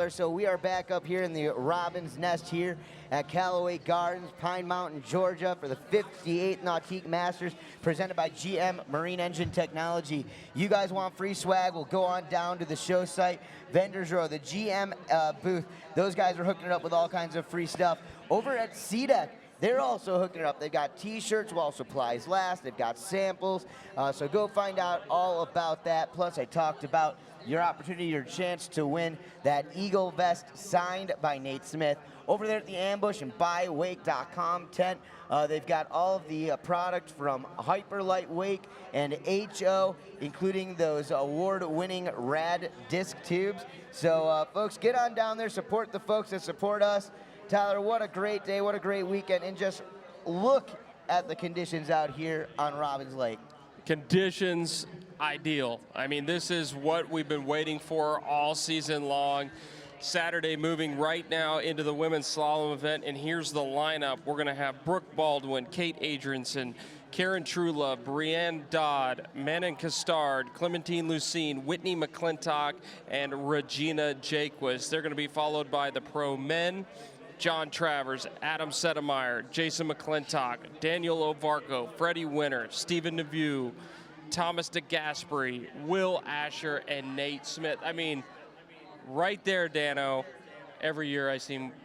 So we are back up here in the Robin's Nest here at Callaway Gardens, Pine Mountain, Georgia for the 58th Nautique Masters presented by GM Marine Engine Technology. You guys want free swag? We'll go on down to the show site, Vendors Row, the GM booth. Those guys are hooking it up with all kinds of free stuff. Over at SeaDeck, they're also hooking it up. They've got t-shirts while supplies last. They've got samples. So go find out all about that. Plus, I talked about your opportunity, your chance to win that Eagle vest signed by Nate Smith. Over there at the Ambush and buywake.com tent, they've got all of the product from Hyperlight Wake and HO, including those award-winning rad disc tubes. So folks, get on down there, support the folks that support us. Tyler, what a great day, what a great weekend, and just look at the conditions out here on Robbins Lake. Conditions ideal. I mean, this is what we've been waiting for all season long. Saturday moving right now into the women's slalom event, and here's the lineup. We're going to have Brook Baldwin, Kate Adrianson, Karen Truelove, Brienne Dodd, Manon Costard, Clementine Lucine, Whitney McClintock, and Regina Jaquess. They're going to be followed by the pro men, John Travers, Adam Sedlmajer, Jason McClintock, Daniel Odvarko, Freddy Winter, Stephen Neveu, Thomas Degasperi, Will Asher, and Nate Smith. I mean, right there, Dano. Every year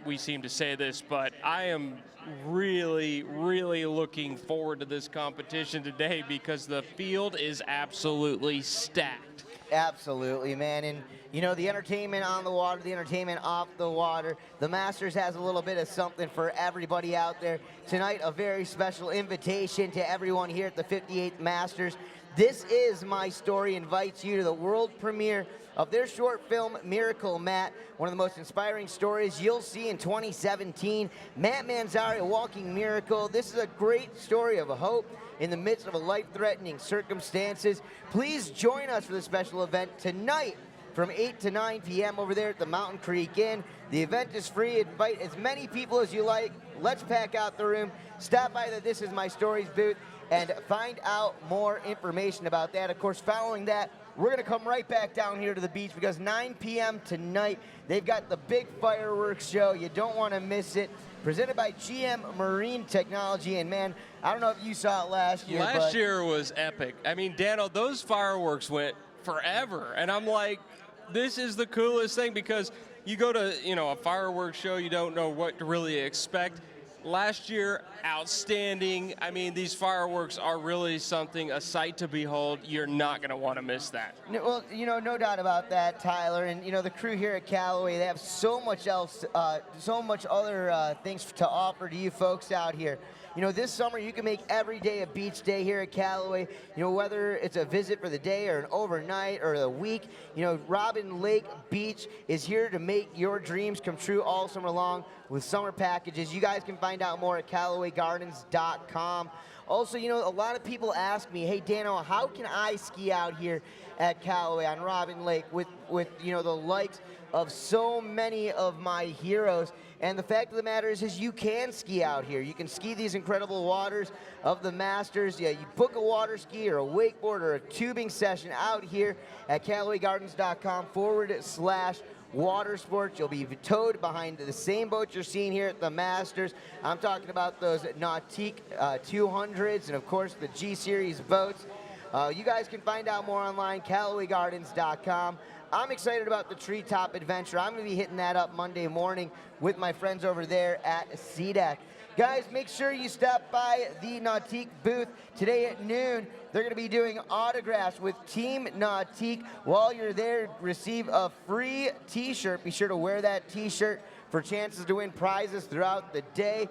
we seem to say this, but I am really, really looking forward to this competition today because the field is absolutely stacked. Absolutely, man. And, you know, the entertainment on the water, the entertainment off the water. The Masters has a little bit of something for everybody out there. Tonight, a very special invitation to everyone here at the 58th Masters. This Is My Story invites you to the world premiere of their short film, Miracle Matt, one of the most inspiring stories you'll see in 2017. Matt Manzari, a walking miracle. This is a great story of hope in the midst of a life-threatening circumstances. Please join us for the special event tonight from 8 to 9 p.m. over there at the Mountain Creek Inn. The event is free. Invite as many people as you like. Let's pack out the room. Stop by the This Is My Stories booth and find out more information about that. Of course, following that, we're going to come right back down here to the beach because 9 p.m. tonight, they've got the big fireworks show. You don't want to miss it. Presented by GM Marine Technology. And, man, I don't know if you saw it last year. Last year was epic. I mean, Dano, those fireworks went forever. And I'm like, this is the coolest thing because you go to, you know, a fireworks show, you don't know what to really expect. Last year, outstanding. I mean, these fireworks are really something, a sight to behold. You're not going to want to miss that. No, well, you know, no doubt about that, Tyler. And, you know, the crew here at Callaway, they have so much else, so much other things to offer to you folks out here. You know, this summer you can make every day a beach day here at Callaway. You know, whether it's a visit for the day or an overnight or a week, you know, Robin Lake Beach is here to make your dreams come true all summer long with summer packages. You guys can find out more at CallawayGardens.com. Also, you know, a lot of people ask me, hey, Dano, how can I ski out here at Callaway on Robin Lake with you know, the likes of so many of my heroes? And the fact of the matter is you can ski out here. You can ski these incredible waters of the Masters. Yeah, you book a water ski or a wakeboard or a tubing session out here at CallawayGardens.com/watersports. You'll be towed behind the same boat you're seeing here at the Masters. I'm talking about those Nautique 200s and, of course, the G-Series boats. You guys can find out more online, CallawayGardens.com. I'm excited about the Treetop Adventure. I'm going to be hitting that up Monday morning with my friends over there at SeaDeck. Guys, make sure you stop by the Nautique booth today at noon. They're going to be doing autographs with Team Nautique. While you're there, receive a free t-shirt. Be sure to wear that t-shirt for chances to win prizes throughout the day.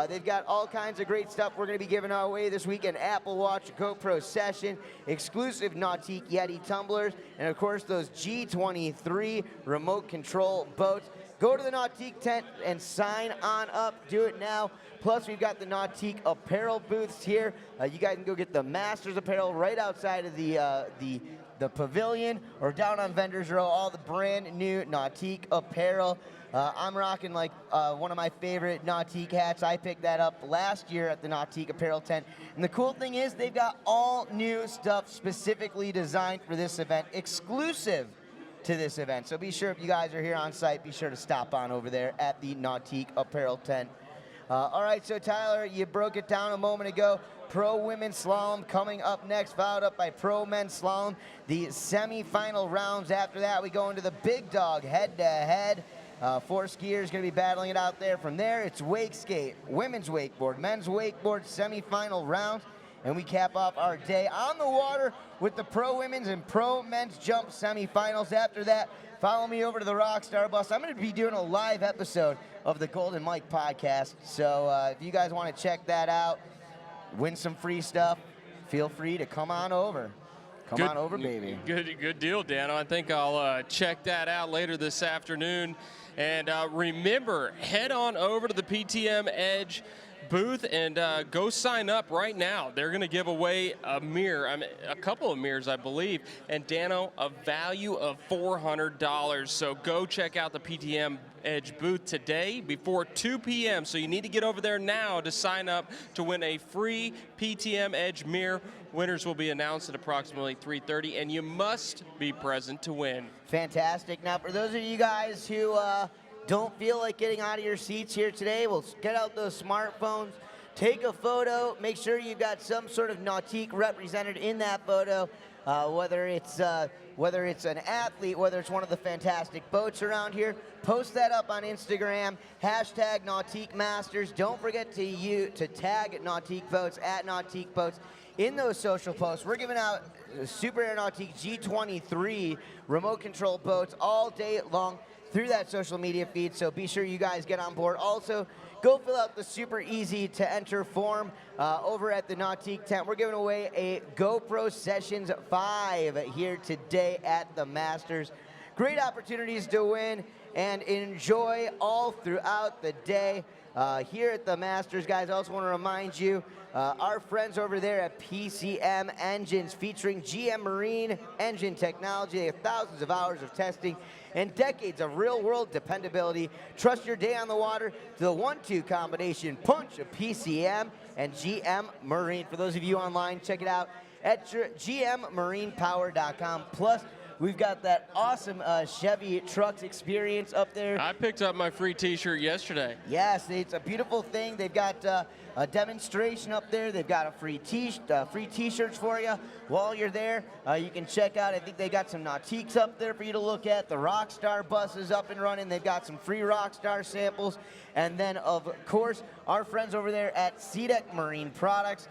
They've got all kinds of great stuff we're going to be giving away this week: an Apple Watch, a GoPro Session, exclusive Nautique Yeti tumblers, and of course those G23 remote control boats. Go to the Nautique tent and sign on up. Do it now. Plus, we've got the Nautique apparel booths here. You guys can go get the Masters apparel right outside of the pavilion or down on Vendors Row. All the brand new Nautique apparel. I'm rocking like one of my favorite Nautique hats. I picked that up last year at the Nautique apparel tent. And the cool thing is they've got all new stuff specifically designed for this event, exclusive to this event. So be sure, if you guys are here on site, be sure to stop on over there at the Nautique Apparel tent. All right, so Tyler, you broke it down a moment ago. Pro Women's Slalom coming up next, followed up by Pro Men's Slalom. The semifinal rounds after that, we go into the big dog head-to-head. 4 skiers going to be battling it out there. From there, it's wake skate, women's wakeboard, men's wakeboard semifinal rounds. And we cap off our day on the water with the Pro Women's and Pro Men's Jump semifinals. After that, follow me over to the Rockstar Bus. I'm going to be doing a live episode of the Golden Mike podcast. So if you guys want to check that out, win some free stuff, feel free to come on over. Come on over, baby. Good deal, Dano. I think I'll check that out later this afternoon. And remember, head on over to the PTM Edge booth and go sign up right now. They're going to give away a mirror, a couple of mirrors, I believe, and Dano, a value of $400. So go check out the PTM Edge booth today before 2 p.m. So you need to get over there now to sign up to win a free PTM Edge mirror. Winners will be announced at approximately 3:30, and you must be present to win. Fantastic. Now, for those of you guys who don't feel like getting out of your seats here today, well, get out those smartphones, take a photo, make sure you've got some sort of Nautique represented in that photo, whether it's an athlete, whether it's one of the fantastic boats around here. Post that up on Instagram, hashtag Nautique Masters. Don't forget to tag Nautique Boats, at Nautique Boats, in those social posts. We're giving out Super Air Nautique G23 remote control boats all day long through that social media feed, so be sure you guys get on board. Also, go fill out the super easy to enter form over at the Nautique tent. We're giving away a GoPro Sessions 5 here today at the Masters. Great opportunities to win and enjoy all throughout the day here at the Masters. Guys, I also want to remind you, our friends over there at PCM Engines, featuring GM Marine engine technology. They have thousands of hours of testing and decades of real-world dependability. Trust your day on the water to the 1-2 combination punch of PCM and GM Marine. For those of you online, check it out at gmmarinepower.com. Plus, we've got that awesome Chevy Trucks experience up there. I picked up my free t-shirt yesterday. Yes, it's a beautiful thing. They've got a demonstration up there. They've got a free t-shirts for you while you're there. You can check out, I think they got some Nautiques up there for you to look at. The Rockstar bus is up and running. They've got some free Rockstar samples. And then, of course, our friends over there at SeaDeck Marine Products,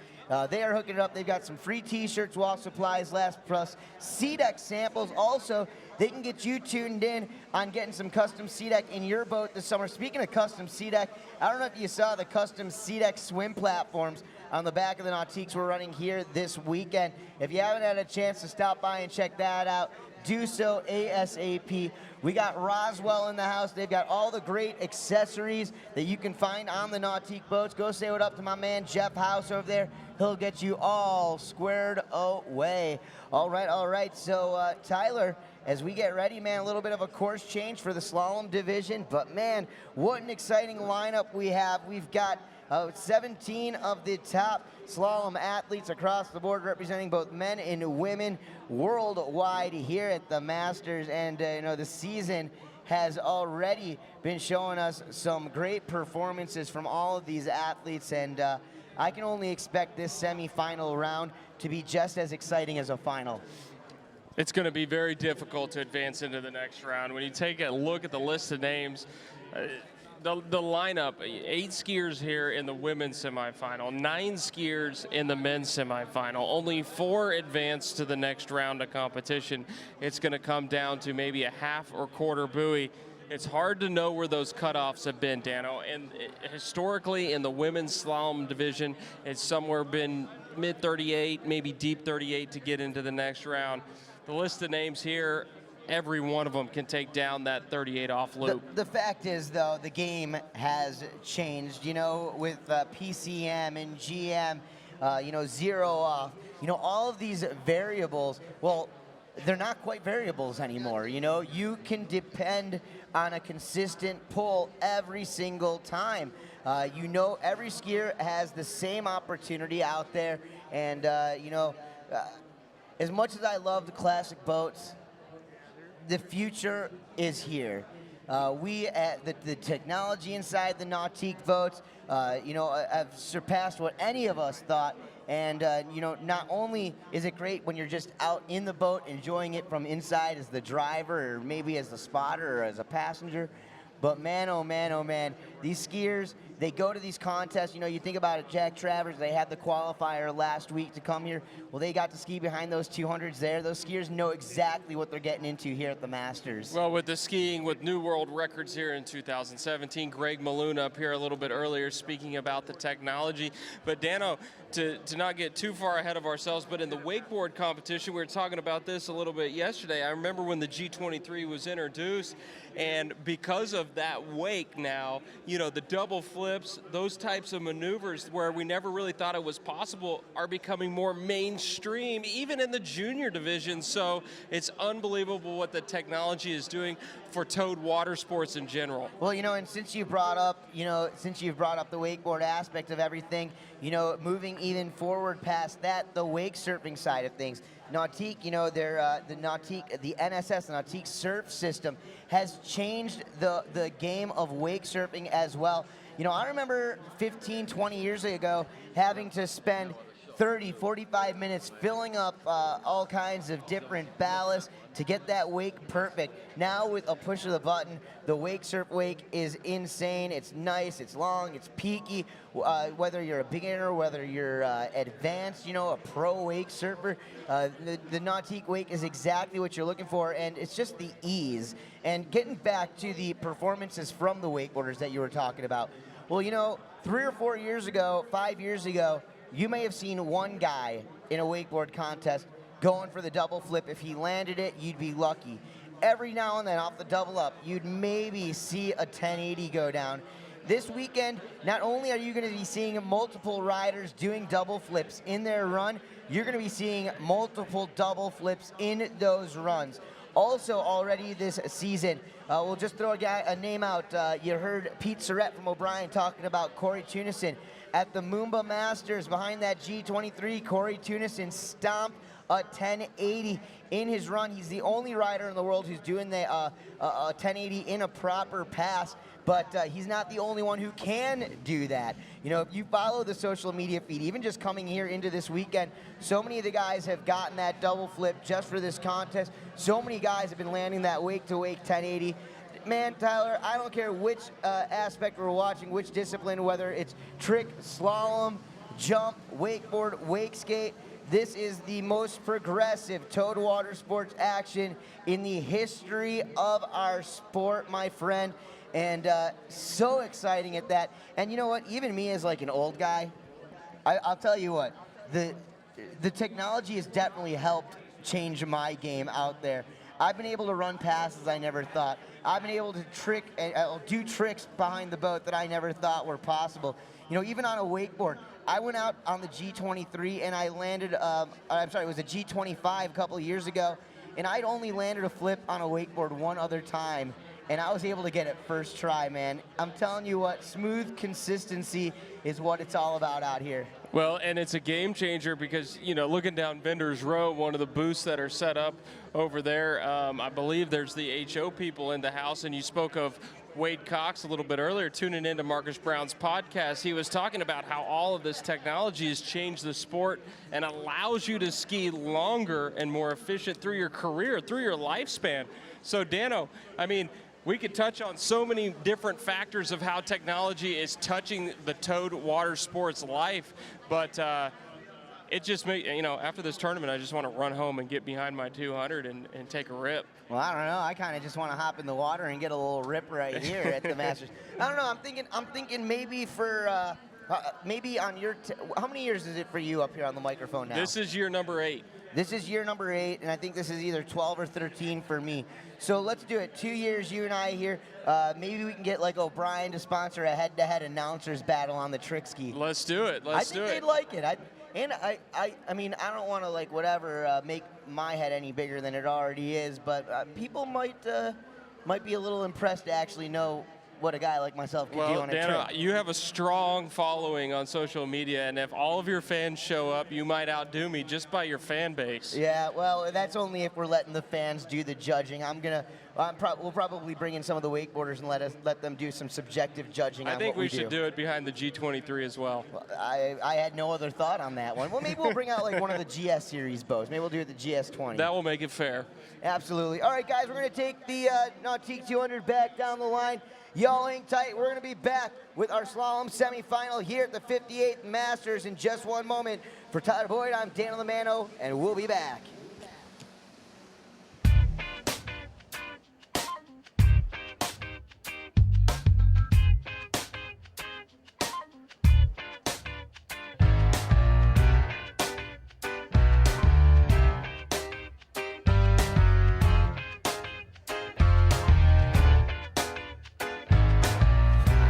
they are hooking it up. They've got some free t-shirts while supplies last, plus SeaDeck samples. Also, they can get you tuned in on getting some custom SeaDeck in your boat this summer. Speaking of custom SeaDeck, I don't know if you saw the custom SeaDeck swim platforms on the back of the Nautiques we're running here this weekend. If you haven't had a chance to stop by and check that out, do so ASAP. We got Roswell in the house. They've got all the great accessories that you can find on the Nautique boats. Go say what up to my man Jeff House over there. He'll get you all squared away. All right. So, Tyler, as we get ready, man, a little bit of a course change for the slalom division. But, man, what an exciting lineup we have. We've got 17 of the top slalom athletes across the board, representing both men and women worldwide here at the Masters. And the season has already been showing us some great performances from all of these athletes, and I can only expect this semifinal round to be just as exciting as a final. It's going to be very difficult to advance into the next round. When you take a look at the list of names, the lineup, 8 skiers here in the women's semifinal, 9 skiers in the men's semifinal, only 4 advance to the next round of competition. It's going to come down to maybe a half or quarter buoy. It's hard to know where those cutoffs have been, Dano. And historically, in the women's slalom division, it's somewhere been mid-38, maybe deep 38 to get into the next round. The list of names here, every one of them can take down that 38 off loop. The fact is, though, the game has changed, with PCM and GM, 0 off, all of these variables, well, they're not quite variables anymore. You can depend on a consistent pull every single time. Every skier has the same opportunity out there. And, as much as I love the classic boats, the future is here. We at the technology inside the Nautique boats, have surpassed what any of us thought. And not only is it great when you're just out in the boat enjoying it from inside as the driver, or maybe as the spotter, or as a passenger, but man, oh man, oh man, these skiers, they go to these contests. You think about it, Jack Travers, they had the qualifier last week to come here. Well, they got to ski behind those 200s there. Those skiers know exactly what they're getting into here at the Masters. Well, with the skiing, with new world records here in 2017, Greg Malone up here a little bit earlier speaking about the technology. But Dano, to not get too far ahead of ourselves, but in the wakeboard competition, we were talking about this a little bit yesterday. I remember when the G23 was introduced, and because of that wake now, the double flips, those types of maneuvers where we never really thought it was possible are becoming more mainstream, even in the junior division. So it's unbelievable what the technology is doing for towed water sports in general. Well, and since you brought up, the wakeboard aspect of everything, moving even forward past that, the wake surfing side of things. Nautique, the Nautique, the NSS, the Nautique surf system has changed the game of wake surfing as well. I remember 15, 20 years ago having to spend 30, 45 minutes filling up all kinds of different ballast to get that wake perfect. Now with a push of the button, the wake surf wake is insane. It's nice, it's long, it's peaky. Whether you're a beginner, whether you're advanced, a pro wake surfer, the Nautique wake is exactly what you're looking for, and it's just the ease. And getting back to the performances from the wakeboarders that you were talking about. Well, 3 or 4 years ago, 5 years ago, you may have seen one guy in a wakeboard contest going for the double flip. If he landed it, you'd be lucky. Every now and then off the double up, you'd maybe see a 1080 go down. This weekend, not only are you going to be seeing multiple riders doing double flips in their run, you're going to be seeing multiple double flips in those runs. Also, already this season, we'll just throw a name out. You heard Pete Surratt from O'Brien talking about Corey Tunison. At the Moomba Masters, behind that G23, Corey Tunison stomped a 1080 in his run. He's the only rider in the world who's doing the 1080 in a proper pass, but he's not the only one who can do that. If you follow the social media feed, even just coming here into this weekend, so many of the guys have gotten that double flip just for this contest. So many guys have been landing that wake-to-wake 1080. Man, Tyler, I don't care which aspect we're watching, which discipline, whether it's trick, slalom, jump, wakeboard, wake skate, this is the most progressive towed water sports action in the history of our sport, my friend. And so exciting at that. And you know what? Even me as like an old guy, I'll tell you what, the technology has definitely helped change my game out there. I've been able to run passes I never thought. I've been able to do tricks behind the boat that I never thought were possible. Even on a wakeboard, I went out on the G23 and I landed, it was a G25 a couple of years ago, and I'd only landed a flip on a wakeboard one other time, and I was able to get it first try, man. I'm telling you what, smooth consistency is what it's all about out here. Well, and it's a game changer because, looking down Vendors Row, one of the booths that are set up over there, I believe there's the HO people in the house, and you spoke of Wade Cox a little bit earlier, tuning into Marcus Brown's podcast. He was talking about how all of this technology has changed the sport and allows you to ski longer and more efficient through your career, through your lifespan. So, Dano, we could touch on so many different factors of how technology is touching the towed water sports life, but it just made, after this tournament, I just want to run home and get behind my 200 and take a rip. Well, I don't know. I kind of just want to hop in the water and get a little rip right here at the Masters. I don't know. I'm thinking maybe for maybe on your. How many years is it for you up here on the microphone now? This is year number 8. This is year number 8, and I think this is either 12 or 13 for me. So let's do it. 2 years, you and I here. Maybe we can get like O'Brien to sponsor a head-to-head announcers battle on the trick ski. Let's do it. I think they'd like it. I mean, I don't want to make my head any bigger than it already is, but people might be a little impressed to actually know what a guy like myself can do Well, on a Dano, trip. you have a strong following on social media, and if all of your fans show up, you might outdo me just by your fan base. Yeah, well, that's only if we're letting the fans do the judging. We'll probably bring in some of the wakeboarders and let them do some subjective judging on I think what we should do it behind the G23 as well. I had no other thought on that one. Well, maybe we'll bring out like one of the GS series boats. Maybe we'll do it the GS20. That will make it fair. Absolutely. All right, guys, we're going to take the Nautique 200 back down the line. Y'all hang tight. We're going to be back with our slalom semifinal here at the 58th Masters in just one moment. For Tyler Boyd, I'm Dan Lamano, and we'll be back.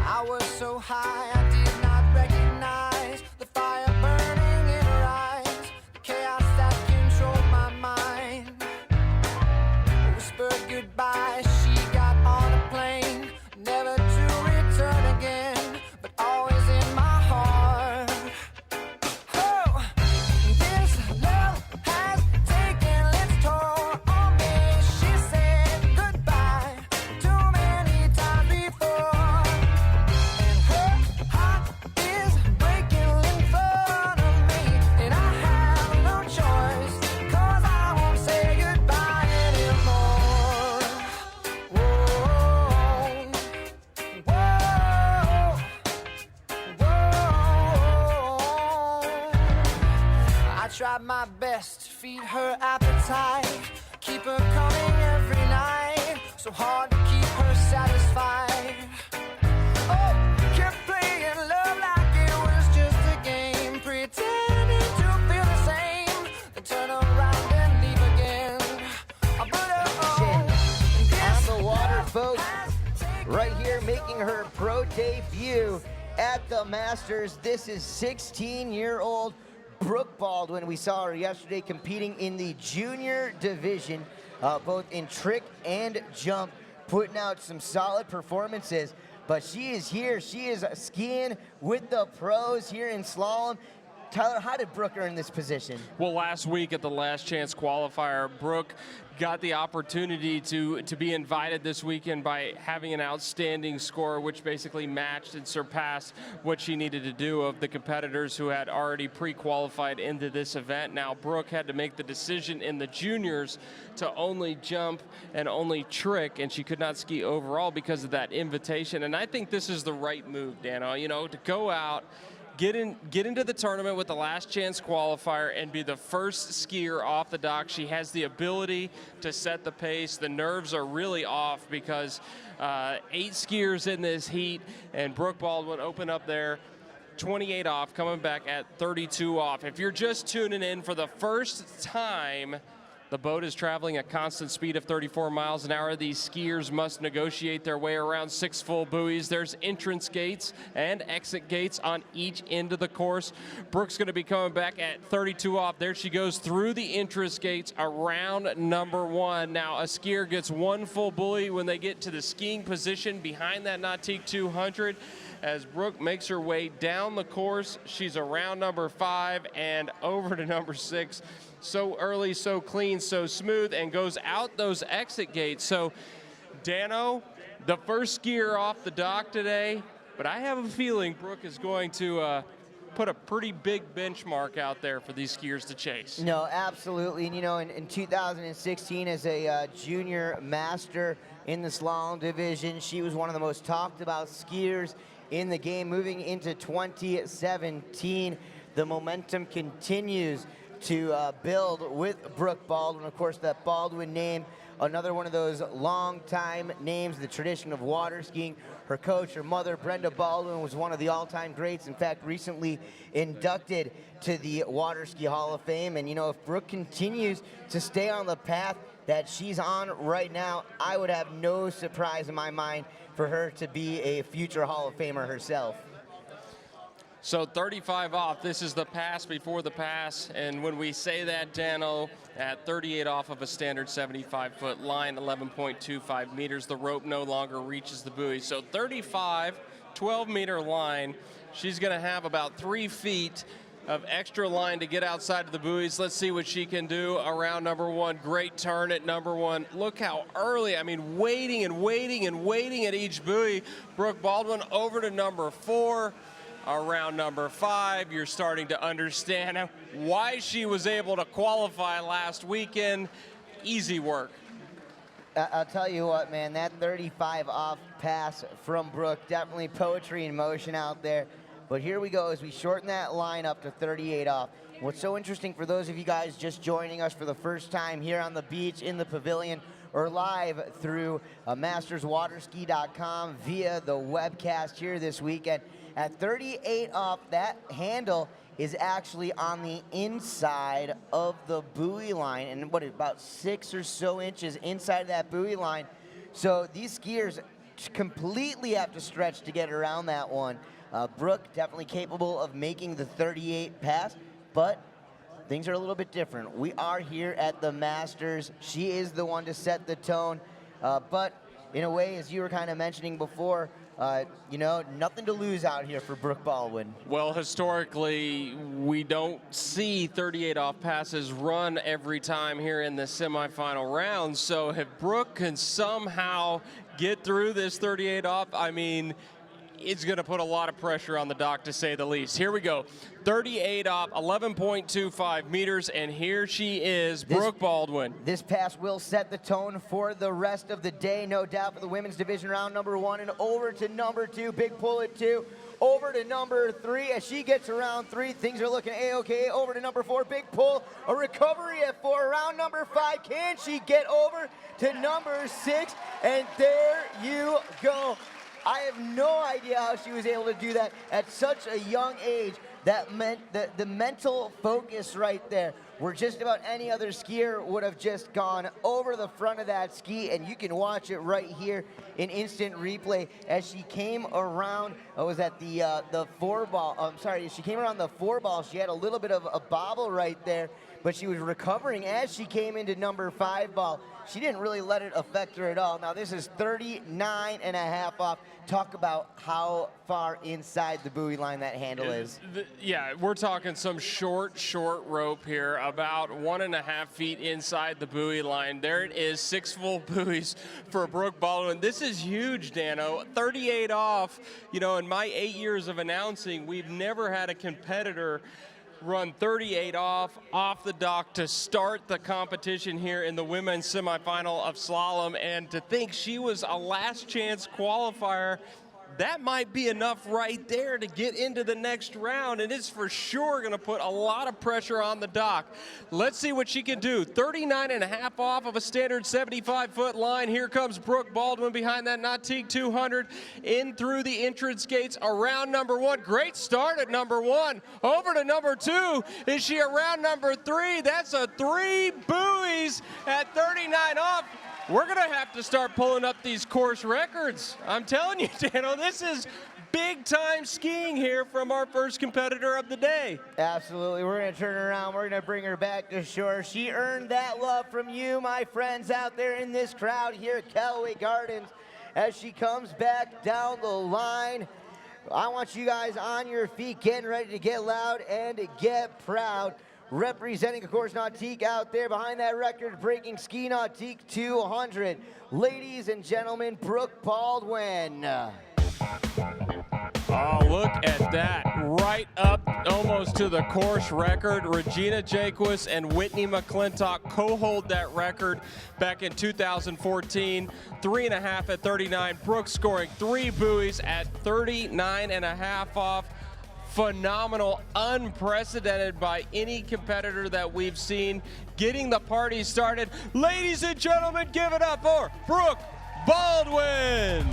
I was so high, I did not recognize the fire burning in her eyes, the chaos that controlled my mind. I whispered goodbye, she got on a plane, never to return again, but always in my heart. Oh, this love has taken its toll on me. She said goodbye too many times before. Tried my best to feed her appetite, keep her coming every night, so hard to keep her satisfied. Oh, kept playing love like it was just a game, pretending to feel the same, then turn around and leave again. On the water boat, right here making her pro debut at the Masters. This is 16-year-old Brook Baldwin. We saw her yesterday competing in the junior division, both in trick and jump, putting out some solid performances. But she is here. She is skiing with the pros here in slalom. Tyler, how did Brook earn this position? Well, last week at the Last Chance qualifier, Brook got the opportunity to be invited this weekend by having an outstanding score, which basically matched and surpassed what she needed to do of the competitors who had already pre-qualified into this event. Now, Brook had to make the decision in the juniors to only jump and only trick, and she could not ski overall because of that invitation. And I think this is the right move, Dano, you know, to go out, get into the tournament with the Last Chance qualifier and be the first skier off the dock. She has the ability to set the pace. The nerves are really off because 8 skiers in this heat, and Brook Baldwin opened up there 28 off, coming back at 32 off. If you're just tuning in for the first time, the boat is traveling at constant speed of 34 miles an hour. These skiers must negotiate their way around 6 full buoys. There's entrance gates and exit gates on each end of the course. Brook's going to be coming back at 32 off. There she goes through the entrance gates around number 1. Now, a skier gets 1 full buoy when they get to the skiing position behind that Nautique 200. As Brook makes her way down the course, she's around number 5 and over to number 6. So early, so clean, so smooth, and goes out those exit gates. So, Dano, the first skier off the dock today, but I have a feeling Brook is going to put a pretty big benchmark out there for these skiers to chase. No, absolutely. And you know, in 2016 as a junior master in the slalom division, she was one of the most talked about skiers in the game. Moving into 2017, the momentum continues to build with Brook Baldwin. Of course, that Baldwin name, another one of those long-time names, the tradition of water skiing. Her coach, her mother, Brenda Baldwin, was one of the all-time greats. In fact, recently inducted to the Water Ski Hall of Fame. And, you know, if Brook continues to stay on the path that she's on right now, I would have no surprise in my mind for her to be a future Hall of Famer herself. So 35 off, this is the pass before the pass, and when we say that, Dano, at 38 off of a standard 75-foot line, 11.25 meters, the rope no longer reaches the buoy. So 35, 12-meter line, she's going to have about 3 feet of extra line to get outside of the buoys. Let's see what she can do around number 1. Great turn at number 1. Look how early, I mean, waiting and waiting and waiting at each buoy. Brook Baldwin over to number 4. Around number 5, you're starting to understand why she was able to qualify last weekend. Easy work. I'll tell you what, man, that 35 off pass from Brook, definitely poetry in motion out there. But here we go as we shorten that line up to 38 off. What's so interesting for those of you guys just joining us for the first time here on the beach, in the pavilion, or live through masterswaterski.com via the webcast here this weekend, at 38 off, that handle is actually on the inside of the buoy line, and what, about 6 or so inches inside of that buoy line. So these skiers completely have to stretch to get around that one. Brook definitely capable of making the 38 pass, but things are a little bit different. We are here at the Masters. She is the one to set the tone, but in a way, as you were kind of mentioning before, you know, nothing to lose out here for Brook Baldwin. Well, historically, we don't see 38 off passes run every time here in the semifinal round. So if Brook can somehow get through this 38 off, I mean, it's going to put a lot of pressure on the dock, to say the least. Here we go. 38 off, 11.25 meters, and here she is, Brook Baldwin. This pass will set the tone for the rest of the day, no doubt, for the women's division round number 1, and over to number 2, big pull at 2, over to number 3. As she gets around 3, things are looking A-okay. Over to number 4, big pull, a recovery at 4, around number 5. Can she get over to number 6? And there you go. I have no idea how she was able to do that at such a young age. That meant that the mental focus right there, where just about any other skier would have just gone over the front of that ski, and you can watch it right here in instant replay as she came around. I was at the 4-ball. I'm sorry, she came around the 4-ball. She had a little bit of a bobble right there, but she was recovering as she came into number 5-ball. She didn't really let it affect her at all. Now this is 39.5 off. Talk about how far inside the buoy line that handle is. Yeah, we're talking some short rope here, about 1.5 feet inside the buoy line. There it is, 6 full buoys for Brook Baldwin. This is huge, Dano. 38 off. You know, in my 8 years of announcing, we've never had a competitor run 38 off the dock to start the competition here in the women's semifinal of slalom, and to think she was a last chance qualifier, that might be enough right there to get into the next round, and it's for sure going to put a lot of pressure on the dock. Let's see what she can do. 39.5 off of a standard 75-foot line. Here comes Brook Baldwin behind that Nautique 200 in through the entrance gates around number 1. Great start at number 1. Over to number 2. Is she around number 3? That's a 3 buoys at 39 off. We're going to have to start pulling up these course records. I'm telling you, Dano, this is big-time skiing here from our first competitor of the day. Absolutely. We're going to turn her around. We're going to bring her back to shore. She earned that love from you, my friends out there in this crowd here at Callaway Gardens, as she comes back down the line. I want you guys on your feet, getting ready to get loud and to get proud. Representing, of course, Nautique out there behind that record-breaking ski Nautique 200. Ladies and gentlemen, Brook Baldwin. Oh, look at that. Right up almost to the course record. Regina Jaquess and Whitney McClintock co-hold that record back in 2014. 3.5 at 39. Brook scoring 3 buoys at 39.5 off. Phenomenal, unprecedented by any competitor that we've seen. Getting the party started. Ladies and gentlemen, give it up for Brook Baldwin.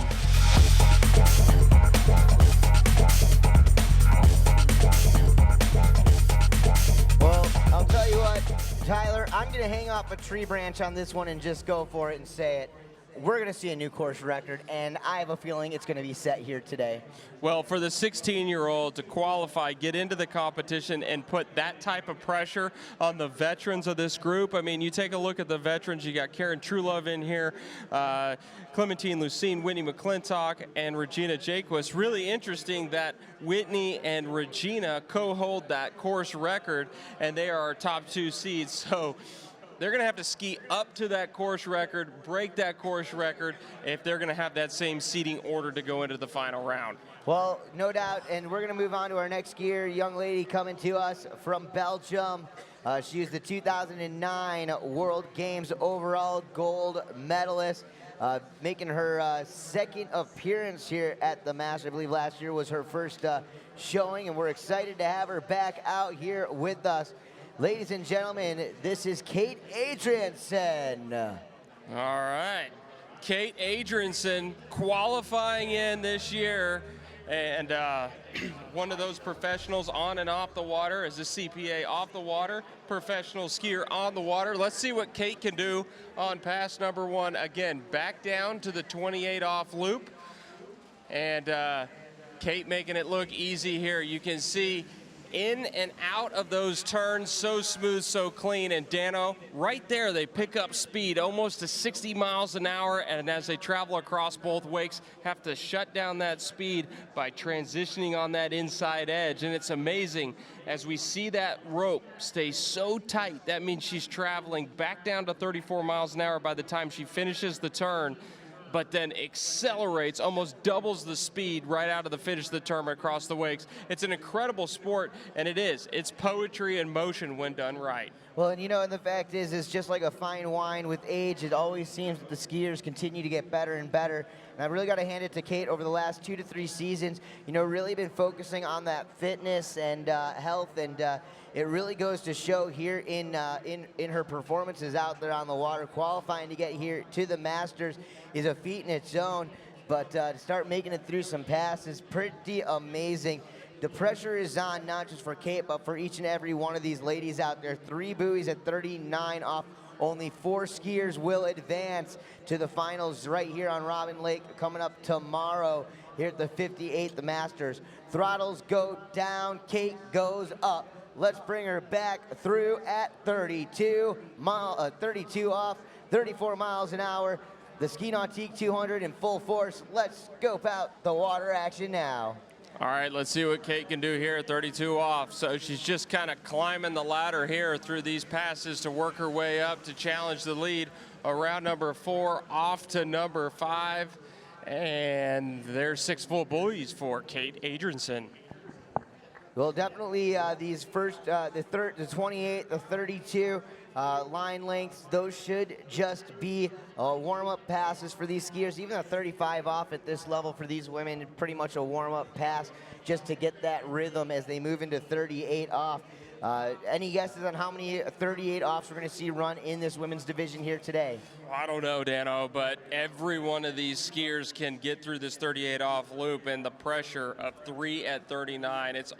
Well, I'll tell you what, Tyler, I'm going to hang off a tree branch on this one and just go for it and say it. we're going to see a new course record, and I have a feeling it's going to be set here today. Well, for the 16-year-old to qualify, get into the competition, and put that type of pressure on the veterans of this group. I mean, you take a look at the veterans. You got Karen Truelove in here, Clementine Lucine, Whitney McClintock, and Regina Jaquess. Really interesting that Whitney and Regina co-hold that course record, and they are our top 2 seeds. So they're going to have to ski up to that course record, break that course record, if they're going to have that same seeding order to go into the final round. Well, no doubt, and we're going to move on to our next skier, young lady coming to us from Belgium. She was the 2009 World Games overall gold medalist, making her second appearance here at the Masters. I believe last year was her first showing, and we're excited to have her back out here with us. Ladies and gentlemen, this is Kate Adrianson. All right. Kate Adrianson qualifying in this year, and one of those professionals on and off the water as a CPA off the water, professional skier on the water. Let's see what Kate can do on pass number 1. Again, back down to the 28 off loop, and Kate making it look easy here. You can see in and out of those turns, so smooth, so clean. And Dano, right there, they pick up speed almost to 60 miles an hour, and as they travel across both wakes, have to shut down that speed by transitioning on that inside edge. And it's amazing, as we see that rope stay so tight, that means she's traveling back down to 34 miles an hour by the time she finishes the turn, but then accelerates, almost doubles the speed right out of the finish of the turn across the wakes. It's an incredible sport, and it is. It's poetry in motion when done right. Well, and you know, and the fact is, it's just like a fine wine with age. It always seems that the skiers continue to get better and better. And I've really got to hand it to Kate over the last 2 to 3 seasons. You know, really been focusing on that fitness and health, and it really goes to show here in her performances out there on the water. Qualifying to get here to the Masters is a feat in its own, but to start making it through some passes, pretty amazing. The pressure is on not just for Kate, but for each and every one of these ladies out there. 3 buoys at 39 off. Only 4 skiers will advance to the finals right here on Robin Lake coming up tomorrow here at the 58th the Masters. Throttles go down, Kate goes up. Let's bring her back through at 32 off, 34 miles an hour. The Ski Nautique 200 in full force. Let's scope out the water action now. All right, let's see what Kate can do here at 32 off. So she's just kind of climbing the ladder here through these passes to work her way up to challenge the lead around number 4 off to number 5. And there's 6 full buoys for Kate Adrianson. Well, definitely these first, the 28, the 32 line lengths, those should just be warm-up passes for these skiers. Even a 35 off at this level for these women, pretty much a warm-up pass just to get that rhythm as they move into 38 off. Any guesses on how many 38 offs we're going to see run in this women's division here today? I don't know, Dano, but every one of these skiers can get through this 38 off loop, and the pressure of 3 at 39, it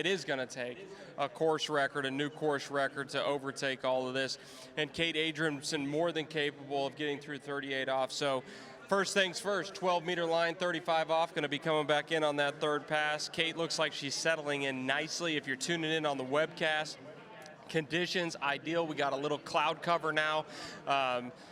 is going to take a course record, a new course record to overtake all of this. And Kate Adrianson more than capable of getting through 38 off. So first things first, 12-meter line, 35 off, going to be coming back in on that third pass. Kate looks like she's settling in nicely. If you're tuning in on the webcast, conditions ideal. We got a little cloud cover now,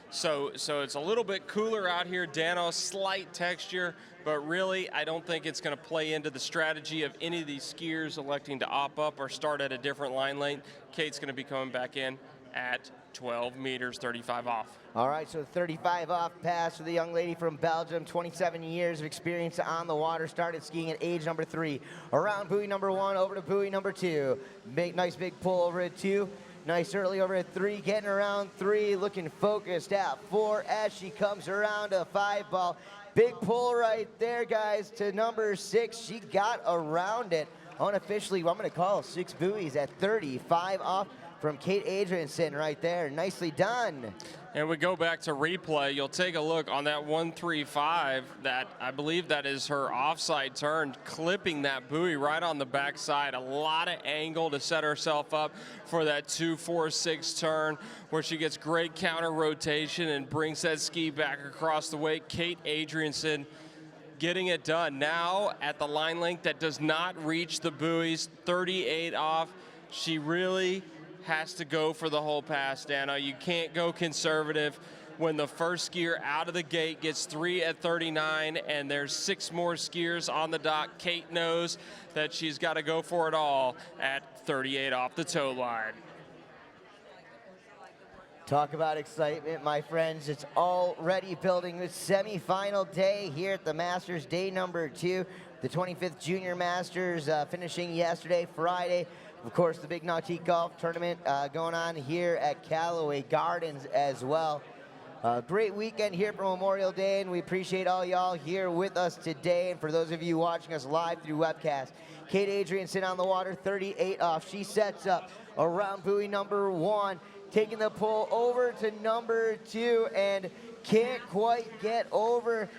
so it's a little bit cooler out here. Dano, slight texture, but really I don't think it's going to play into the strategy of any of these skiers electing to op up or start at a different line length. Kate's going to be coming back in at 12 meters, 35 off. All right, so 35 off pass for the young lady from Belgium, 27 years of experience on the water, started skiing at age number 3. Around buoy number 1, over to buoy number 2. Nice big pull over at 2. Nice early over at 3, getting around 3, looking focused at 4 as she comes around a 5 ball. Big pull right there, guys, to number 6. She got around it unofficially. I'm going to call 6 buoys at 35 off. from Kate Adrianson right there. Nicely done. And we go back to replay. You'll take a look on that 135. That I believe that is her offside turn, clipping that buoy right on the backside. A lot of angle to set herself up for that 2-4-6 turn, where she gets great counter rotation and brings that ski back across the wake. Kate Adrianson getting it done. Now at the line length that does not reach the buoys, 38 off. She really has to go for the whole pass, Dano. You can't go conservative when the first skier out of the gate gets 3 at 39 and there's 6 more skiers on the dock. Kate knows that she's got to go for it all at 38 off the tow line. Talk about excitement, my friends. It's already building with semifinal day here at the Masters, day number 2. The 25th Junior Masters finishing yesterday, Friday. Of course, the big Nautique Golf Tournament going on here at Callaway Gardens as well. Great weekend here for Memorial Day, and we appreciate all y'all here with us today. And for those of you watching us live through webcast, Kate Adrianson on the water, 38 off. She sets up around buoy number 1, taking the pull over to number 2, and can't quite get over.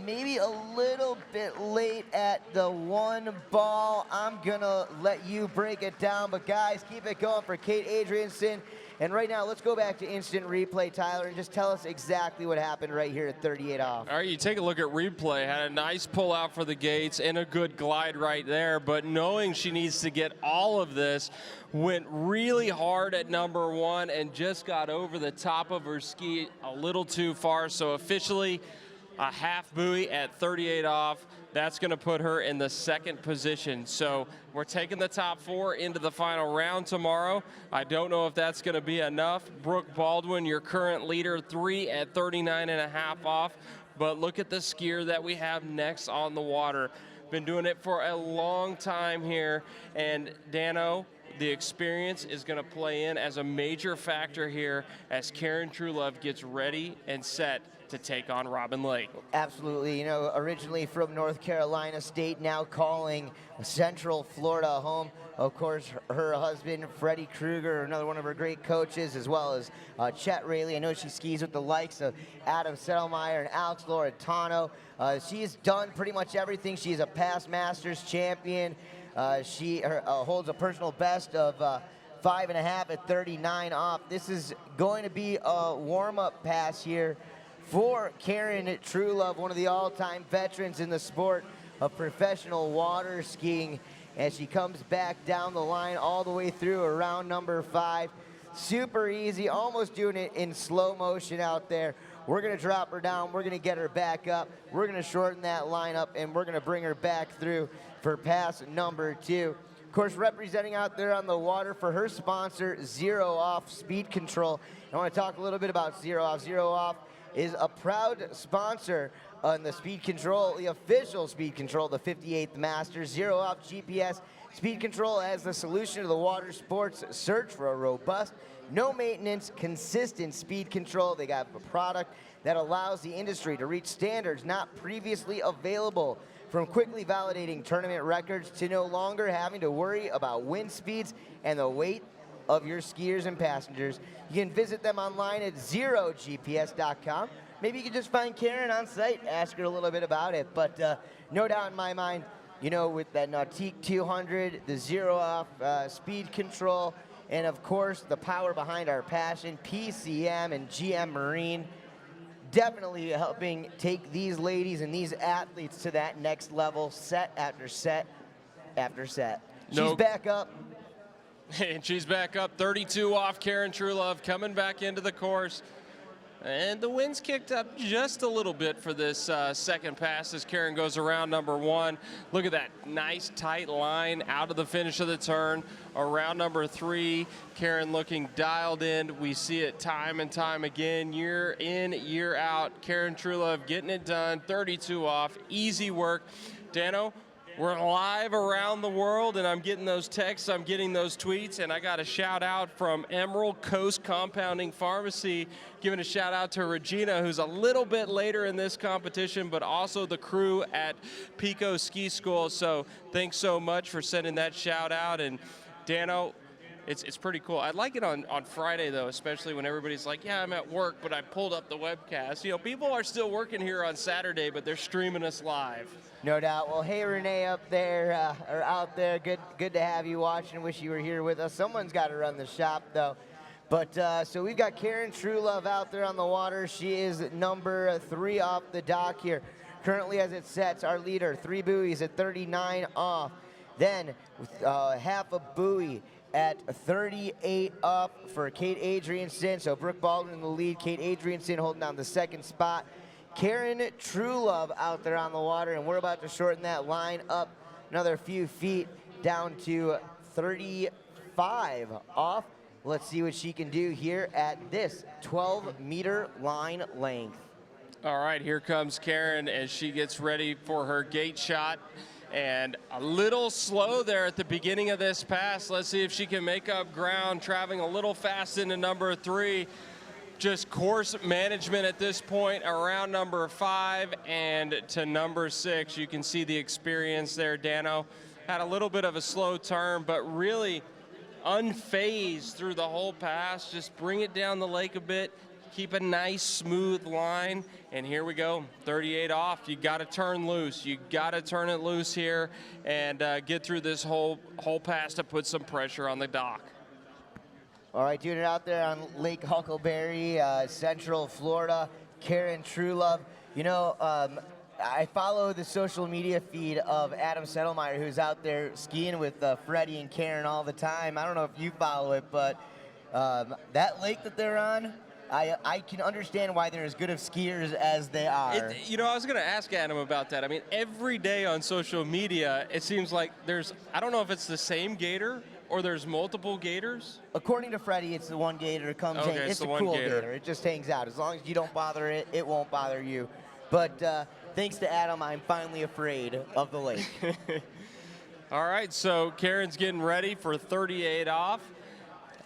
Maybe a little bit late at the 1 ball. I'm gonna let you break it down, but guys, keep it going for Kate Adrianson. And right now, let's go back to instant replay, Tyler, and just tell us exactly what happened right here at 38 off. All right, you take a look at replay. Had a nice pull out for the gates and a good glide right there, but knowing she needs to get all of this, went really hard at number 1 and just got over the top of her ski a little too far. So officially a half buoy at 38 off. That's going to put her in the 2nd position. So we're taking the top 4 into the final round tomorrow. I don't know if that's going to be enough. Brook Baldwin, your current leader, 3 at 39.5 off. But look at the skier that we have next on the water. Been doing it for a long time here. And Dano, the experience is going to play in as a major factor here as Karen Truelove gets ready and set to take on Robin Lake. Absolutely. You know, originally from North Carolina State, now calling Central Florida home. Of course, her husband, Freddie Krueger, another one of her great coaches, as well as Chet Rayleigh. I know she skis with the likes of Adam Sedlmajer and Alex Loretano. She's done pretty much everything. She's a past Masters champion. She holds a personal best of 5.5 at 39 off. This is going to be a warm-up pass here for Karen Truelove, one of the all-time veterans in the sport of professional water skiing, as she comes back down the line all the way through around number 5. Super easy, almost doing it in slow motion out there. We're gonna drop her down, we're gonna get her back up, we're gonna shorten that lineup, and we're gonna bring her back through for pass number 2. Of course, representing out there on the water for her sponsor, Zero Off Speed Control. I wanna talk a little bit about Zero Off. Zero Off is a proud sponsor on the Speed Control, the official Speed Control, the 58th Masters. Zero Off GPS Speed Control as the solution to the water sports search for a robust, no maintenance, consistent speed control. They got a product that allows the industry to reach standards not previously available, from quickly validating tournament records to no longer having to worry about wind speeds and the weight of your skiers and passengers. You can visit them online at zerogps.com. Maybe you can just find Karen on site, ask her a little bit about it. But no doubt in my mind, you know, with that Nautique 200, the Zero Off Speed Control, and of course the power behind our passion, PCM and GM Marine, definitely helping take these ladies and these athletes to that next level, set after set after set. She's back up. And she's back up, 32 off. Karen Truelove coming back into the course. And the wind's kicked up just a little bit for this second pass as Karen goes around number 1. Look at that nice tight line out of the finish of the turn. Around number 3, Karen looking dialed in. We see it time and time again, year in, year out. Karen Truelove getting it done, 32 off, easy work. Dano, we're live around the world, and I'm getting those texts, I'm getting those tweets, and I got a shout out from Emerald Coast Compounding Pharmacy, giving a shout out to Regina, who's a little bit later in this competition, but also the crew at Pico Ski School. So thanks so much for sending that shout out. And Dano, It's pretty cool. I like it on Friday, though, especially when everybody's like, yeah, I'm at work, but I pulled up the webcast. You know, people are still working here on Saturday, but they're streaming us live. No doubt. Well, hey, Renee up there, or out there, good to have you watching. Wish you were here with us. Someone's got to run the shop, though. But so we've got Karen Truelove out there on the water. She is number 3 off the dock here. Currently, as it sets, our leader, 3 buoys at 39 off. Then half a buoy at 38 off for Kate Adrianson. So Brook Baldwin in the lead. Kate Adrianson holding down the 2nd spot. Karen Truelove out there on the water, and we're about to shorten that line up another few feet down to 35 off. Let's see what she can do here at this 12-meter line length. All right, here comes Karen as she gets ready for her gate shot. And a little slow there at the beginning of this pass. Let's see if she can make up ground, traveling a little fast into number 3. Just course management at this point around number 5 and to number 6. You can see the experience there. Dano had a little bit of a slow turn, but really unfazed through the whole pass. Just bring it down the lake a bit. Keep a nice smooth line, and here we go, 38 off. You got to turn loose. You got to turn it loose here and get through this whole pass to put some pressure on the dock. All right, doing it out there on Lake Huckleberry, Central Florida. Karen Truelove. You know, I follow the social media feed of Adam Sedlmajer, who's out there skiing with Freddy and Karen all the time. I don't know if you follow it, but that lake that they're on, I can understand why they're as good of skiers as they are. You know, I was going to ask Adam about that. I mean, every day on social media, it seems like there's, I don't know if it's the same gator or there's multiple gators. According to Freddy, it's the one gator. It comes okay, in. It's a one cool gator. gator. It just hangs out. As long as you don't bother it, it won't bother you. But thanks to Adam, I'm finally afraid of the lake. All right, so Karen's getting ready for 38 off.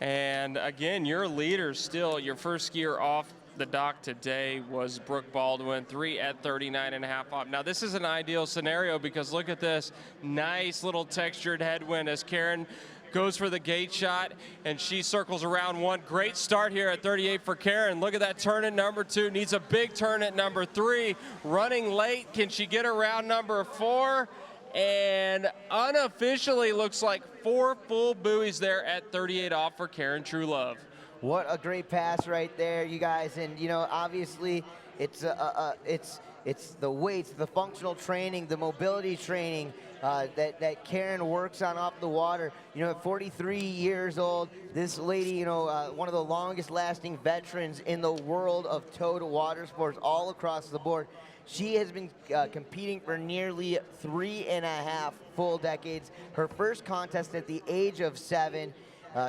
And again, your leader still, your first skier off the dock today was Brook Baldwin, 3 at 39.5 off. Now this is an ideal scenario because look at this nice little textured headwind as Karen goes for the gate shot and she circles around 1. Great start here at 38 for Karen. Look at that turn at number 2, needs a big turn at number 3. Running late, can she get around number 4? And unofficially looks like 4 full buoys there at 38 off for Karen Truelove. What a great pass right there, you guys. And, you know, obviously it's the weights, the functional training, the mobility training that Karen works on off the water. You know, at 43 years old, this lady, you know, one of the longest lasting veterans in the world of towed water sports all across the board. She has been competing for nearly 3.5 full decades. Her first contest at the age of 7.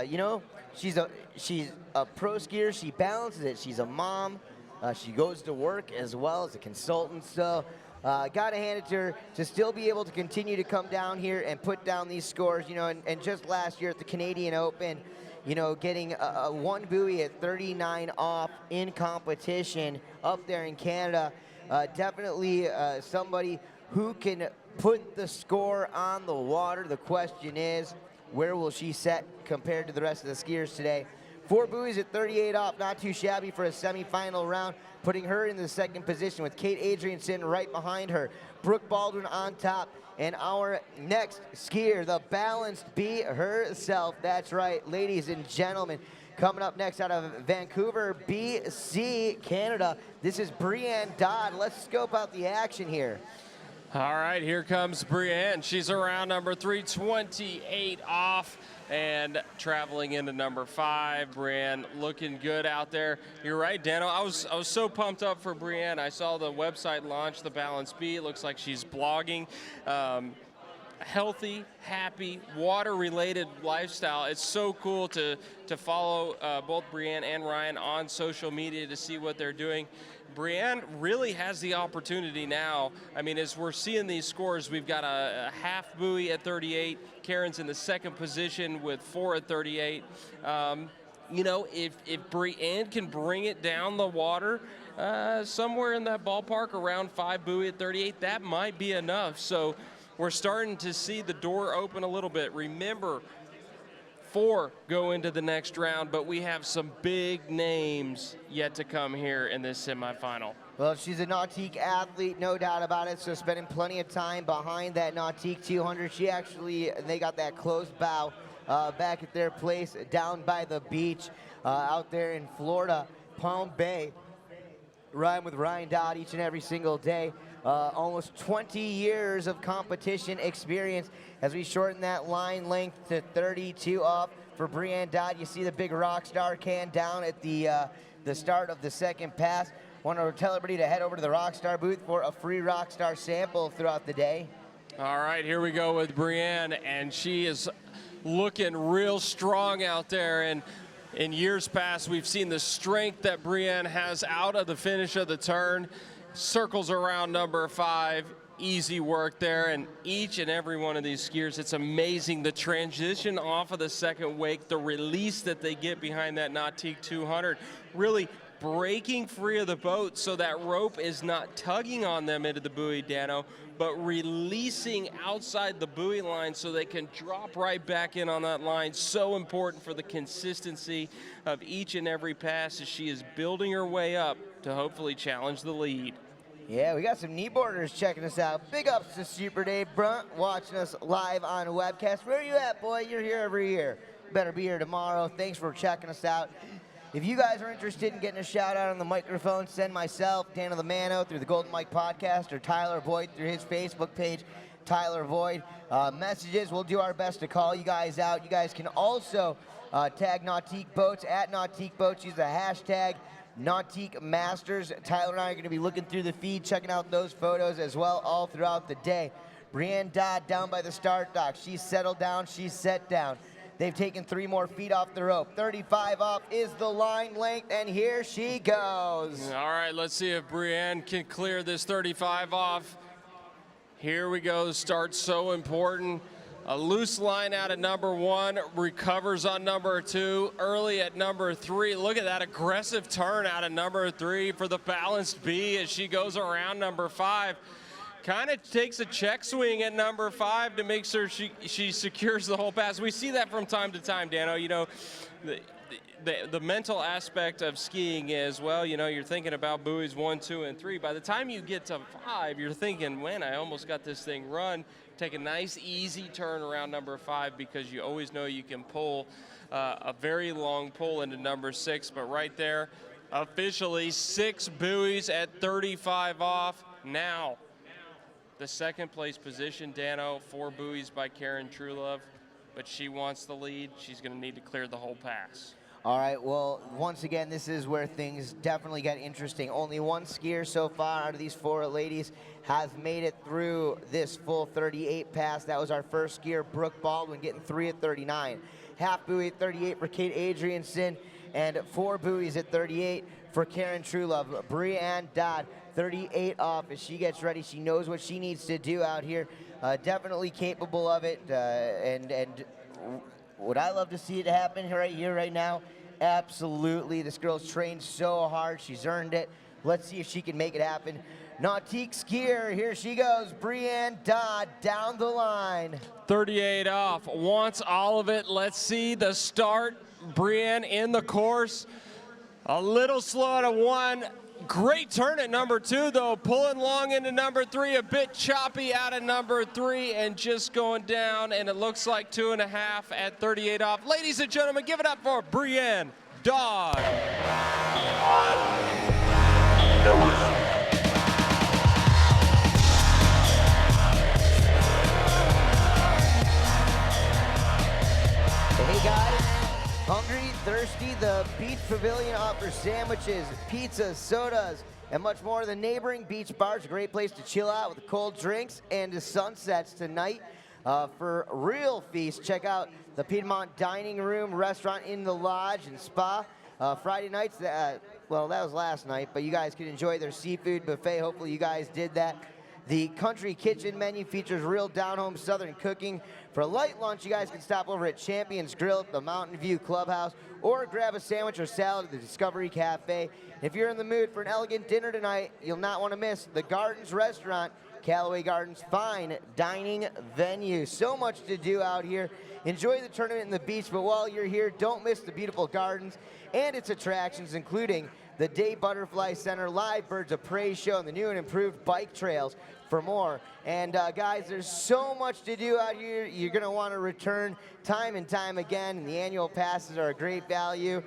You know, she's a pro skier. She balances it. She's a mom. She goes to work as well as a consultant. So got to hand it to her to still be able to continue to come down here and put down these scores. You know, and just last year at the Canadian Open, you know, getting a 1 buoy at 39 off in competition up there in Canada. Definitely somebody who can put the score on the water. The question is, where will she set compared to the rest of the skiers today? 4 buoys at 38 off, not too shabby for a semifinal round, putting her in the 2nd position with Kate Adrianson right behind her. Brook Baldwin on top, and our next skier, the balanced bee herself. That's right, ladies and gentlemen. Coming up next out of Vancouver, BC, Canada, this is Brienne Dodd. Let's scope out the action here. All right, here comes Brienne. She's around number 3, 28 off, and traveling into number 5. Brienne looking good out there. You're right, Dano. I was so pumped up for Brienne. I saw the website launch, the Balance Bee. It looks like she's blogging. Healthy, happy, water-related lifestyle. It's so cool to follow both Brienne and Ryan on social media to see what they're doing. Brienne really has the opportunity now. I mean, as we're seeing these scores, we've got a half buoy at 38. Karen's in the 2nd position with 4 at 38. You know, if Brienne can bring it down the water, somewhere in that ballpark around 5 buoy at 38, that might be enough. So we're starting to see the door open a little bit. Remember, 4 go into the next round, but we have some big names yet to come here in this semifinal. Well, she's a Nautique athlete, no doubt about it, so spending plenty of time behind that Nautique 200. They got that close bow back at their place down by the beach out there in Florida, Palm Bay, riding with Brienne Dodd each and every single day. Almost 20 years of competition experience as we shorten that line length to 32 off for Brienne Dodd. You see the big Rockstar can down at the start of the second pass. Want to tell everybody to head over to the Rockstar booth for a free Rockstar sample throughout the day. All right, here we go with Brienne, and she is looking real strong out there. And in years past, we've seen the strength that Brienne has out of the finish of the turn. Circles around number 5, easy work there, and each and every one of these skiers, it's amazing the transition off of the second wake, the release that they get behind that Nautique 200, really breaking free of the boat so that rope is not tugging on them into the buoy, Dano, but releasing outside the buoy line so they can drop right back in on that line. So important for the consistency of each and every pass as she is building her way up to hopefully challenge the lead. Yeah, we got some kneeboarders checking us out. Big ups to Super Dave Brunt watching us live on webcast. Where are you at, boy? You're here every year. Better be here tomorrow. Thanks for checking us out. If you guys are interested in getting a shout out on the microphone, send myself, Dan the Mano, through the Golden Mike podcast, or Tyler Boyd through his Facebook page, Tyler Boyd. Messages, we'll do our best to call you guys out. You guys can also tag Nautique Boats at Nautique Boats. Use the hashtag Nautique Masters. Tyler and I are going to be looking through the feed, checking out those photos as well all throughout the day. Brienne Dodd down by the start dock. She's settled down. She's set down. They've taken 3 more feet off the rope. 35 off is the line length, and here she goes. All right, let's see if Brienne can clear this 35 off. Here we go. Start so important. A loose line out at number 1, recovers on number 2, early at number 3. Look at that aggressive turn out of number 3 for the balanced B as she goes around number 5. Kind of takes a check swing at number 5 to make sure she secures the whole pass. We see that from time to time, Dano. You know, the mental aspect of skiing is, well, you know, you're thinking about buoys 1, 2, and 3. By the time you get to 5, you're thinking, man, I almost got this thing run. Take a nice, easy turn around number 5 because you always know you can pull a very long pull into number 6. But right there, officially 6 buoys at 35 off. Now, the second place position, Dano, 4 buoys by Karen Truelove, but she wants the lead. She's going to need to clear the whole pass. All right, well, once again, this is where things definitely get interesting. Only 1 skier so far out of these 4 ladies has made it through this full 38 pass. That was our first skier, Brook Baldwin, getting 3 at 39. Half buoy at 38 for Kate Adrianson, and 4 buoys at 38 for Karen Truelove. Brienne Dodd, 38 off as she gets ready. She knows what she needs to do out here. Definitely capable of it, and would I love to see it happen right here, right now? Absolutely. This girl's trained so hard. She's earned it. Let's see if she can make it happen. Nautique skier, here she goes. Brienne Dodd down the line. 38 off, wants all of it. Let's see the start. Brienne in the course. A little slow at a 1. Great turn at number 2, though, pulling long into number 3, a bit choppy out of number 3, and just going down, and it looks like 2.5 at 38 off. Ladies and gentlemen, give it up for Brienne Dodd. Hey guys, hungry, thirsty? The Beach Pavilion offers sandwiches, pizzas, sodas, and much more. The neighboring beach bar is a great place to chill out with cold drinks and the sunsets tonight. For real feast, check out the Piedmont Dining Room Restaurant in the Lodge and Spa. Friday nights, well, that was last night, but you guys could enjoy their seafood buffet. Hopefully you guys did that. The Country Kitchen menu features real down-home Southern cooking. For a light lunch, you guys can stop over at Champions Grill at the Mountain View Clubhouse or grab a sandwich or salad at the Discovery Cafe. If you're in the mood for an elegant dinner tonight, you'll not want to miss the Gardens Restaurant Callaway Gardens fine dining venue. So much to do out here. Enjoy the tournament in the beach, but while you're here, don't miss the beautiful gardens and its attractions, including the Day Butterfly Center, live Birds of Prey show, and the new and improved bike trails for more. And guys, there's so much to do out here. You're going to want to return time and time again, and the annual passes are a great value.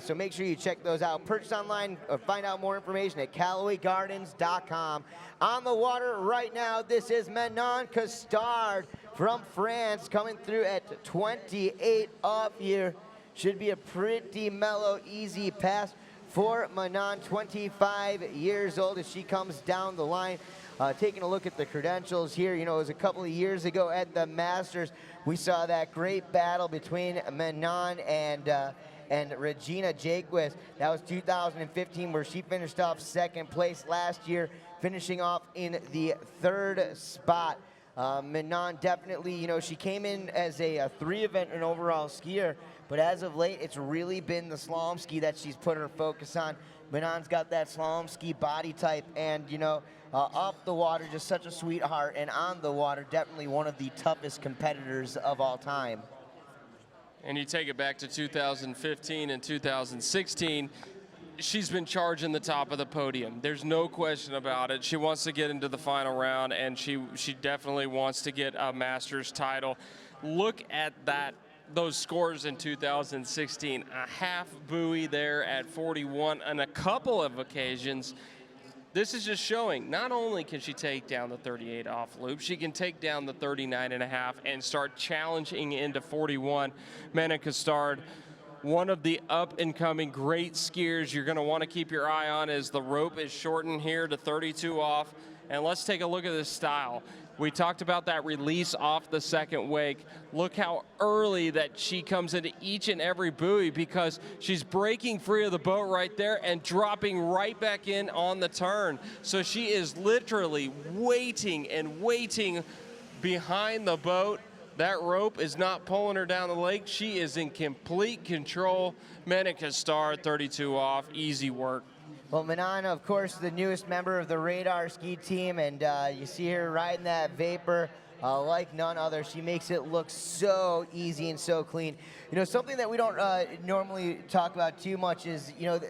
So make sure you check those out. Purchase online or find out more information at CallawayGardens.com. On the water right now, this is Manon Costard from France coming through at 28 off here. Should be a pretty mellow, easy pass for Manon, 25 years old, as she comes down the line. Taking a look at the credentials here, you know, it was a couple of years ago at the Masters. We saw that great battle between Manon and Regina Jaquess. That was 2015, where she finished off second place last year, finishing off in the third spot. Manon definitely, you know, she came in as a 3-event and overall skier, but as of late, it's really been the slalom ski that she's put her focus on. Manon's got that slalom ski body type, and, you know, off the water, just such a sweetheart, and on the water, definitely one of the toughest competitors of all time. And you take it back to 2015 and 2016, she's been charging the top of the podium. There's no question about it. She wants to get into the final round, and she definitely wants to get a Masters title. Look at those scores in 2016. A half buoy there at 41 on a couple of occasions. This is just showing not only can she take down the 38 off loop, she can take down the 39.5 and start challenging into 41. Manon Costard, one of the up-and-coming great skiers you're going to want to keep your eye on as the rope is shortened here to 32 off. And let's take a look at this style. We talked about that release off the second wake. Look how early that she comes into each and every buoy, because she's breaking free of the boat right there and dropping right back in on the turn. So she is literally waiting and waiting behind the boat. That rope is not pulling her down the lake. She is in complete control. Manon Costard, 32 off, easy work. Well, Manon, of course, the newest member of the Radar ski team, and you see her riding that Vapor like none other. She makes it look so easy and so clean. You know, something that we don't normally talk about too much is, you know,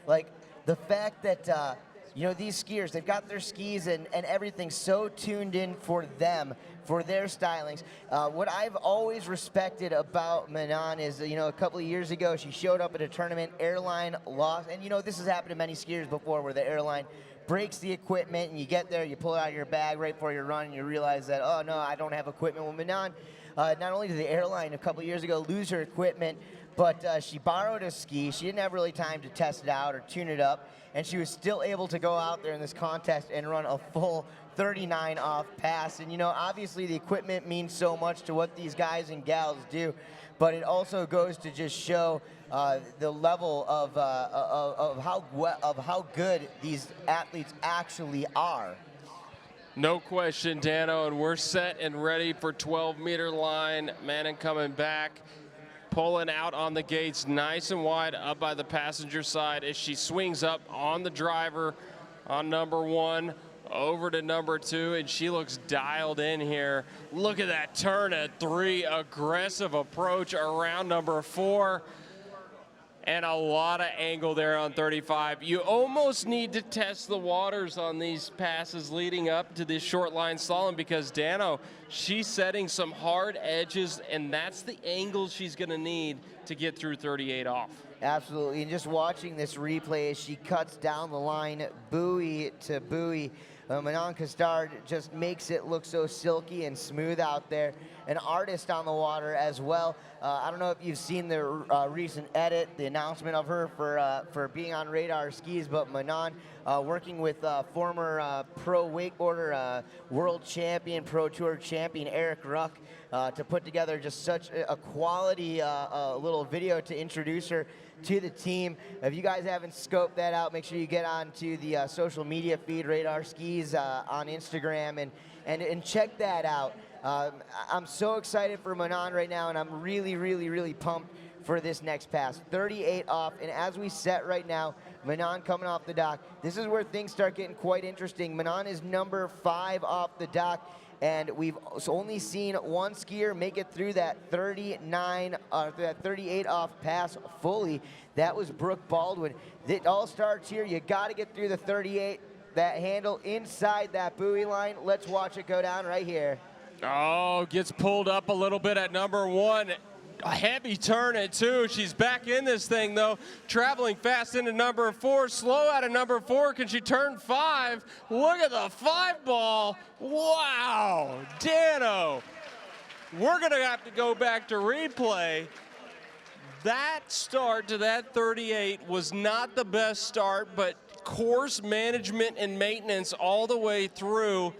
like the fact that, you know, these skiers, they've got their skis and everything so tuned in for them, for their stylings. What I've always respected about Manon is, you know, a couple of years ago, she showed up at a tournament, airline lost, and, you know, this has happened to many skiers before, where the airline breaks the equipment, and you get there, you pull it out of your bag right before your run, and you realize that, oh, no, I don't have equipment. Well, Manon, not only did the airline a couple of years ago lose her equipment, but she borrowed a ski. She didn't have really time to test it out or tune it up, and she was still able to go out there in this contest and run a full 39 off pass. And, you know, obviously the equipment means so much to what these guys and gals do, but it also goes to just show the level of how good these athletes actually are. No question, Dano, and we're set and ready for 12-meter line. Manon coming back, pulling out on the gates nice and wide up by the passenger side as she swings up on the driver on number 1 over to number 2, and she looks dialed in here. Look at that turn at 3, aggressive approach around number 4, and a lot of angle there on 35. You almost need to test the waters on these passes leading up to this short line slalom, because Dano, she's setting some hard edges, and that's the angle she's going to need to get through 38 off. Absolutely, and just watching this replay as she cuts down the line, buoy to buoy, Manon Costard just makes it look so silky and smooth out there. An artist on the water as well. I don't know if you've seen the recent edit, the announcement of her for being on Radar skis, but Manon working with former pro wakeboarder, world champion, pro tour champion Eric Ruck to put together just such a quality little video to introduce her to the team. If you guys haven't scoped that out, make sure you get onto the social media feed, Radar Skis on Instagram, and check that out. I'm so excited for Manon right now, and I'm really, really, really pumped for this next pass. 38 off, and as we set right now, Manon coming off the dock. This is where things start getting quite interesting. Manon is number 5 off the dock, and we've only seen one skier make it through that 38 off pass fully. That was Brook Baldwin. It all starts here. You got to get through the 38, that handle inside that buoy line. Let's watch it go down right here. Oh, gets pulled up a little bit at number 1. A heavy turn at 2. She's back in this thing, though. Traveling fast into number 4. Slow out of number 4. Can she turn 5? Look at the 5 ball. Wow. Dano. We're going to have to go back to replay. That start to that 38 was not the best start, but course management and maintenance all the way through.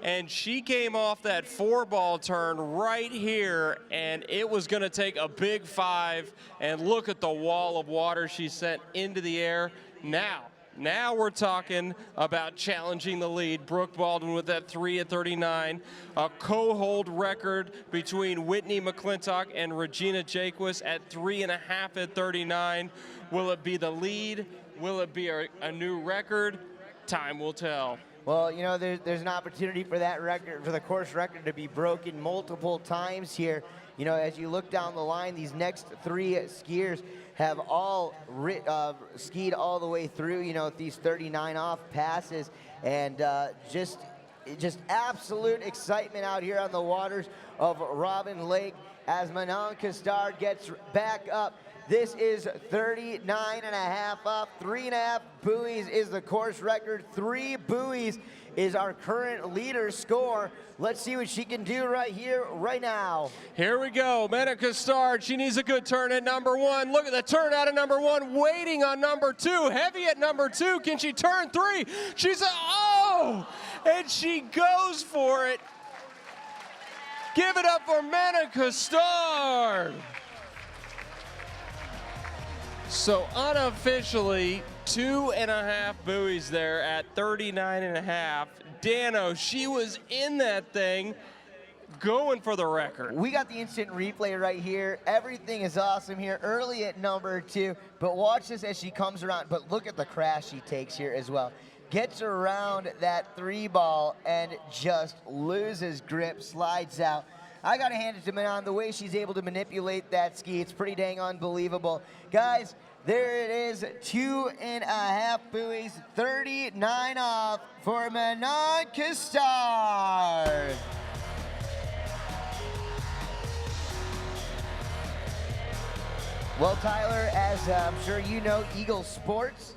And she came off that 4-ball turn right here, and it was going to take a big 5. And look at the wall of water she sent into the air. Now we're talking about challenging the lead. Brook Baldwin with that 3 at 39. A co-hold record between Whitney McClintock and Regina Jaquess at 3.5 at 39. Will it be the lead? Will it be a new record? Time will tell. Well, you know, there's an opportunity for that record, for the course record to be broken multiple times here. You know, as you look down the line, these next 3 skiers have all skied all the way through, you know, these 39 off passes, and just absolute excitement out here on the waters of Robin Lake as Manon Costard gets back up. This is 39.5 up. 3.5 buoys is the course record. 3 buoys is our current leader score. Let's see what she can do right here, right now. Here we go. Manon Costard, she needs a good turn at number 1. Look at the turn out of number 1, waiting on number 2. Heavy at number 2. Can she turn 3? She's and she goes for it. Give it up for Manon Costard. So unofficially, 2.5 buoys there at 39.5. Dano, she was in that thing going for the record. We got the instant replay right here. Everything is awesome here early at number 2, but watch this as she comes around. But look at the crash she takes here as well. Gets around that 3 ball and just loses grip, slides out. I got to hand it to Manon, the way she's able to manipulate that ski. It's pretty dang unbelievable. Guys, there it is, 2.5 buoys, 39 off for Manon Costard. Well, Tyler, as I'm sure you know, Eagle Sports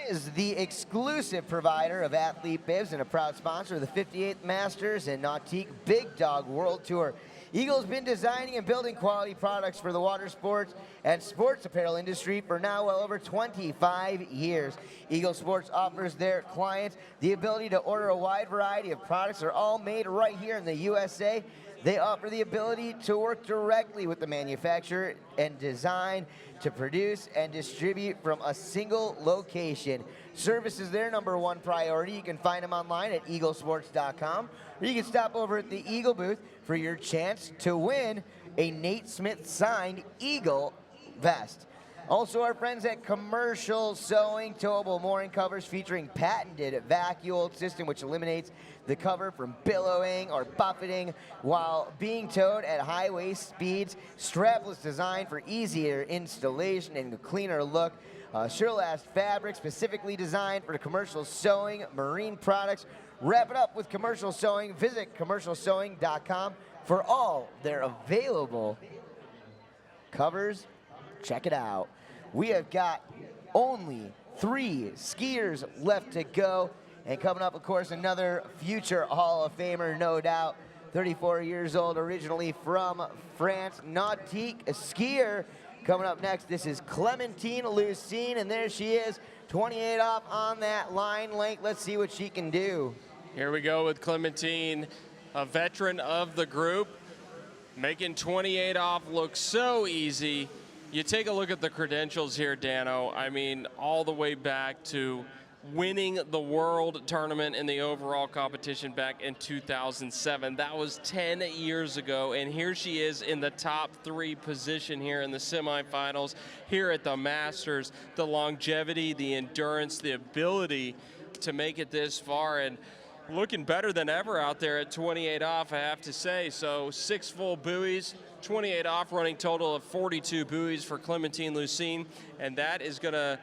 is the exclusive provider of athlete bibs and a proud sponsor of the 58th Masters and Nautique Big Dog World Tour. Eagle's been designing and building quality products for the water sports and sports apparel industry for now well over 25 years. Eagle Sports offers their clients the ability to order a wide variety of products that are all made right here in the USA. They offer the ability to work directly with the manufacturer and design to produce and distribute from a single location. Service is their #1 priority. You can find them online at eaglesports.com, or you can stop over at the Eagle booth for your chance to win a Nate Smith signed Eagle vest. Also, our friends at Commercial Sewing, towable mooring covers featuring patented vacuole system, which eliminates the cover from billowing or buffeting while being towed at highway speeds. Strapless design for easier installation and a cleaner look. Sure-last fabric specifically designed for commercial sewing, marine products. Wrap it up with Commercial Sewing. Visit commercialsewing.com for all their available covers. Check it out. We have got only 3 skiers left to go. And coming up, of course, another future Hall of Famer, no doubt. 34 years old, originally from France. Nautique, a skier. Coming up next, this is Clementine Lucine, and there she is, 28 off on that line length. Let's see what she can do. Here we go with Clementine, a veteran of the group, making 28 off look so easy. You take a look at the credentials here, Dano. I mean, all the way back to winning the world tournament in the overall competition back in 2007. That was 10 years ago, and here she is in the top 3 position here in the semifinals here at the Masters. The longevity, the endurance, the ability to make it this far, and looking better than ever out there at 28 off, I have to say. So 6 full buoys, 28 off, running total of 42 buoys for Clementine Lucine, and that is going to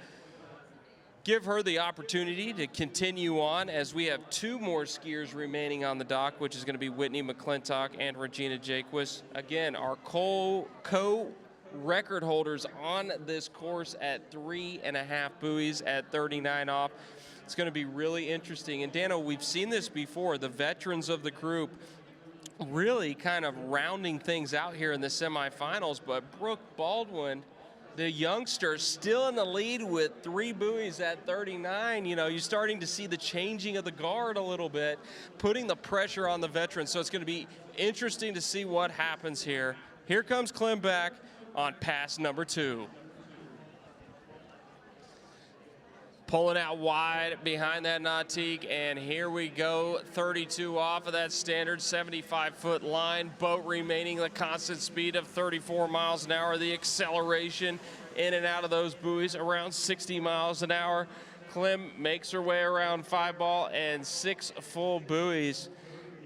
give her the opportunity to continue on, as we have 2 more skiers remaining on the dock, which is going to be Whitney McClintock and Regina Jaquess. Again, our co-record holders on this course at 3.5 buoys at 39 off. It's going to be really interesting. And Dano, we've seen this before, the veterans of the group really kind of rounding things out here in the semifinals, but Brook Baldwin, the youngster, still in the lead with 3 buoys at 39. You know, you're starting to see the changing of the guard a little bit, putting the pressure on the veterans. So it's going to be interesting to see what happens here. Here comes Clem back on pass number 2. Pulling out wide behind that Nautique, and here we go, 32 off of that standard 75-foot line. Boat remaining the constant speed of 34 miles an hour. The acceleration in and out of those buoys around 60 miles an hour. Clem makes her way around 5 ball and 6 full buoys.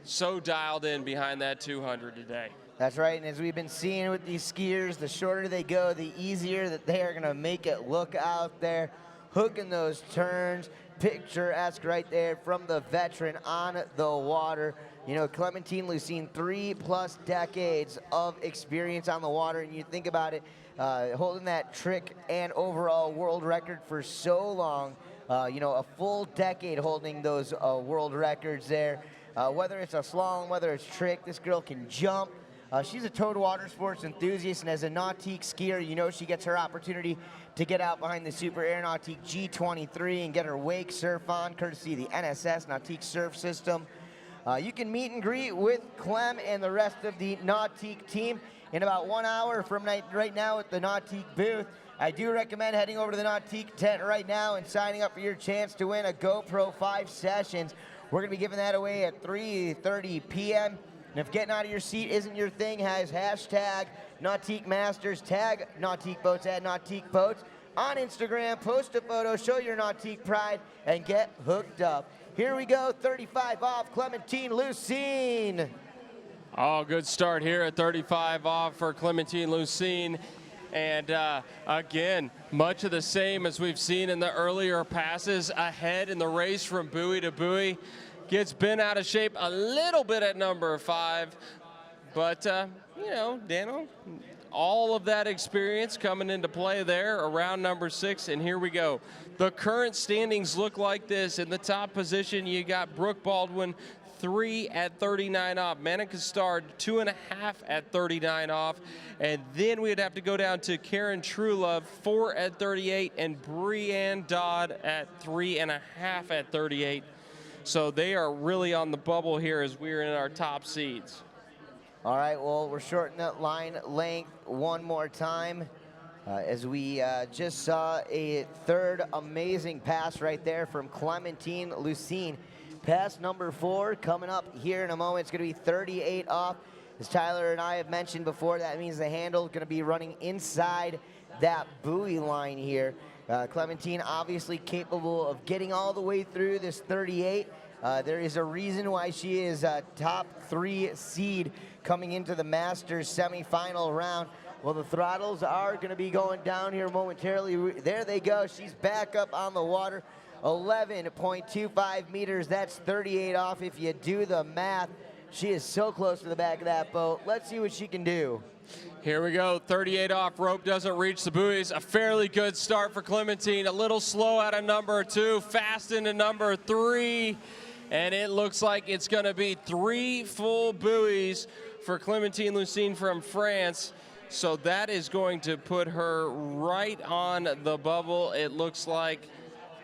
So dialed in behind that 200 today. That's right, and as we've been seeing with these skiers, the shorter they go, the easier that they are gonna make it look out there. Hooking those turns, picturesque right there from the veteran on the water. You know, Clementine Lucine, 3+ decades of experience on the water, and you think about it, holding that trick and overall world record for so long, you know, a full decade holding those world records there. Whether it's a slalom, whether it's trick, this girl can jump. She's a total water sports enthusiast, and as a Nautique skier, you know she gets her opportunity to get out behind the Super Air Nautique G23 and get her wake surf on, courtesy of the NSS Nautique Surf System. You can meet and greet with Clem and the rest of the Nautique team in about 1 hour from right now at the Nautique booth. I do recommend heading over to the Nautique tent right now and signing up for your chance to win a GoPro 5 Sessions. We're going to be giving that away at 3:30 p.m. And if getting out of your seat isn't your thing, has hashtag Nautique Masters, tag Nautique Boats at Nautique Boats on Instagram, post a photo, show your Nautique pride, and get hooked up. Here we go, 35 off, Clementine Lucine. Oh, good start here at 35 off for Clementine Lucine. And again, much of the same as we've seen in the earlier passes, ahead in the race from buoy to buoy. Gets bent out of shape a little bit at number 5, but you know, Dano, all of that experience coming into play there around number 6, and here we go. The current standings look like this. In the top position, you got Brook Baldwin, 3 at 39 off. Manon Costard, 2.5 at 39 off. And then we'd have to go down to Karen Truelove, 4 at 38, and Brienne Dodd at 3.5 at 38. So they are really on the bubble here as we're in our top seeds. All right, well, we're shortening that line length one more time as we just saw a third amazing pass right there from Clementine Lucine. Pass number 4 coming up here in a moment. It's going to be 38 off. As Tyler and I have mentioned before, that means the handle is going to be running inside that buoy line here. Clementine obviously capable of getting all the way through this 38. There is a reason why she is a top 3 seed coming into the Masters semifinal round. Well, the throttles are going to be going down here momentarily. There they go. She's back up on the water. 11.25 meters. That's 38 off if you do the math. She is so close to the back of that boat. Let's see what she can do. Here we go, 38 off, rope doesn't reach the buoys. A fairly good start for Clementine. A little slow out of number 2, fast into number 3. And it looks like it's gonna be 3 full buoys for Clementine Lucine from France. So that is going to put her right on the bubble, it looks like.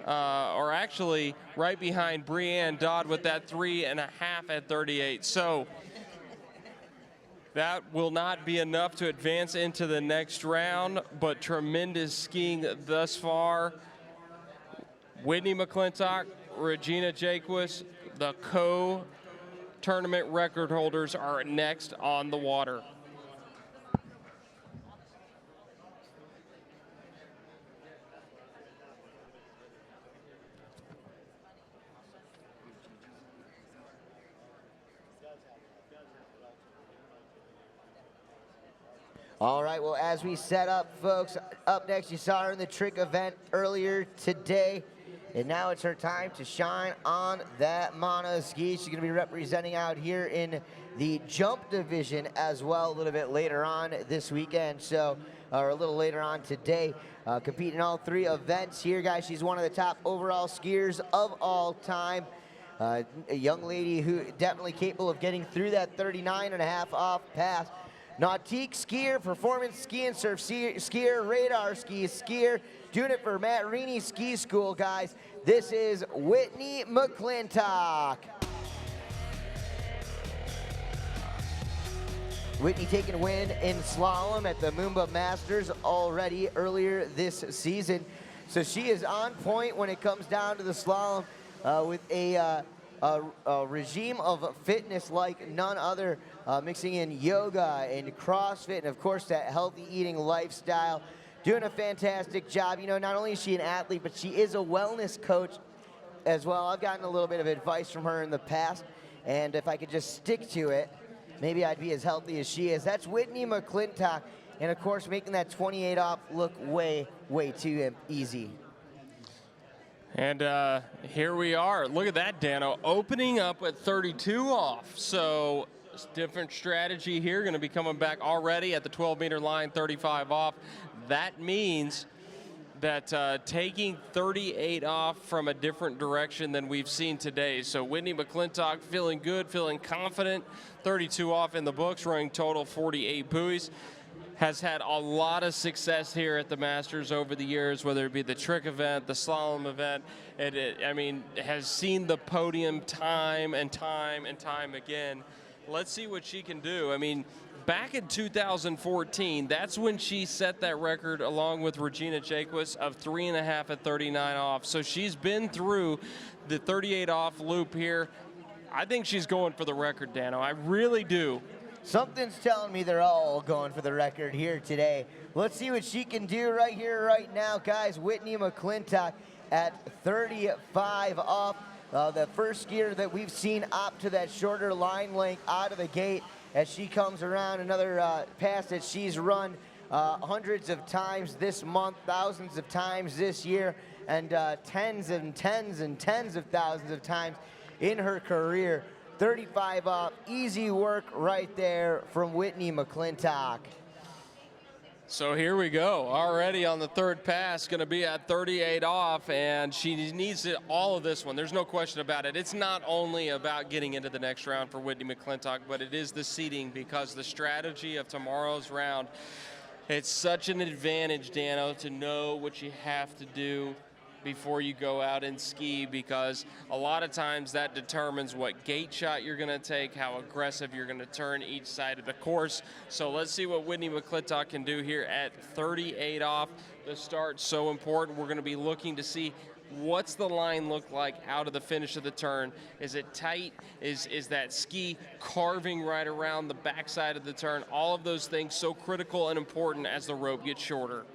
Or actually right behind Brienne Dodd with that 3.5 at 38. So that will not be enough to advance into the next round, but tremendous skiing thus far. Whitney McClintock, Regina Jaquess, the co-tournament record holders, are next on the water. All right, well, as we set up, folks, up next, you saw her in the trick event earlier today, and now it's her time to shine on that mono ski. She's going to be representing out here in the jump division as well a little bit later on this weekend, so, or a little later on today, competing in all 3 events here, guys. She's one of the top overall skiers of all time. A young lady who definitely capable of getting through that 39.5 off pass. Nautique skier, performance ski and surf skier, radar skier, doing it for Matt Rini Ski School, guys. This is Whitney McClintock. Whitney taking a win in slalom at the Moomba Masters already earlier this season. So she is on point when it comes down to the slalom with a regime of fitness like none other, mixing in yoga and CrossFit and of course that healthy eating lifestyle. Doing a fantastic job. You know, not only is she an athlete, but she is a wellness coach as well. I've gotten a little bit of advice from her in the past, and if I could just stick to it, maybe I'd be as healthy as she is. That's Whitney McClintock, and of course making that 28 off look way, way too easy. And here we are. Look at that, Dano, opening up at 32 off. So different strategy here. Going to be coming back already at the 12-meter line, 35 off. That means that taking 38 off from a different direction than we've seen today. So Whitney McClintock feeling good, feeling confident. 32 off in the books, running total 48 buoys. Has had a lot of success here at the Masters over the years, whether it be the trick event, the slalom event. I mean, has seen the podium time and time and time again. Let's see what she can do. I mean, back in 2014, that's when she set that record along with Regina Jaquess of 3.5 at 39 off. So she's been through the 38 off loop here. I think she's going for the record, Dano. I really do. Something's telling me they're all going for the record here today. Let's see what she can do right here, right now, guys. Whitney McClintock at 35 off. The first skier that we've seen opt to that shorter line length out of the gate as she comes around. Another pass that she's run hundreds of times this month, thousands of times this year, and tens and tens and tens of thousands of times in her career. 35 off, easy work right there from Whitney McClintock. So here we go, already on the third pass, going to be at 38 off, and she needs all of this one. There's no question about it. It's not only about getting into the next round for Whitney McClintock, but it is the seeding, because the strategy of tomorrow's round, it's such an advantage, Dano, to know what you have to do before you go out and ski, because a lot of times that determines what gate shot you're going to take, how aggressive you're going to turn each side of the course. So let's see what Whitney McClintock can do here at 38 off. The start's so important. We're going to be looking to see what's the line look like out of the finish of the turn. Is it tight? Is that ski carving right around the backside of the turn? All of those things so critical and important as the rope gets shorter.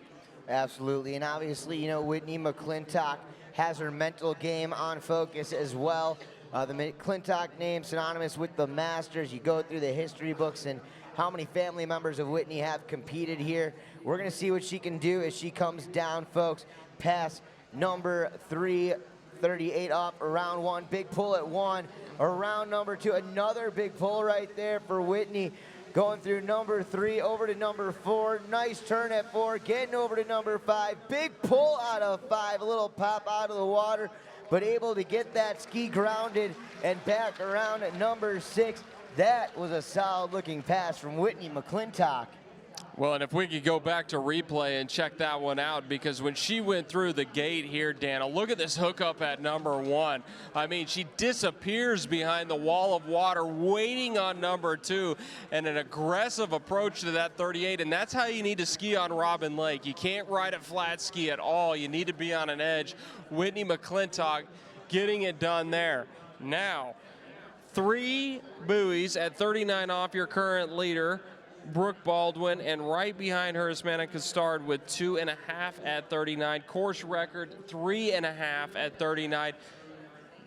Absolutely, and obviously, you know, Whitney McClintock has her mental game on focus as well. The McClintock name synonymous with the Masters. You go through the history books and how many family members of Whitney have competed here. We're going to see what she can do as she comes down, folks, past number 3, 38 off, around 1. Big pull at 1, around number 2. Another big pull right there for Whitney. Going through number 3, over to number 4. Nice turn at 4, getting over to number 5. Big pull out of 5, a little pop out of the water, but able to get that ski grounded and back around at number 6. That was a solid looking pass from Whitney McClintock. Well, and if we could go back to replay and check that one out, because when she went through the gate here, Dana, look at this hookup at number 1. I mean, she disappears behind the wall of water, waiting on number 2, and an aggressive approach to that 38, and that's how you need to ski on Robin Lake. You can't ride a flat ski at all. You need to be on an edge. Whitney McClintock getting it done there. Now, 3 buoys at 39 off your current leader, Brook Baldwin, and right behind her is Manon Costard with 2.5 at 39. Course record 3.5 at 39.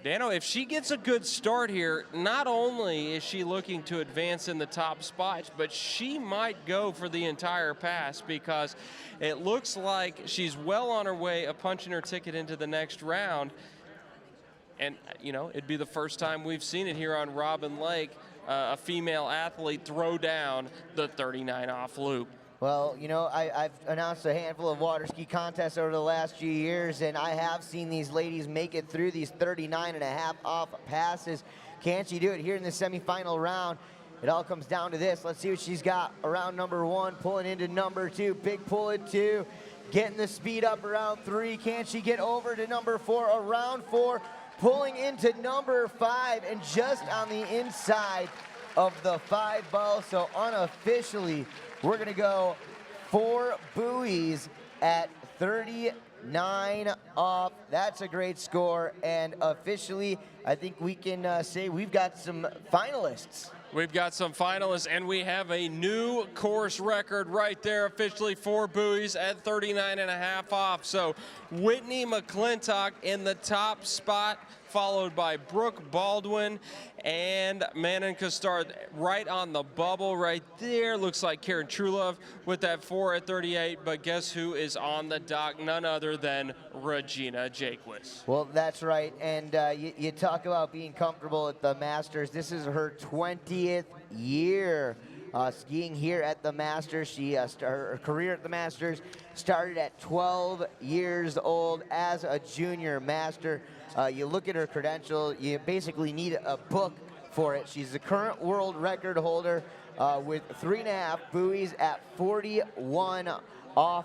Dano, if she gets a good start here, not only is she looking to advance in the top spots, but she might go for the entire pass, because it looks like she's well on her way of punching her ticket into the next round. And, you know, it'd be the first time we've seen it here on Robin Lake, a female athlete throw down the 39 off loop. Well, you know, I've announced a handful of water ski contests over the last few years, and I have seen these ladies make it through these 39.5 off passes. Can she do it here in the semifinal round? It all comes down to this. Let's see what she's got around number 1, pulling into number 2. Big pull at 2, getting the speed up around 3. Can she get over to number 4? Around 4. Pulling into number 5, and just on the inside of the 5 ball. So unofficially, we're gonna go 4 buoys at 39 off. That's a great score, and officially, I think we can say we've got some finalists. We've got some finalists, and we have a new course record right there, officially 4 buoys at 39.5 off. So Whitney McClintock in the top spot, followed by Brook Baldwin and Manon Costard right on the bubble right there. Looks like Karen Truelove with that 4 at 38, but guess who is on the dock? None other than Regina Jaquess. Well, that's right, and you talk about being comfortable at the Masters. This is her 20th year skiing here at the Masters. She her career at the Masters started at 12 years old as a junior master. You look at her credential, you basically need a book for it. She's the current world record holder with 3.5 buoys at 41 off.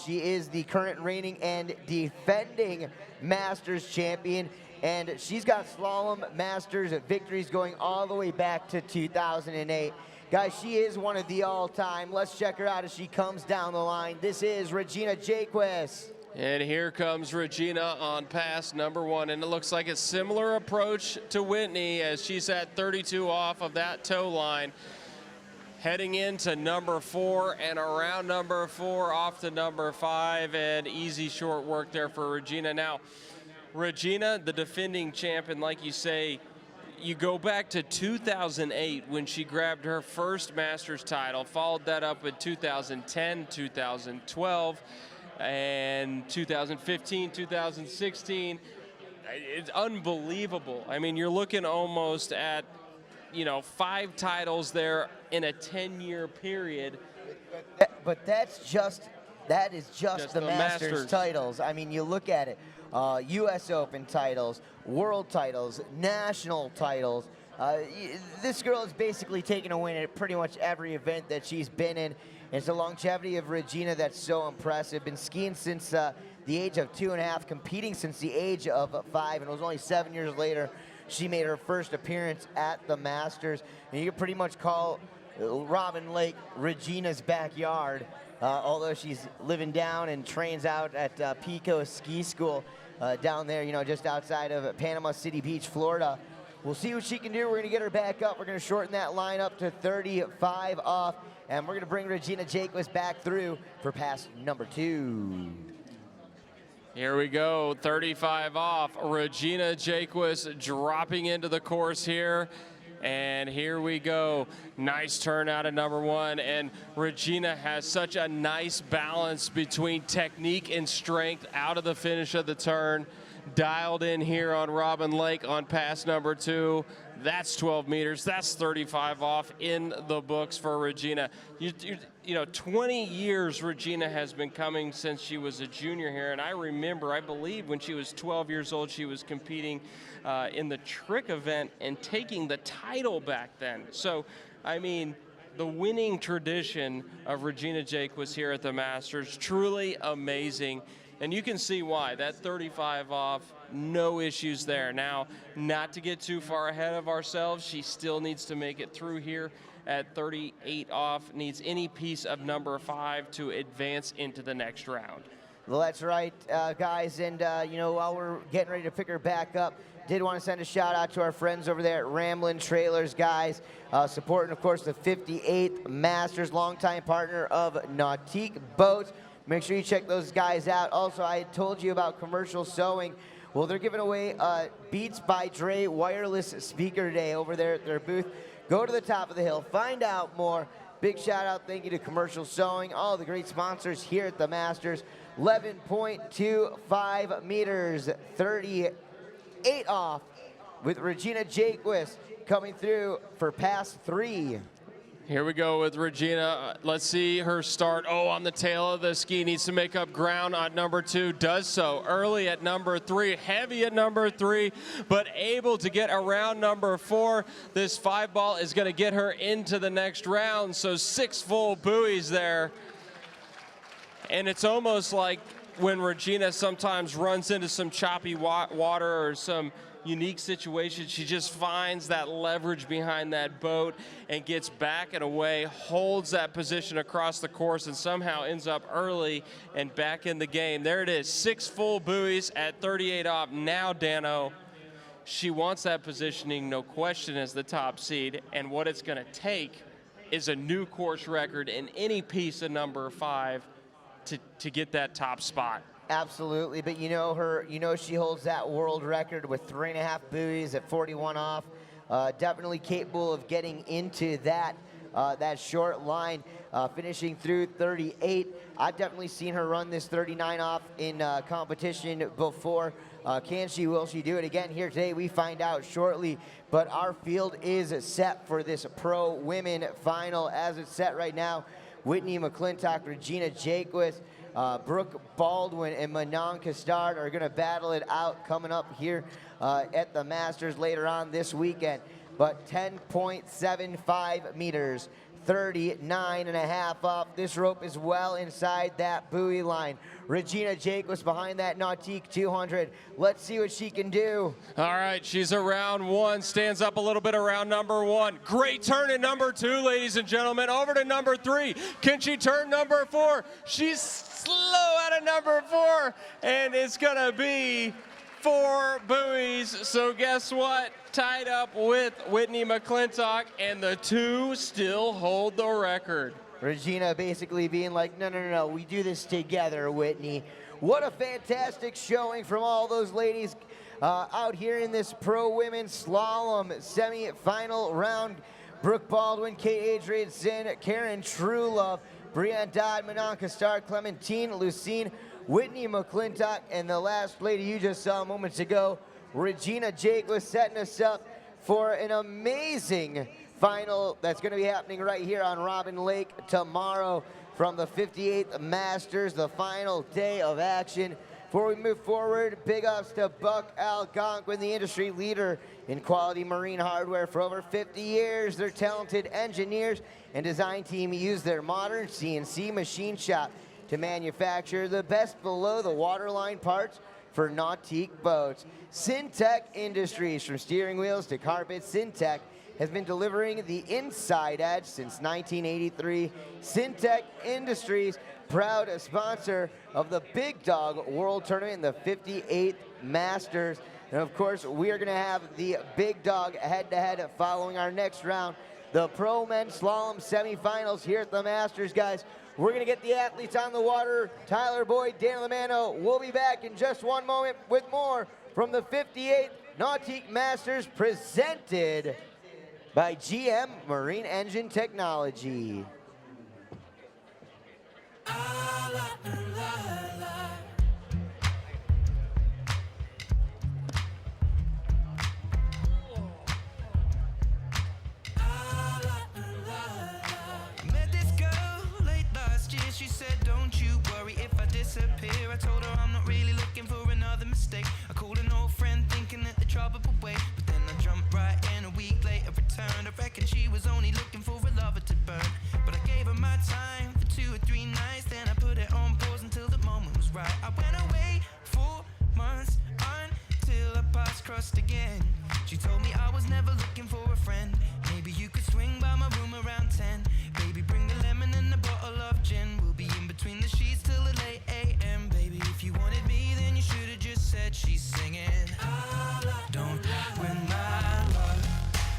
She is the current reigning and defending Masters champion, and she's got slalom Masters victories going all the way back to 2008. Guys, she is one of the all-time. Let's check her out as she comes down the line. This is Regina Jaquess. And here comes Regina on pass number 1, and it looks like a similar approach to Whitney as she's at 32 off of that tow line. Heading into number 4 and around number 4 off to number 5, and easy short work there for Regina. Now, Regina, the defending champion, like you say, you go back to 2008 when she grabbed her first Masters title, followed that up in 2010, 2012, and 2015, 2016. It's unbelievable. I mean, you're looking almost at, you know, 5 titles there in a 10-year period. But that is just the Masters titles. I mean, you look at it, U.S. Open titles, world titles, national titles. This girl has basically taken a win at pretty much every event that she's been in. It's the longevity of Regina that's so impressive. Been skiing since the age of 2.5, competing since the age of 5, and it was only 7 years later she made her first appearance at the Masters. And you can pretty much call Robin Lake Regina's backyard, although she's living down and trains out at Pico Ski School down there, you know, just outside of Panama City Beach, Florida. We'll see what she can do. We're going to get her back up. We're going to shorten that line up to 35 off, and we're going to bring Regina Jaquess back through for pass number 2. Here we go, 35 off. Regina Jaquess dropping into the course here. And here we go. Nice turn out of number 1. And Regina has such a nice balance between technique and strength out of the finish of the turn. Dialed in here on Robin Lake on pass number 2. That's 12 meters. That's 35 off in the books for Regina. You know, 20 years Regina has been coming since she was a junior here. And I believe when she was 12 years old, she was competing in the trick event and taking the title back then. So, I mean, the winning tradition of Regina Jaquess here at the Masters. Truly amazing. And you can see why. That 35 off, no issues there. Now, not to get too far ahead of ourselves, she still needs to make it through here at 38 off, needs any piece of number 5 to advance into the next round. Well, that's right, guys. And, you know, while we're getting ready to pick her back up, did want to send a shout out to our friends over there at Ramblin' Trailers, guys, supporting, of course, the 58th Masters, longtime partner of Nautique Boats. Make sure you check those guys out. Also, I had told you about commercial sewing. Well, they're giving away Beats by Dre wireless speaker today over there at their booth. Go to the top of the hill, find out more. Big shout out, thank you to Commercial Sewing, all the great sponsors here at the Masters. 11.25 meters, 38 off with Regina Jaquess coming through for pass 3. Here we go with Regina. Let's see her start. Oh, on the tail of the ski. Needs to make up ground on number 2. Does so early at number 3. Heavy at number 3, but able to get around number 4. This 5-ball is going to get her into the next round. So 6 full buoys there. And it's almost like when Regina sometimes runs into some choppy water or some unique situation, she just finds that leverage behind that boat and gets back and away, holds that position across the course, and somehow ends up early and back in the game. There it is, 6 full buoys at 38 off. Now, Dano, she wants that positioning, no question, as the top seed, and what it's going to take is a new course record in any piece of number 5 to get that top spot. Absolutely, but you know she holds that world record with 3.5 buoys at 41 off. Definitely capable of getting into that short line, finishing through 38. I've definitely seen her run this 39 off in competition before. Can she? Will she do it again here today? We find out shortly. But our field is set for this pro women final as it's set right now. Whitney McClintock, Regina Jaquess, Brook Baldwin, and Manon Costard are going to battle it out coming up here at the Masters later on this weekend. But 10.75 meters, 39.5 off. This rope is well inside that buoy line. Regina Jaquess behind that Nautique 200. Let's see what she can do. All right, she's around 1, stands up a little bit around number 1. Great turn in number 2, ladies and gentlemen. Over to number 3. Can she turn number 4? She's slow out of number 4, and it's gonna be 4 buoys. So guess what? Tied up with Whitney McClintock, and the 2 still hold the record. Regina basically being like, no, we do this together, Whitney. What a fantastic showing from all those ladies out here in this pro women's slalom semi-final round. Brook Baldwin, Kate Adrianson, Karen Truelove, Brienne Dodd, Manon Costard, Clementine Lucine, Whitney McClintock, and the last lady you just saw moments ago, Regina Jaquess, setting us up for an amazing final that's going to be happening right here on Robin Lake tomorrow from the 58th Masters, the final day of action. Before we move forward, big ups to Buck Algonquin, the industry leader in quality marine hardware for over 50 years. Their talented engineers and design team use their modern CNC machine shop to manufacture the best below the waterline parts for Nautique boats. Syntec Industries, from steering wheels to carpets, Syntec has been delivering the inside edge since 1983. Syntec Industries, proud sponsor of the Big Dog World Tournament in the 58th Masters. And of course, we are gonna have the Big Dog head-to-head following our next round, the Pro Men's Slalom semifinals here at the Masters, guys. We're gonna get the athletes on the water. Tyler Boyd, Dan Lamano, we'll be back in just one moment with more from the 58th Nautique Masters, presented by GM Marine Engine Technology. Met this girl late last year. She said, don't you worry if I disappear. I told her I'm not really looking for another mistake. I called an old friend thinking that the trouble would wait, but then I jumped right in. A week later returned. I reckon she was only looking for a lover to burn. my time for 2 or 3 nights, then I put it on pause until the moment was right. I went away 4 months until our paths crossed again. She told me I was never looking for a friend. Maybe you could swing by my room around 10. Baby, bring the lemon and a bottle of gin. We'll be in between the sheets till the late AM. Baby, if you wanted me, then you should have just said she's singing. Don't win my love.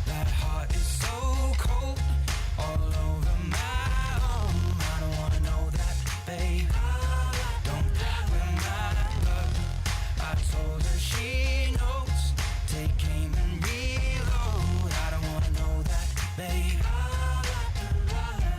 That heart is so cold, all over my own. I don't wanna know that, babe. Don't win my love. I told her she knows. Take aim and reload. I don't wanna know that, babe.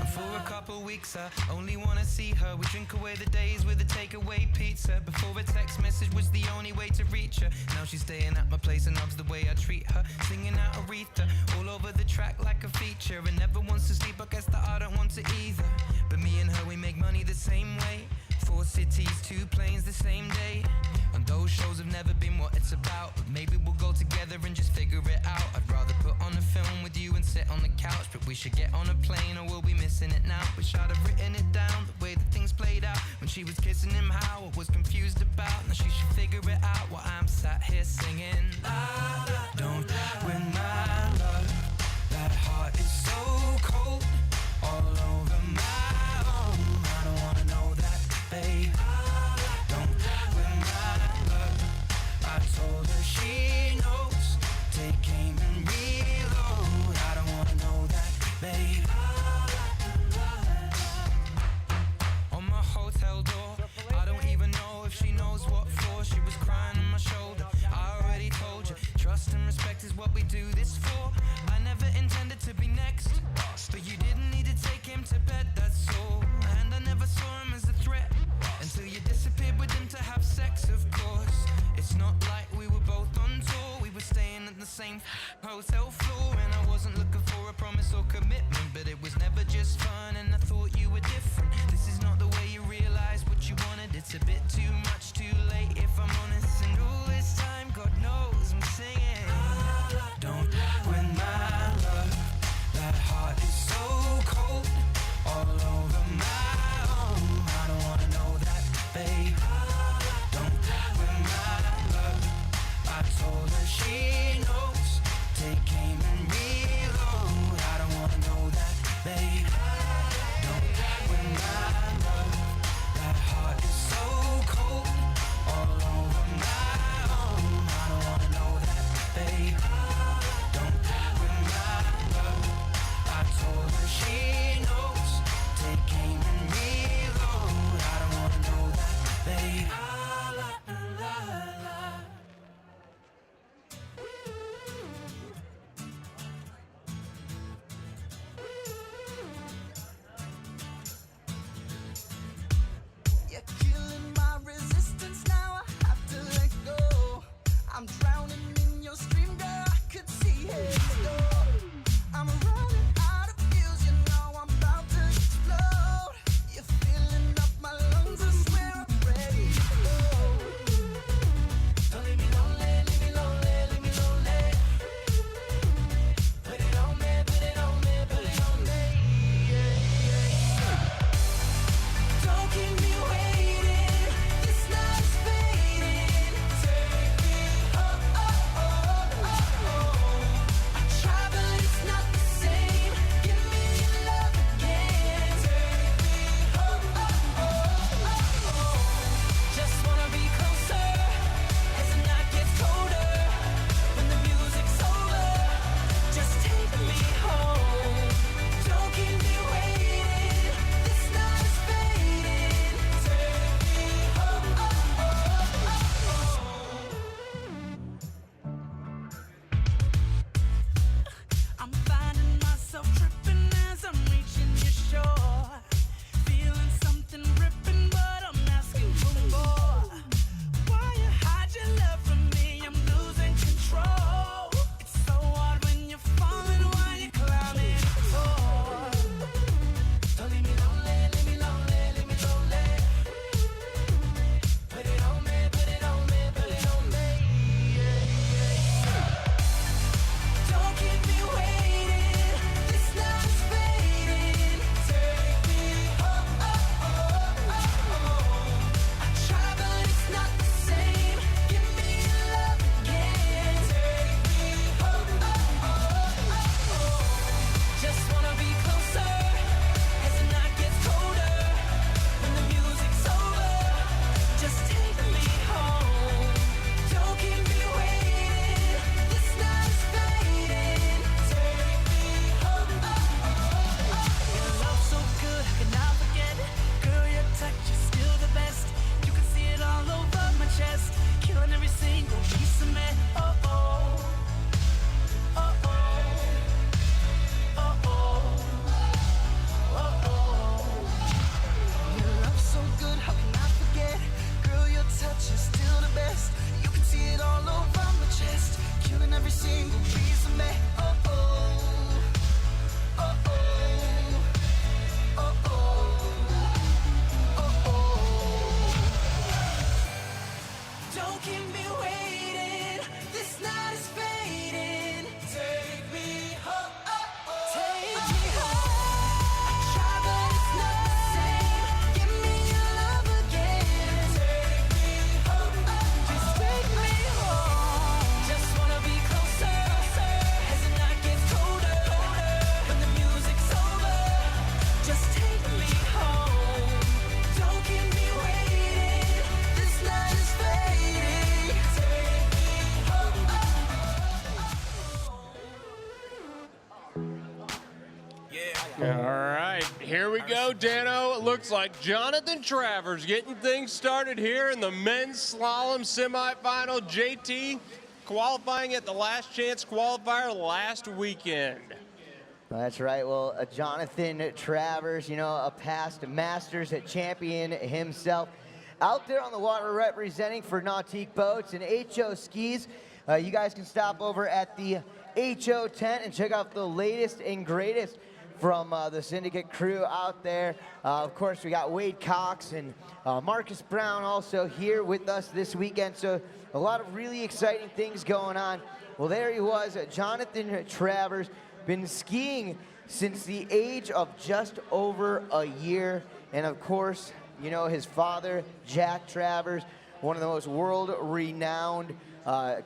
And for a couple weeks I only wanna see her. We drink away the days with a takeaway pizza. Before a text message was the only way to reach her. Now she's staying at my place and loves the way I treat her. Singing out Aretha all over the track like a feature. And never wants to sleep, I guess that I don't want to either. But me and her, we make money the same way. 4 cities, 2 planes the same day. And those shows have never been what it's about. But maybe we'll go together and just figure it out. I'd rather put on a film with you and sit on the couch. But we should get on a plane or we'll be missing it now. Wish I'd have written it down, the way that things played out. When she was kissing him, how I was confused about. Now she should figure it out while I'm sat here singing. Don't win my love. That heart is so cold, all over my own. I don't wanna know that, babe. Don't win my love. I told her she knows. Take aim and reload. I don't wanna know that, babe. On my hotel door, I don't even know if she knows what for. She was crying on my shoulder. I already told you, trust and respect is what we do this for. I never intended to be next, but you didn't need to take him to bed, that's all. And I never saw him as a threat until you disappeared with him to have sex, of course. It's not like we were both on tour. We were staying at the same hotel floor. And I wasn't looking for a promise or commitment, but it was never just fun and I thought you were different. This is not the way you realize what you wanted. It's a bit too much, too late if I'm honest. And all this time, God knows I'm singing. Don't win my love. That heart is so cold, all over my own. I don't wanna know that, babe. Don't win my love. I told her she knows. Take aim here we go, Dano. It looks like Jonathan Travers getting things started here in the men's slalom semifinal. JT qualifying at the last chance qualifier last weekend. That's right. Well, Jonathan Travers, you know, a past Masters champion himself, out there on the water representing for Nautique Boats and HO Skis. You guys can stop over at the HO tent and check out the latest and greatest from the Syndicate crew out there. Of course, we got Wade Cox and Marcus Brown also here with us this weekend. So a lot of really exciting things going on. Well, there he was, Jonathan Travers, been skiing since the age of just over a year. And of course, you know, his father, Jack Travers, one of the most world-renowned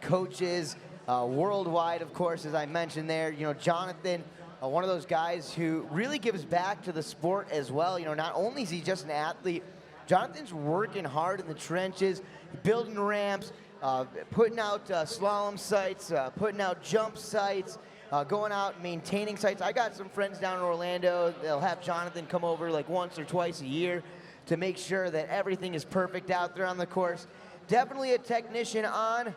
coaches worldwide, of course, as I mentioned there. You know, Jonathan, one of those guys who really gives back to the sport as well. You know, not only is he just an athlete, Jonathan's working hard in the trenches, building ramps, putting out slalom sites, putting out jump sites, going out and maintaining sites. I got some friends down in Orlando. They'll have Jonathan come over like once or twice a year to make sure that everything is perfect out there on the course. Definitely a technician on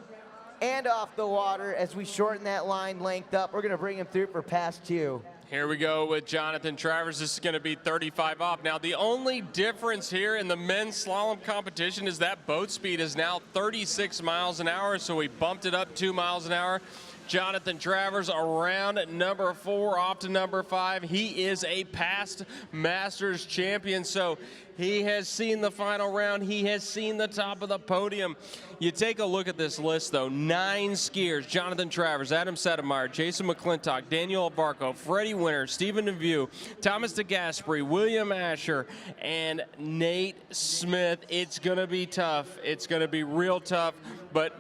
and off the water. As we shorten that line length up, we're going to bring him through for pass 2. Here we go with Jonathan Travers. This is going to be 35 off. Now, the only difference here in the men's slalom competition is that boat speed is now 36 miles an hour, so we bumped it up 2 miles an hour. Jonathan Travers around number 4, off to number 5. He is a past Masters champion, so he has seen the final round. He has seen the top of the podium. You take a look at this list, though. 9 skiers: Jonathan Travers, Adam Sedlmajer, Jason McClintock, Daniel Odvarko, Freddy Winter, Stephen Neveu, Thomas Degasperi, William Asher, and Nate Smith. It's going to be tough. It's going to be real tough, but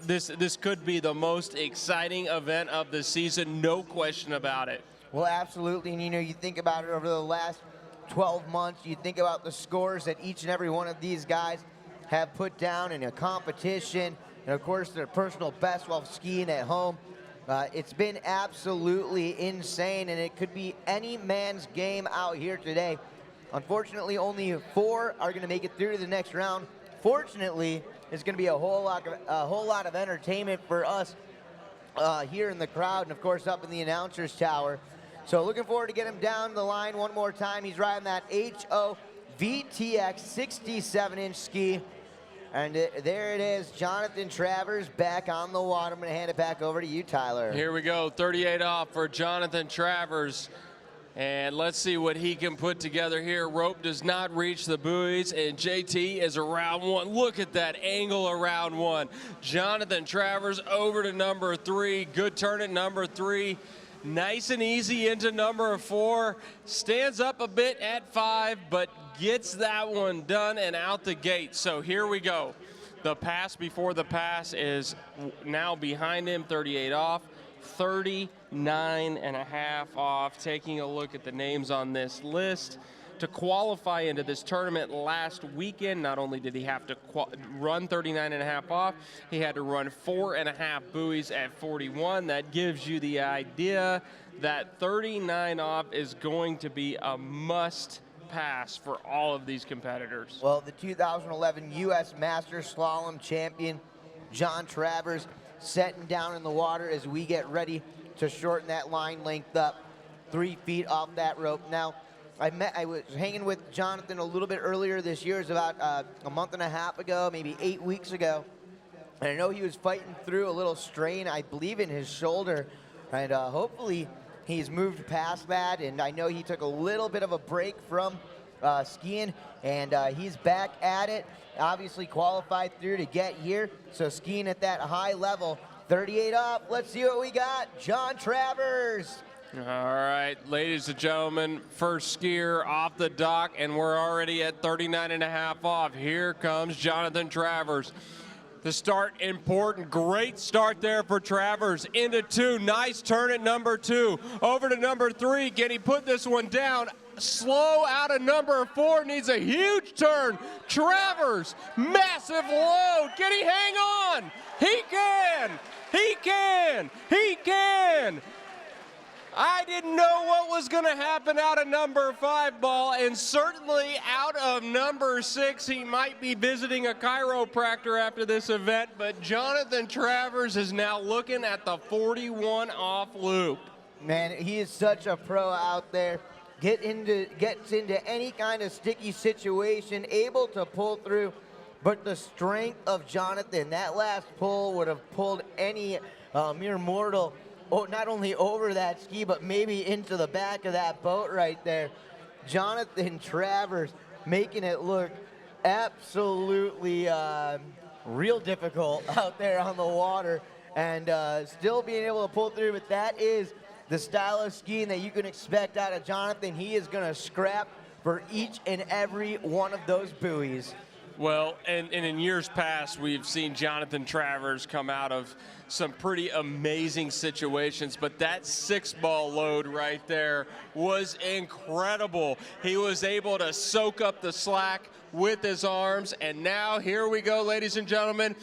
this could be the most exciting event of the season, no question about it. Well, absolutely. And you know, you think about it over the last 12 months, you think about the scores that each and every one of these guys have put down in a competition, and of course their personal best while skiing at home. It's been absolutely insane, and it could be any man's game out here today. Unfortunately, only 4 are going to make it through to the next round. Fortunately, it's going to be a whole lot of entertainment for us here in the crowd, and of course up in the announcer's tower. So looking forward to get him down the line one more time. He's riding that HO VTX 67-inch ski. And there it is, Jonathan Travers back on the water. I'm going to hand it back over to you, Tyler. Here we go, 38 off for Jonathan Travers. And let's see what he can put together here. Rope does not reach the buoys, and JT is around 1. Look at that angle around 1. Jonathan Travers over to number 3. Good turn at number 3. Nice and easy into number 4. Stands up a bit at 5, but gets that one done and out the gate. So here we go. The pass before the pass is now behind him, 38 off. 39.5 off. Taking a look at the names on this list. To qualify into this tournament last weekend, not only did he have to run 39.5 off, he had to run 4.5 buoys at 41. That gives you the idea that 39 off is going to be a must pass for all of these competitors. Well, the 2011 U.S. Masters Slalom champion, John Travers, setting down in the water as we get ready to shorten that line length up 3 feet off that rope. Now, I was hanging with Jonathan a little bit earlier this year. It was about a month and a half ago, maybe 8 weeks ago. And I know he was fighting through a little strain, I believe, in his shoulder. And hopefully he's moved past that. And I know he took a little bit of a break from skiing, and he's back at it. Obviously qualified through to get here. So skiing at that high level, 38 up. Let's see what we got. John Travers. All right, ladies and gentlemen, first skier off the dock, and we're already at 39.5 off. Here comes Jonathan Travers. The start important, great start there for Travers. Into 2, nice turn at number 2. Over to number 3, can he put this one down? Slow out of number 4, needs a huge turn. Travers, massive load, can he hang on? He can, he can, he can. I didn't know what was going to happen out of number 5 ball, and certainly out of number 6. He might be visiting a chiropractor after this event, but Jonathan Travers is now looking at the 41 off loop. Man, he is such a pro out there. Gets into any kind of sticky situation, able to pull through. But the strength of Jonathan, that last pull would have pulled any mere mortal, not only over that ski, but maybe into the back of that boat right there. Jonathan Travers making it look absolutely real difficult out there on the water, and still being able to pull through. But that is the style of skiing that you can expect out of Jonathan. He is going to scrap for each and every one of those buoys. Well, and in years past, we've seen Jonathan Travers come out of some pretty amazing situations, but that 6-ball load right there was incredible. He was able to soak up the slack with his arms, and now here we go, ladies and gentlemen.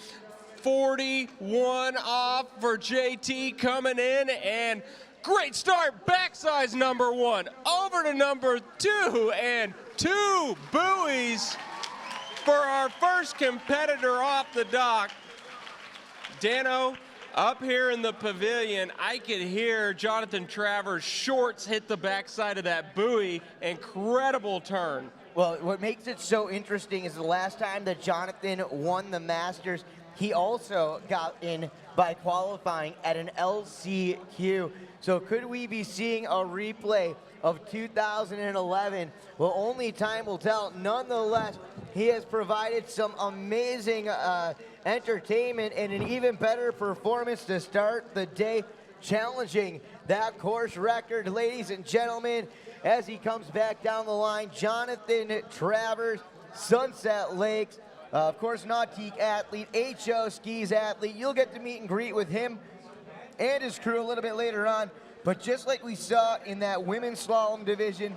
41 off for JT coming in, and great start, backside number 1, over to number 2, and 2 buoys for our first competitor off the dock. Dano, up here in the pavilion, I could hear Jonathan Travers' shorts hit the backside of that buoy. Incredible turn. Well, what makes it so interesting is the last time that Jonathan won the Masters, he also got in by qualifying at an LCQ. So could we be seeing a replay of 2011? Well, only time will tell. Nonetheless, he has provided some amazing entertainment and an even better performance to start the day, challenging that course record, ladies and gentlemen, as he comes back down the line. Jonathan Travers, Sunset Lakes, of course, Nautique athlete, HO skis athlete. You'll get to meet and greet with him and his crew a little bit later on. But just like we saw in that women's slalom division,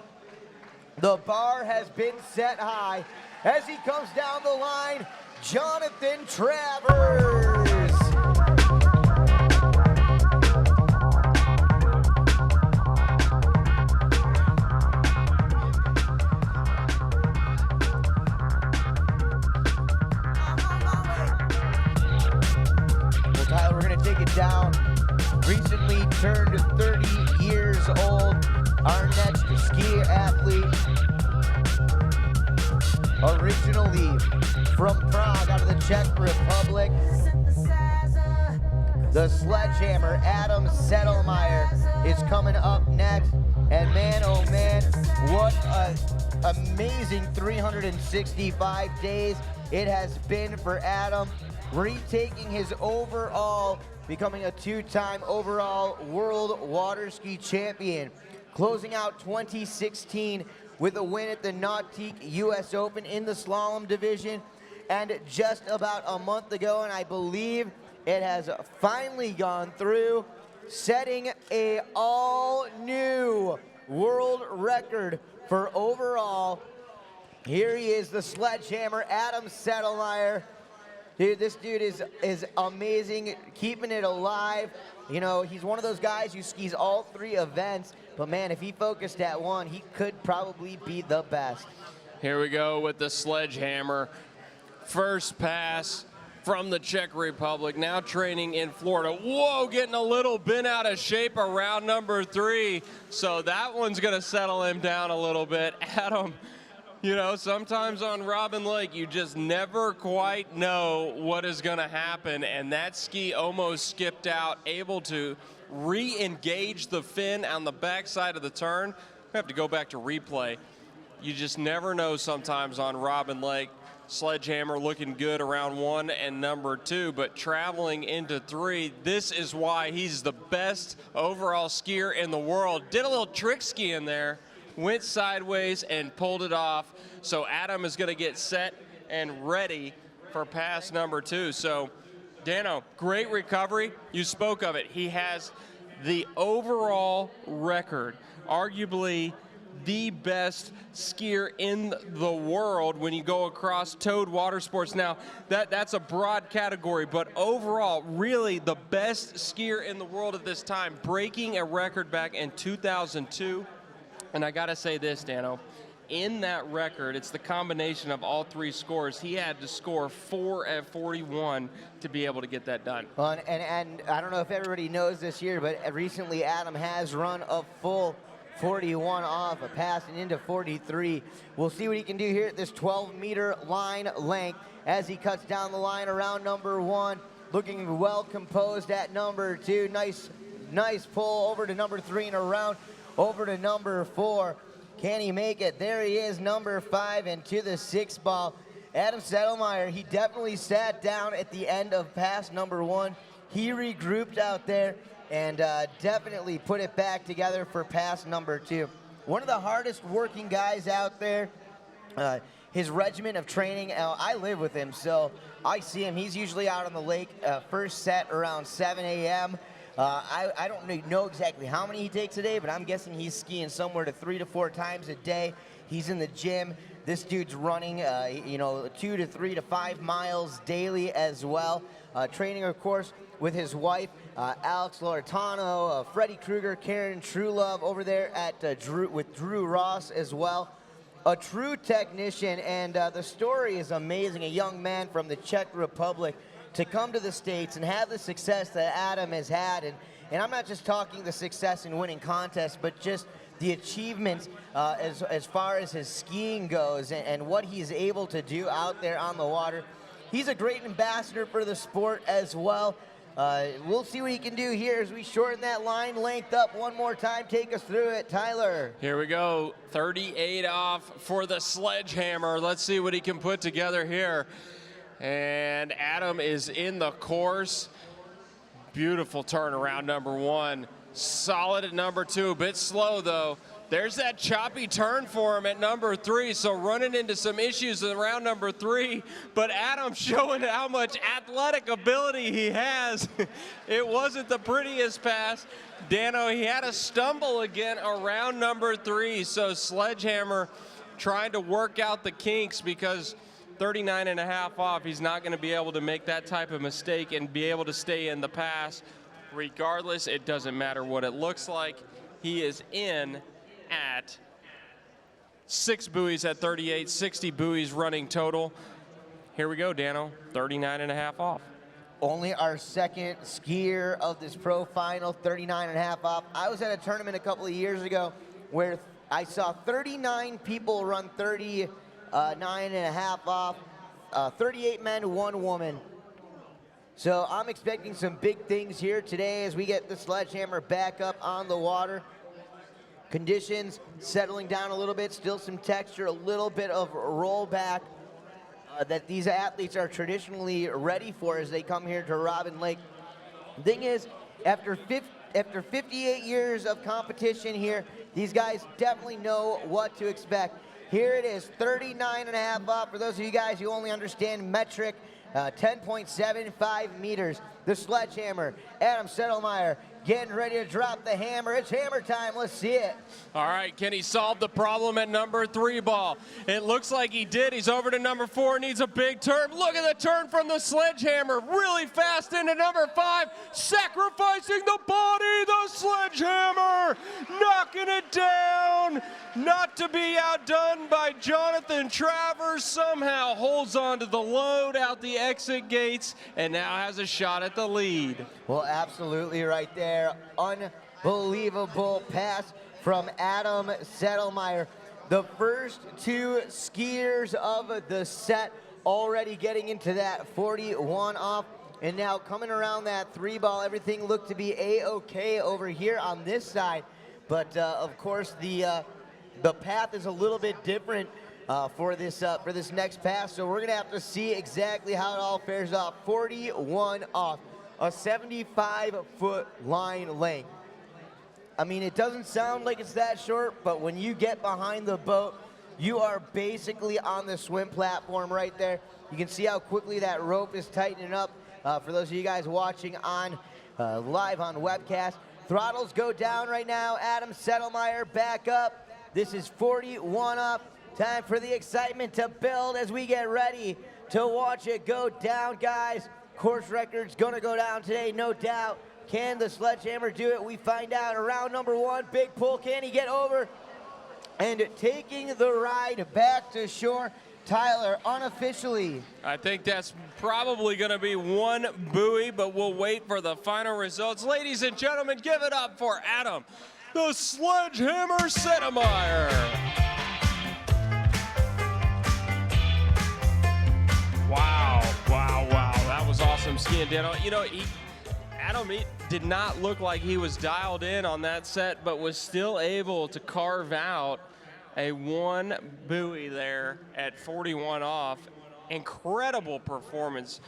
the bar has been set high as he comes down the line, Jonathan Travers. Well, Tyler, we're going to take it down. Recently turned 30 years old. Our next ski athlete, originally from Prague, out of the Czech Republic, the Sledgehammer, Adam Sedlmajer, is coming up next. And man, oh man, what an amazing 365 days it has been for Adam, retaking his overall, becoming a 2-time overall world water ski champion, closing out 2016 with a win at the Nautique US Open in the slalom division. And just about a month ago, and I believe it has finally gone through, setting a all-new world record for overall. Here he is, the Sledgehammer, Adam Sedlmajer. Dude, this dude is amazing, keeping it alive. You know, he's one of those guys who skis all 3 events, but man, if he focused at one, he could probably be the best. Here we go with the Sledgehammer. First pass from the Czech Republic, now training in Florida. Whoa, getting a little bent out of shape around number 3, so that one's gonna settle him down a little bit. Adam, you know, sometimes on Robin Lake, you just never quite know what is going to happen, and that ski almost skipped out, able to re-engage the fin on the backside of the turn. We have to go back to replay. You just never know sometimes on Robin Lake. Sledgehammer looking good around 1 and number 2, but traveling into 3, this is why he's the best overall skier in the world. Did a little trick ski in there, went sideways and pulled it off. So Adam is going to get set and ready for pass number 2. So Dano, great recovery. You spoke of it. He has the overall record, arguably the best skier in the world when you go across towed water sports. Now, that's a broad category, but overall, really the best skier in the world at this time, breaking a record back in 2002. And I gotta say this, Dano, in that record, it's the combination of all three scores. He had to score 4 at 41 to be able to get that done. Well, and I don't know if everybody knows this year, but recently Adam has run a full 41 off, passing into 43. We'll see what he can do here at this 12-meter line length as he cuts down the line around number 1, looking well composed at number 2. Nice pull over to number 3 and around over to number 4. Can he make it? There he is, number 5, and to the 6th ball. Adam Sedlmajer, he definitely sat down at the end of pass number 1. He regrouped out there and definitely put it back together for pass number 2. One of the hardest working guys out there. His regimen of training, I live with him, so I see him. He's usually out on the lake first set around 7 a.m. I don't know exactly how many he takes a day, but I'm guessing he's skiing somewhere to 3 to 4 times a day. He's in the gym. This dude's running, 2 to 3 to 5 miles daily as well. Training, of course, with his wife, Alex Loretano, Freddie Kruger, Karen Truelove over there at Drew Ross as well. A true technician, and the story is amazing. A young man from the Czech Republic to come to the States and have the success that Adam has had. And I'm not just talking the success in winning contests, but just the achievements as far as his skiing goes and what he's able to do out there on the water. He's a great ambassador for the sport as well. We'll see what he can do here as we shorten that line length up one more time. Take us through it, Tyler. Here we go, 38 off for the Sledgehammer. Let's see what he can put together here. And Adam is in the course. Beautiful turn around number 1. Solid at number 2, a bit slow though. There's that choppy turn for him at number 3, so running into some issues around number 3, but Adam showing how much athletic ability he has. It wasn't the prettiest pass. Dano, he had a stumble again around number 3, so Sledgehammer trying to work out the kinks because 39.5 off, he's not going to be able to make that type of mistake and be able to stay in the pass. Regardless, it doesn't matter what it looks like. He is in at 6 buoys at 38, 60 buoys running total. Here we go, Dano, 39.5 off. Only our second skier of this pro final, 39.5 off. I was at a tournament a couple of years ago where I saw 39 people run 39.5 off, 38 men, 1 woman. So I'm expecting some big things here today as we get the Sledgehammer back up on the water. Conditions settling down a little bit, still some texture, a little bit of rollback that these athletes are traditionally ready for as they come here to Robin Lake. The thing is, after 58 years of competition here, these guys definitely know what to expect. Here it is, 39.5 off. For those of you guys who only understand metric, 10.75 meters. The Sledgehammer, Adam Sedlmajer, getting ready to drop the hammer. It's hammer time. Let's see it. All right, can he solve the problem at number 3 ball? It looks like he did. He's over to number 4, needs a big turn. Look at the turn from the Sledgehammer. Really fast into number 5, sacrificing the body. The Sledgehammer knocking it down. Not to be outdone by Jonathan Travers. Somehow holds on to the load out the exit gates and now has a shot at the lead. Well, absolutely right there. Unbelievable pass from Adam Sedlmajer. The first 2 skiers of the set already getting into that 41 off. And now coming around that 3 ball, everything looked to be A-okay over here on this side. But of course, the path is a little bit different for this next pass. So we're gonna have to see exactly how it all fares off. 41 off. A 75-foot line length. I mean, it doesn't sound like it's that short, but when you get behind the boat, you are basically on the swim platform right there. You can see how quickly that rope is tightening up. For those of you guys watching on live on webcast, throttles go down right now. Adam Sedlmajer back up. This is 41 off. Time for the excitement to build as we get ready to watch it go down, guys. Course record's gonna go down today, no doubt. Can the Sledgehammer do it? We find out around number 1. Big pull, can he get over? And taking the ride back to shore, Tyler, unofficially. I think that's probably going to be one buoy, but we'll wait for the final results. Ladies and gentlemen, give it up for Adam, the Sledgehammer Sedlmajer. Wow, wow, wow. That was awesome skiing, Dano. You know, Adam did not look like he was dialed in on that set, but was still able to carve out a one buoy there at 41 off. Incredible performance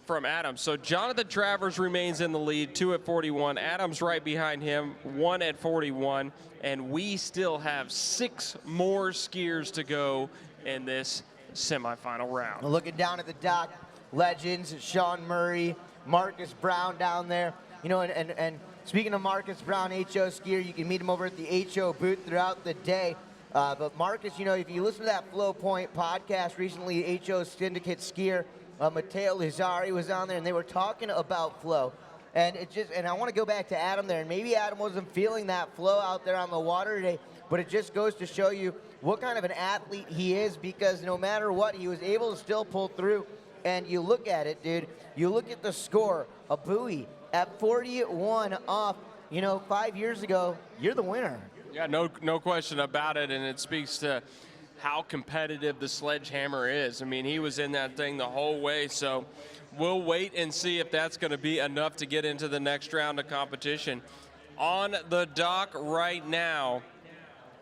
from Adam. So Jonathan Travers remains in the lead, 2 at 41. Adam's right behind him, 1 at 41. And we still have 6 more skiers to go in this semifinal round. Looking down at the dock, legends, Sean Murray, Marcus Brown down there. You know, and speaking of Marcus Brown, HO skier, you can meet him over at the HO booth throughout the day. But Marcus, you know, if you listen to that Flow Point podcast recently, HO syndicate skier Matteo Lizzari was on there, and they were talking about flow. And I want to go back to Adam there, and maybe Adam wasn't feeling that flow out there on the water today, but it just goes to show you what kind of an athlete he is, because no matter what, he was able to still pull through. And you look at it, dude, you look at the score, a buoy at 41 off. You know, 5 years ago, you're the winner. Yeah, no question about it, and it speaks to how competitive the Sledgehammer is. I mean, he was in that thing the whole way, so we'll wait and see if that's going to be enough to get into the next round of competition. On the dock right now,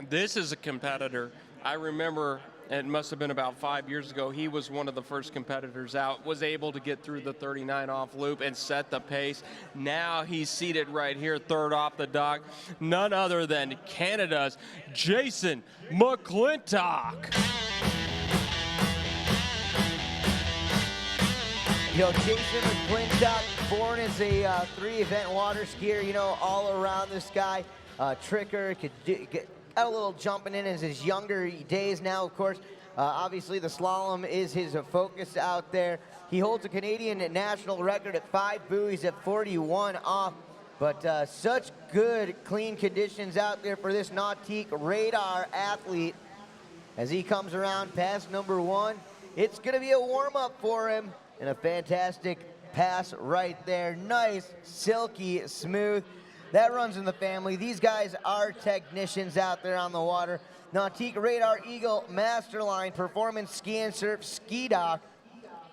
this is a competitor. I remember, it must have been about 5 years ago, he was one of the first competitors out, was able to get through the 39 off loop and set the pace. Now he's seated right here, 3rd off the dock. None other than Canada's Jason McClintock. You know, Jason McClintock, born as a 3-event water skier, you know, all around this guy. Tricker, got a little jumping in his younger days now, of course. Obviously, the slalom is his focus out there. He holds a Canadian national record at 5 buoys at 41 off. But such good, clean conditions out there for this Nautique radar athlete. As he comes around past number 1, it's going to be a warm-up for him. And a fantastic pass right there. Nice, silky, smooth. That runs in the family. These guys are technicians out there on the water. Nautique Radar Eagle Masterline Performance Ski and Surf Ski Dock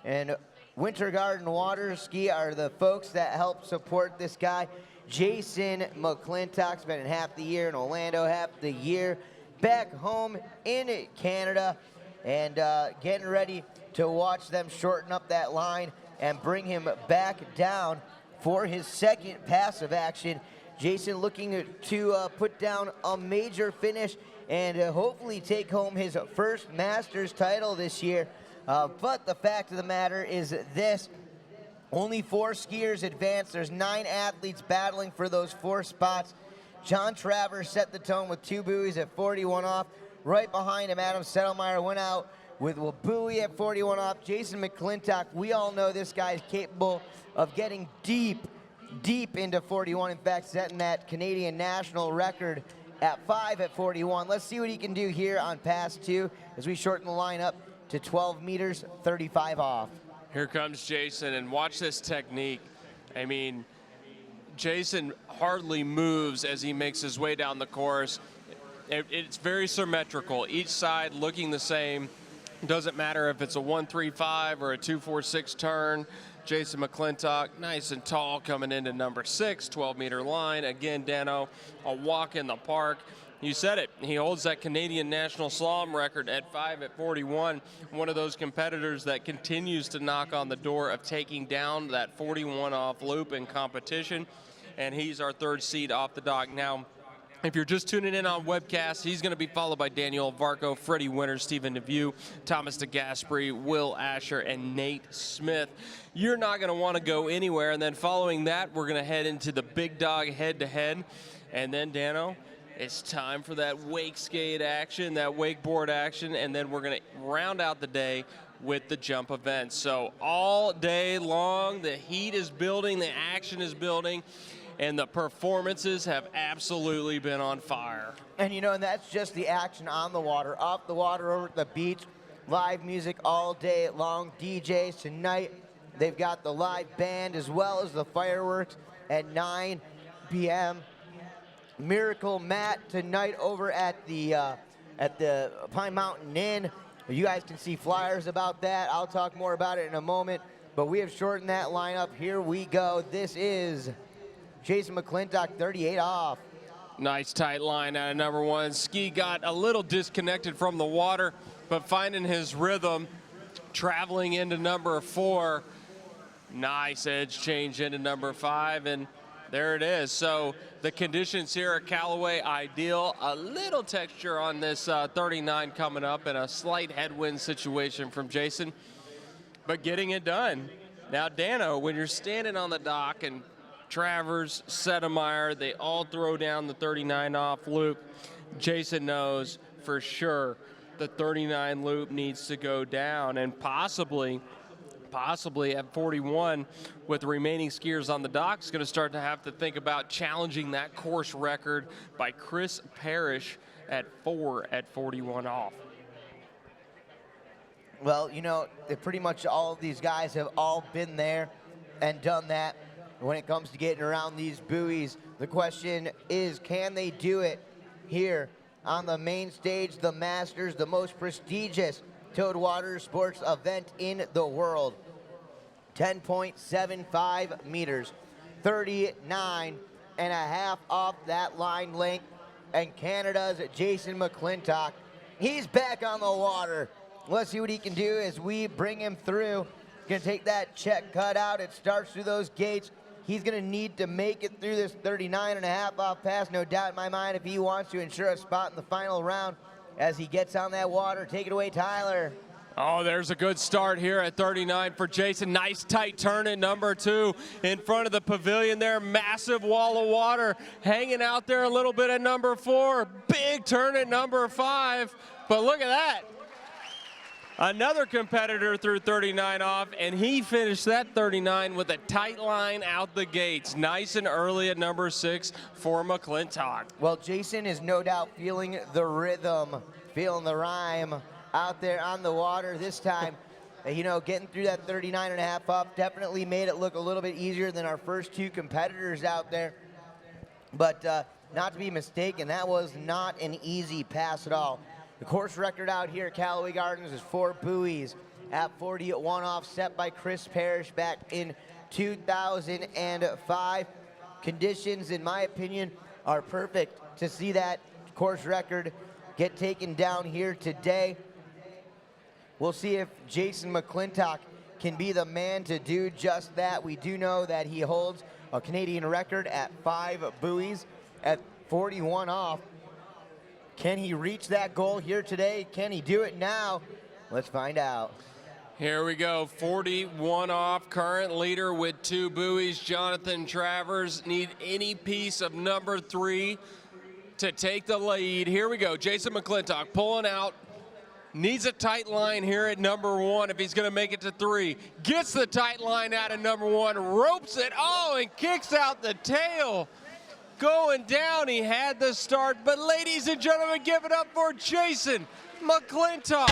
and Winter Garden Water Ski are the folks that help support this guy. Jason McClintock spending half the year in Orlando, half the year back home in Canada, and getting ready to watch them shorten up that line and bring him back down for his 2nd pass of action. Jason looking to put down a major finish and hopefully take home his first Masters title this year. But the fact of the matter is this: only 4 skiers advanced. There's 9 athletes battling for those 4 spots. John Travers set the tone with 2 buoys at 41 off. Right behind him, Adam Sedlmajer went out with a buoy at 41 off. Jason McClintock, we all know this guy is capable of getting deep into 41. In fact, setting that Canadian national record at 5 at 41. Let's see what he can do here on pass 2 as we shorten the line up to 12 meters, 35 off. Here comes Jason, and watch this technique. I mean, Jason hardly moves as he makes his way down the course. It's very symmetrical. Each side looking the same. Doesn't matter if it's a 1-3-5 or a 2-4-6 turn. Jason McClintock, nice and tall, coming into number 6, 12-meter line. Again, Dano, a walk in the park. You said it. He holds that Canadian national slalom record at 5 at 41. One of those competitors that continues to knock on the door of taking down that 41 off loop in competition. And he's our 3rd seed off the dock. Now, if you're just tuning in on webcast, he's going to be followed by Daniel Odvarko, Freddy Winter, Stephen Neveu, Thomas Degasperi, Will Asher, and Nate Smith. You're not going to want to go anywhere. And then following that, we're going to head into the big dog head-to-head. And then, Dano, It's time for that wake skate action, that wakeboard action, and then we're going to round out the day with the jump event. So all day long, the heat is building, the action is building, and the performances have absolutely been on fire. And you know, and that's just the action on the water, off the water, over at the beach. Live music all day long. DJs tonight, they've got the live band as well as the fireworks at 9 p.m. Miracle Mat tonight over at the Pine Mountain Inn. You guys can see flyers about that. I'll talk more about it in a moment, but we have shortened that lineup. Here we go. This is Jason McClintock, 38 off. Nice tight line out of number 1. Ski got a little disconnected from the water, but finding his rhythm, traveling into number 4. Nice edge change into number 5, and there it is. So the conditions here at Callaway ideal. A little texture on this 39 coming up, and a slight headwind situation from Jason, but getting it done. Now, Dano, when you're standing on the dock and Travers, Sedlmajer, they all throw down the 39 off loop, Jason knows for sure the 39 loop needs to go down, and possibly at 41 with the remaining skiers on the dock is going to start to have to think about challenging that course record by Chris Parrish at 4 at 41 off. Well, you know, pretty much all of these guys have all been there and done that when it comes to getting around these buoys. The question is, can they do it here on the main stage, the Masters, the most prestigious towed water sports event in the world? 10.75 meters, 39 and a half off that line length, and Canada's Jason McClintock, he's back on the water. Let's see what he can do as we bring him through. Gonna take that check cut out. It starts through those gates. He's gonna need to make it through this 39 and a half off pass, no doubt in my mind, if he wants to ensure a spot in the final round as he gets on that water. Take it away, Tyler. Oh, there's a good start here at 39 for Jason. Nice tight turn at number 2 in front of the pavilion there. Massive wall of water hanging out there a little bit at number 4. Big turn at number 5. But look at that. Another competitor threw 39 off, and he finished that 39 with a tight line out the gates. Nice and early at number 6 for McClintock. Well, Jason is no doubt feeling the rhythm, feeling the rhyme out there on the water this time. You know, getting through that 39 and a half up definitely made it look a little bit easier than our first 2 competitors out there. But not to be mistaken, that was not an easy pass at all. The course record out here at Callaway Gardens is 4 buoys at 40 at 1 off, set by Chris Parrish back in 2005. Conditions, in my opinion, are perfect to see that course record get taken down here today. We'll see if Jason McClintock can be the man to do just that. We do know that he holds a Canadian record at 5 buoys at 41 off. Can he reach that goal here today? Can he do it now? Let's find out. Here we go, 41 off, current leader with 2 buoys. Jonathan Travers need any piece of number 3 to take the lead. Here we go, Jason McClintock pulling out. Needs a tight line here at number 1 if he's going to make it to 3. Gets the tight line out of number 1, ropes it, oh, and kicks out the tail. Going down, he had the start, but ladies and gentlemen, give it up for Jason McClintock.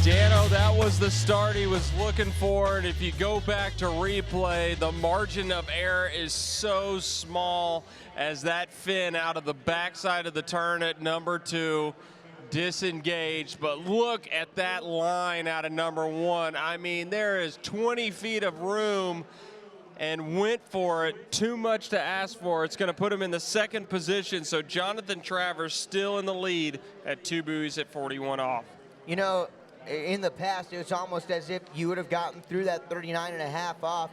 Dano, that was the start he was looking for, and if you go back to replay, the margin of error is so small as that fin out of the backside of the turn at number 2 disengaged. But look at that line out of number 1. I mean, there is 20 feet of room, and went for it. Too much to ask for. It's going to put him in the 2nd position, so Jonathan Travers still in the lead at 2 buoys at 41 off. You know, in the past, it's almost as if you would have gotten through that 39 and a half off.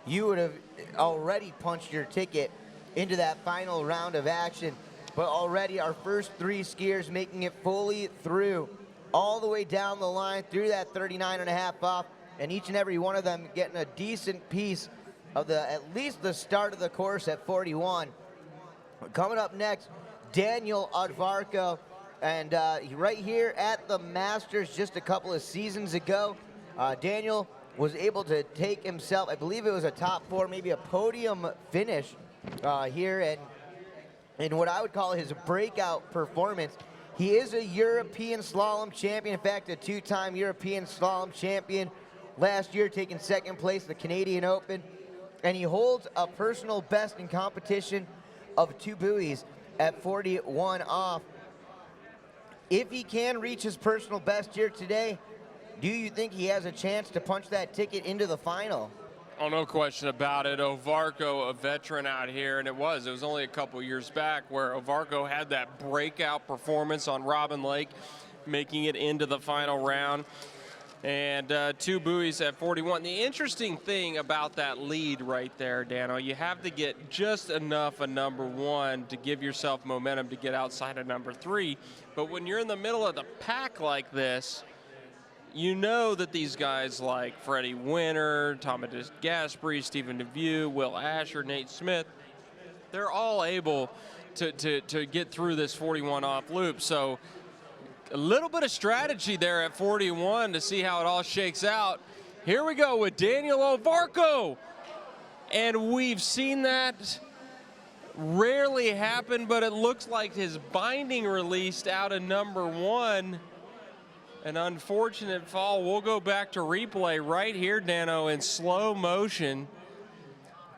You would have already punched your ticket into that final round of action. But already our first 3 skiers making it fully through, all the way down the line through that 39 and a half off, and each and every one of them getting a decent piece of at least the start of the course at 41. Coming up next, Daniel Odvarko, and right here at the Masters just a couple of seasons ago, Daniel was able to take himself, I believe it was a top 4, maybe a podium finish here, in what I would call his breakout performance. He is a European slalom champion, in fact, a 2-time European slalom champion. Last year, taking second place at the Canadian Open, and he holds a personal best in competition of 2 buoys at 41 off. If he can reach his personal best here today, do you think he has a chance to punch that ticket into the final? Oh, no question about it. Odvarko, a veteran out here, and it was only a couple years back where Odvarko had that breakout performance on Robin Lake, making it into the final round. And 2 buoys at 41. The interesting thing about that lead right there, Dano, you have to get just enough of number 1 to give yourself momentum to get outside of number 3. But when you're in the middle of the pack like this, you know that these guys like Freddy Winter, Thomas Degasperi, Stephen Neveu, Will Asher, Nate Smith, they're all able to get through this 41 off loop. So a little bit of strategy there at 41 to see how it all shakes out. Here we go with Daniel Odvarko. And we've seen that rarely happen, but it looks like his binding released out of number 1. An unfortunate fall. We'll go back to replay right here, Dano, in slow motion.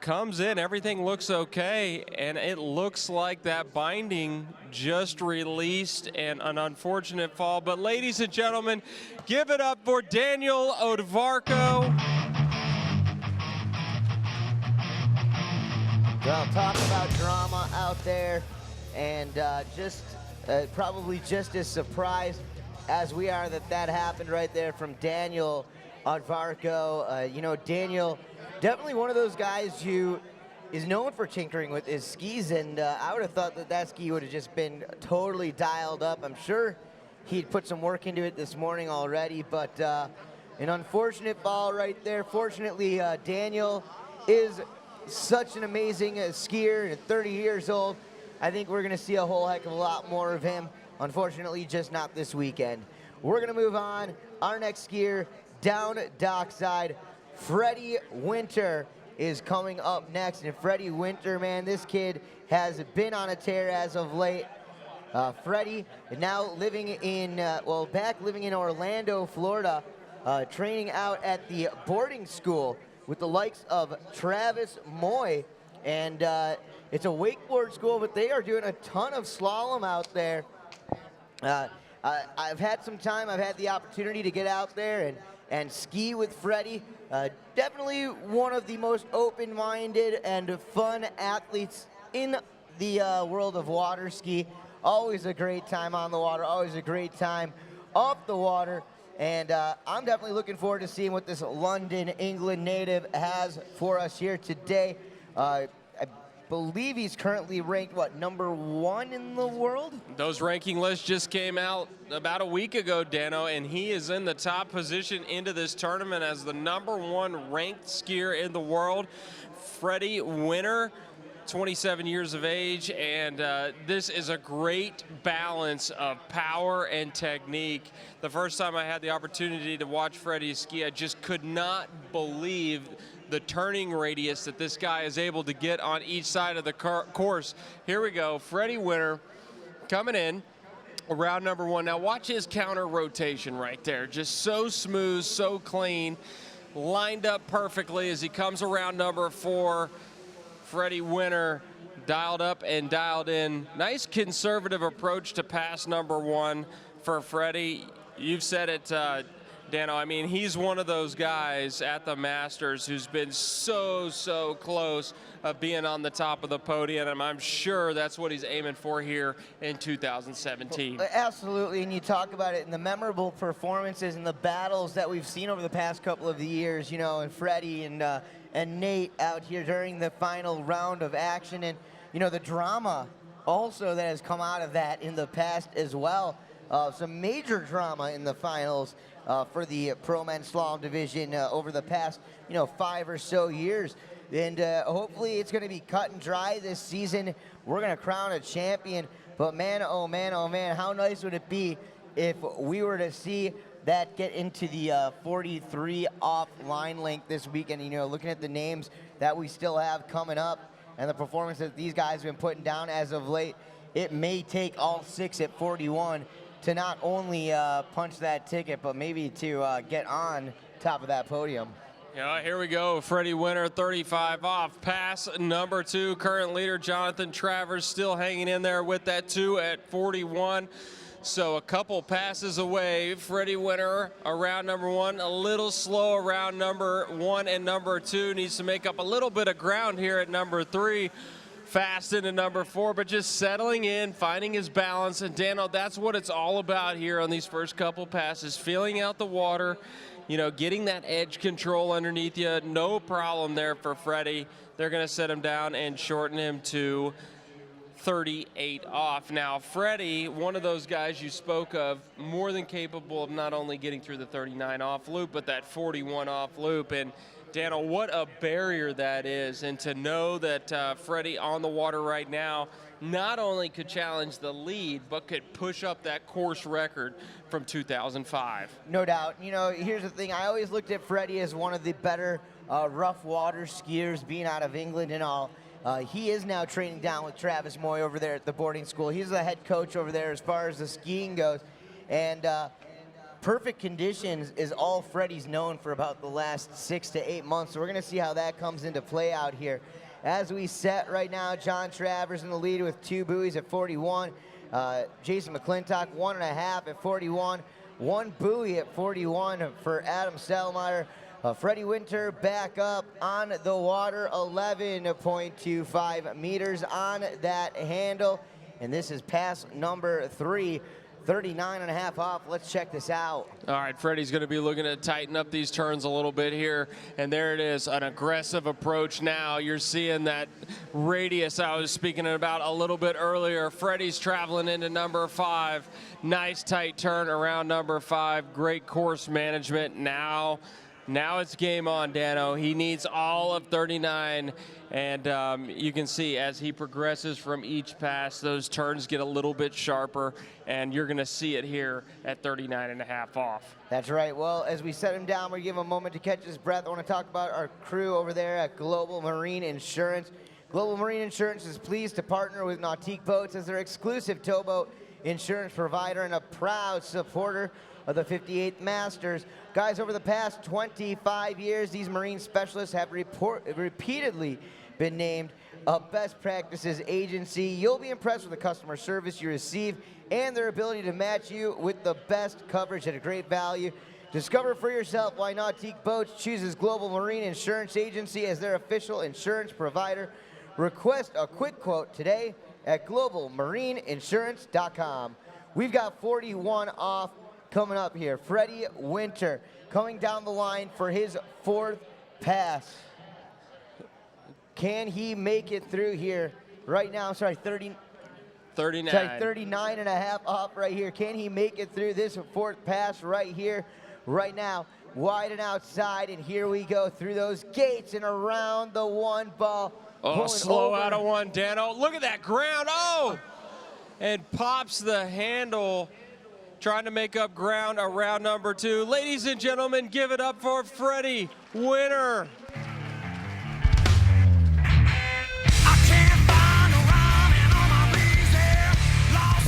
Comes in, everything looks okay, and it looks like that binding just released and an unfortunate fall. But ladies and gentlemen, give it up for Daniel Odvarko. Well, talk about drama out there, and probably just as surprised as we are that happened right there from Daniel Odvarko. You know, Daniel, definitely one of those guys who is known for tinkering with his skis, and I would have thought that ski would have just been totally dialed up. I'm sure he'd put some work into it this morning already, but an unfortunate fall right there. Fortunately, Daniel is such an amazing skier, 30 years old. I think we're going to see a whole heck of a lot more of him. Unfortunately, just not this weekend. We're going to move on. Our next skier down dockside, Freddy Winter, is coming up next. And Freddy Winter, man, this kid has been on a tear as of late. Freddy now living in, back living in Orlando, Florida, training out at the boarding school with the likes of Travis Moy. And it's a wakeboard school, but they are doing a ton of slalom out there. I've had some time, I've had the opportunity to get out there and ski with Freddy. Definitely one of the most open-minded and fun athletes in the world of water ski. Always a great time on the water, always a great time off the water. And I'm definitely looking forward to seeing what this London, England native has for us here today. I believe he's currently ranked, number 1 in the world? Those ranking lists just came out about a week ago, Dano, and he is in the top position into this tournament as the number 1 ranked skier in the world. Freddy Winter, 27 years of age, and this is a great balance of power and technique. The first time I had the opportunity to watch Freddy ski, I just could not believe the turning radius that this guy is able to get on each side of the course. Here we go, Freddy Winter coming in around number 1. Now watch his counter rotation right there. Just so smooth, so clean, lined up perfectly as he comes around number 4. Freddy Winter dialed up and dialed in. Nice conservative approach to pass number 1 for Freddy. You've said it, Dano, I mean, he's one of those guys at the Masters who's been so close of being on the top of the podium, and I'm sure that's what he's aiming for here in 2017. Well, absolutely, and you talk about it in the memorable performances and the battles that we've seen over the past couple of years, you know, and Freddie and Nate out here during the final round of action, and, you know, the drama also that has come out of that in the past as well. Some major drama in the finals for the Pro Men's Slalom division over the past, 5 or so years. And hopefully it's going to be cut and dry this season. We're going to crown a champion. But man, oh man, oh man, how nice would it be if we were to see that get into the 43 off line length this weekend. You know, looking at the names that we still have coming up and the performance that these guys have been putting down as of late, it may take all 6 at 41 to not only punch that ticket, but maybe to get on top of that podium. Yeah, here we go. Freddy Winter, 35 off. Pass number 2. Current leader Jonathan Travers still hanging in there with that 2 at 41. So a couple passes away. Freddy Winter around number 1, a little slow around number 1 and number 2. Needs to make up a little bit of ground here at number 3. Fast into number 4, but just settling in, finding his balance. And Dano, that's what it's all about here on these first couple passes. Feeling out the water, you know, getting that edge control underneath you. No problem there for Freddy. They're going to set him down and shorten him to 38 off. Now, Freddy, one of those guys you spoke of, more than capable of not only getting through the 39 off loop, but that 41 off loop. And Dano, what a barrier that is. And to know that Freddy on the water right now not only could challenge the lead, but could push up that course record from 2005. No doubt. You know, here's the thing. I always looked at Freddy as one of the better rough water skiers, being out of England and all. He is now training down with Travis Moy over there at the boarding school. He's the head coach over there as far as the skiing goes. And perfect conditions is all Freddy's known for about the last 6 to 8 months. So we're going to see how that comes into play out here. As we set right now, John Travers in the lead with 2 buoys at 41. Jason McClintock, 1.5 at 41. 1 buoy at 41 for Adam Sedlmajer. Freddy Winter back up on the water, 11.25 meters on that handle. And this is pass number 3, 39.5 off. Let's check this out. All right, Freddy's going to be looking to tighten up these turns a little bit here. And there it is, an aggressive approach now. You're seeing that radius I was speaking about a little bit earlier. Freddy's traveling into number 5. Nice tight turn around number 5. Great course management. Now it's game on, Dano. He needs all of 39, and you can see as he progresses from each pass, those turns get a little bit sharper, and you're going to see it here at 39.5 off. That's right. Well, as we set him down, we give him a moment to catch his breath. I want to talk about our crew over there at Global Marine Insurance. Global Marine Insurance is pleased to partner with Nautique Boats as their exclusive towboat insurance provider and a proud supporter of the 58th Masters. Guys, over the past 25 years, these marine specialists have repeatedly been named a best practices agency. You'll be impressed with the customer service you receive and their ability to match you with the best coverage at a great value. Discover for yourself why Nautique Boats chooses Global Marine Insurance Agency as their official insurance provider. Request a quick quote today at globalmarineinsurance.com. We've got 41 off coming up here. Freddy Winter coming down the line for his 4th pass. Can he make it through here right now? Sorry, 39. 39.5 off right here. Can he make it through this 4th pass right here, right now? Wide and outside, and here we go through those gates and around the 1 ball. Oh, slow out of 1, Dano. Look at that ground. Oh! And pops the handle, trying to make up ground around number 2. Ladies and gentlemen, give it up for Freddy Winter.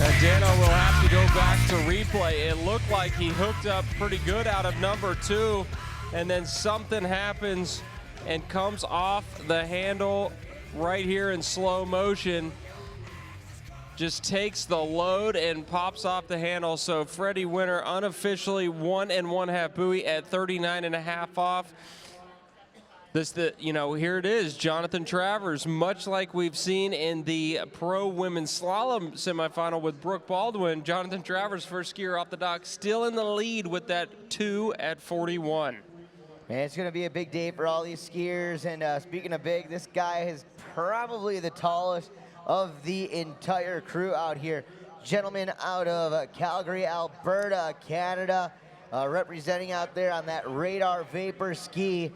And Dano will have to go back to replay. It looked like he hooked up pretty good out of number 2, and then something happens and comes off the handle right here in slow motion. Just takes the load and pops off the handle. So Freddy Winter unofficially 1 1/2 buoy at 39.5 off. Here it is, Jonathan Travers, much like we've seen in the pro women's slalom semifinal with Brook Baldwin. Jonathan Travers, first skier off the dock, still in the lead with that 2 at 41. Man, it's going to be a big day for all these skiers. And speaking of big, this guy is probably the tallest of the entire crew out here. Gentleman out of Calgary, Alberta, Canada, representing out there on that Radar Vapor ski.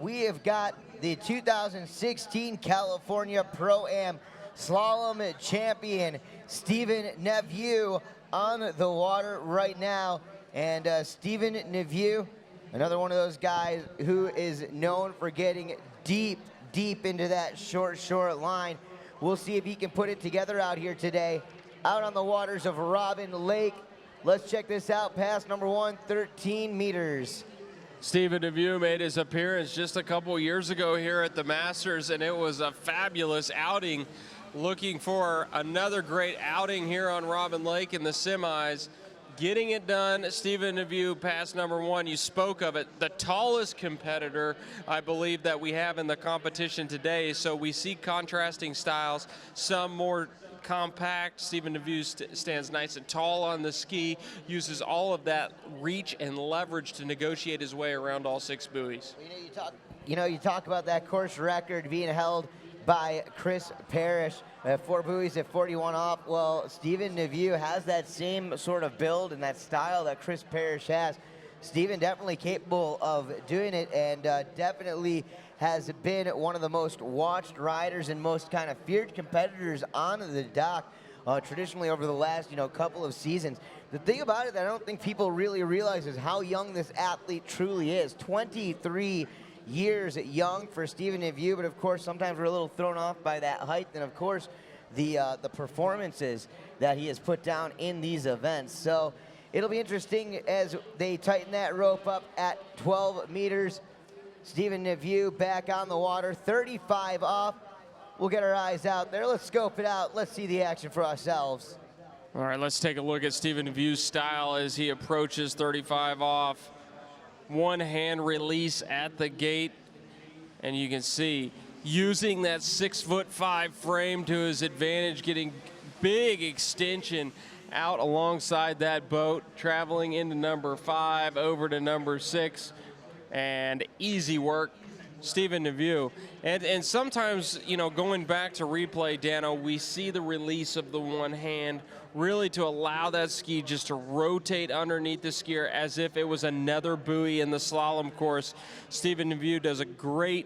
We have got the 2016 California Pro-Am Slalom champion, Steven Neveu, on the water right now. And Steven Neveu, another one of those guys who is known for getting deep into that short line. We'll see if he can put it together out here today, out on the waters of Robin Lake. Let's check this out. Pass number 1, 13 meters. Steven Neveu made his appearance just a couple years ago here at the Masters, and it was a fabulous outing. Looking for another great outing here on Robin Lake in the semis. Getting it done. Steven Neveu, pass number 1. You spoke of it. The tallest competitor, I believe, that we have in the competition today. So we see contrasting styles, some more compact. Steven Neveu stands nice and tall on the ski, uses all of that reach and leverage to negotiate his way around all 6 buoys. You talk about that course record being held by Chris Parrish, 4 buoys at 41 off. Well, Steven Neveu has that same sort of build and that style that Chris Parrish has. Steven definitely capable of doing it, and definitely has been one of the most watched riders and most kind of feared competitors on the dock traditionally over the last couple of seasons. The thing about it that I don't think people really realize is how young this athlete truly is. 23 years young for Steven Neveu, but of course sometimes we're a little thrown off by that height, and of course the performances that he has put down in these events. So it'll be interesting as they tighten that rope up at 12 meters. Steven Neveu back on the water, 35 off. We'll get our eyes out there. Let's scope it out. Let's see the action for ourselves. All right, let's take a look at Steven Neveu's style as he approaches 35 off. One hand release at the gate, and you can see using that 6'5" frame to his advantage, getting big extension out alongside that boat, traveling into number 5, over to number 6, and easy work, Steven Neveu. And sometimes, going back to replay, Dano, we see the release of the one hand really to allow that ski just to rotate underneath the skier as if it was another buoy in the slalom course. Steven Neveu does a great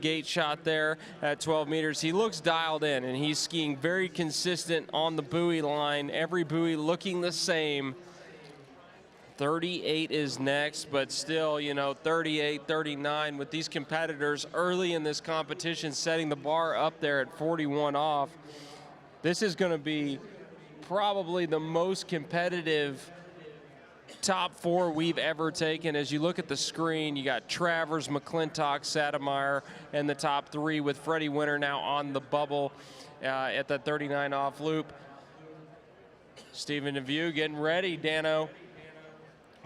gate shot there at 12 meters. He looks dialed in, and he's skiing very consistent on the buoy line, every buoy looking the same. 38 is next, but still, 38, 39 with these competitors early in this competition setting the bar up there at 41 off. This is going to be probably the most competitive top 4 we've ever taken. As you look at the screen, you got Travers, McClintock, Sedlmajer, and the top 3 with Freddy Winter now on the bubble at the 39 off loop. Steven Neveu getting ready, Dano.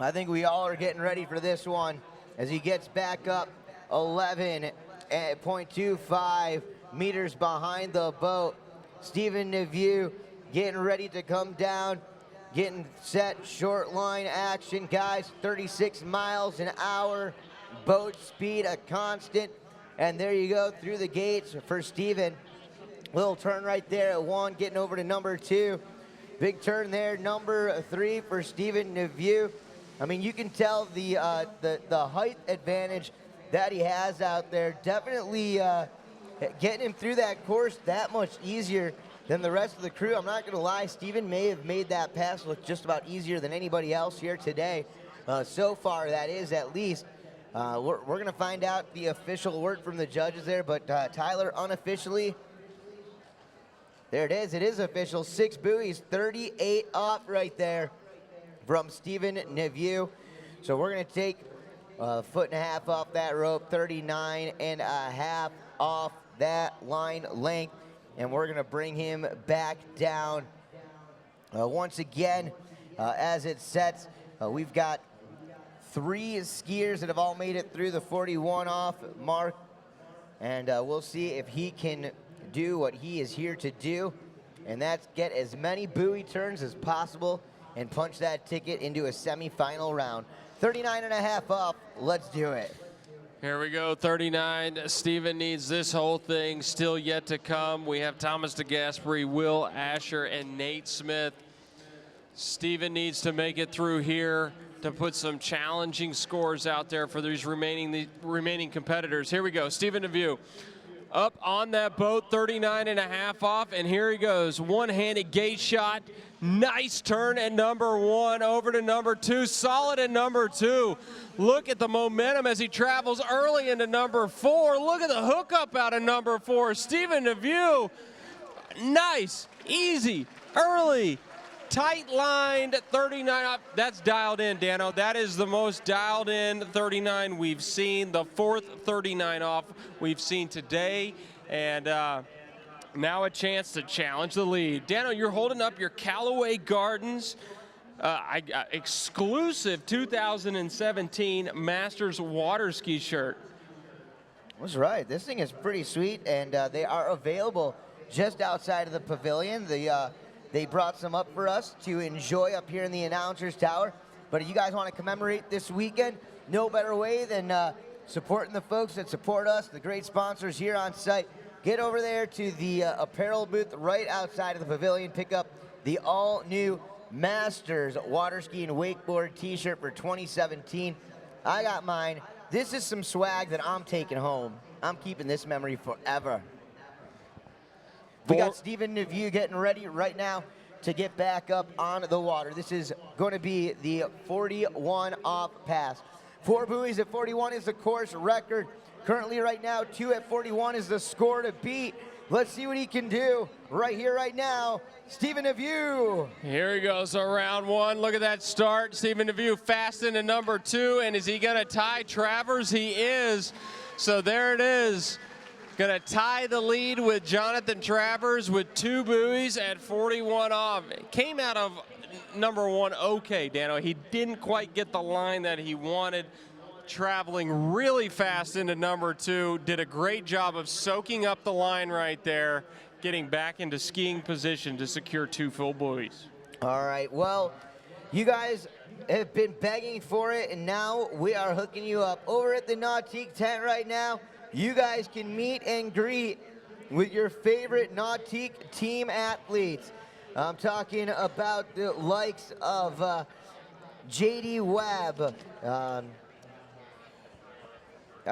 I think we all are getting ready for this one as he gets back up 11.25 meters behind the boat. Steven Neveu getting ready to come down, getting set, short line action, guys. 36 miles an hour, boat speed a constant, and there you go through the gates for Steven. Little turn right there at 1, getting over to number 2. Big turn there, number 3 for Steven Neveu. I mean, you can tell the height advantage that he has out there. Definitely getting him through that course that much easier than the rest of the crew. I'm not going to lie, Steven may have made that pass look just about easier than anybody else here today. So far, that is at least. We're going to find out the official word from the judges there, but Tyler, unofficially, there it is official. 6 buoys, 38 off right there from Steven Neveu. So we're going to take a 1.5 feet off that rope, 39.5 off that line length, and we're going to bring him back down. Once again, as it sets, we've got 3 skiers that have all made it through the 41 off mark, and we'll see if he can do what he is here to do, and that's get as many buoy turns as possible and punch that ticket into a semifinal round. 39.5 off, let's do it. Here we go, 39. Steven needs this whole thing, still yet to come. We have Thomas Degasperi, Will Asher, and Nate Smith. Steven needs to make it through here to put some challenging scores out there for these remaining competitors. Here we go, Steven Neveu. Up on that boat, 39.5 off, and here he goes. One-handed gate shot, nice turn at number 1, over to number 2, solid at number 2. Look at the momentum as he travels early into number 4. Look at the hookup out of number 4. Steven Neveu, nice, easy, early, tight-lined 39 off. That's dialed in, Dano. That is the most dialed in 39 we've seen. The 4th 39 off we've seen today. And now a chance to challenge the lead. Dano, you're holding up your Callaway Gardens exclusive 2017 Masters water ski shirt. That's right. This thing is pretty sweet, and they are available just outside of the pavilion. They brought some up for us to enjoy up here in the announcer's tower. But if you guys want to commemorate this weekend, no better way than supporting the folks that support us, the great sponsors here on site. Get over there to the apparel booth right outside of the pavilion. Pick up the all-new Masters water ski and wakeboard t-shirt for 2017. I got mine. This is some swag that I'm taking home. I'm keeping this memory forever. We got Steven Neveu getting ready right now to get back up on the water. This is going to be the 41 off pass. 4 buoys at 41 is the course record. Currently right now, 2 at 41 is the score to beat. Let's see what he can do right here, right now. Steven Neveu. Here he goes, round 1. Look at that start. Steven Neveu fast into number 2. And is he going to tie Travers? He is. So there it is. Going to tie the lead with Jonathan Travers with 2 buoys at 41 off. Came out of number 1 okay, Dano. He didn't quite get the line that he wanted. Traveling really fast into number 2. Did a great job of soaking up the line right there, getting back into skiing position to secure 2 full buoys. All right, well, you guys have been begging for it, and now we are hooking you up. Over at the Nautique tent right now, you guys can meet and greet with your favorite Nautique team athletes. I'm talking about the likes of J.D. Webb. I'm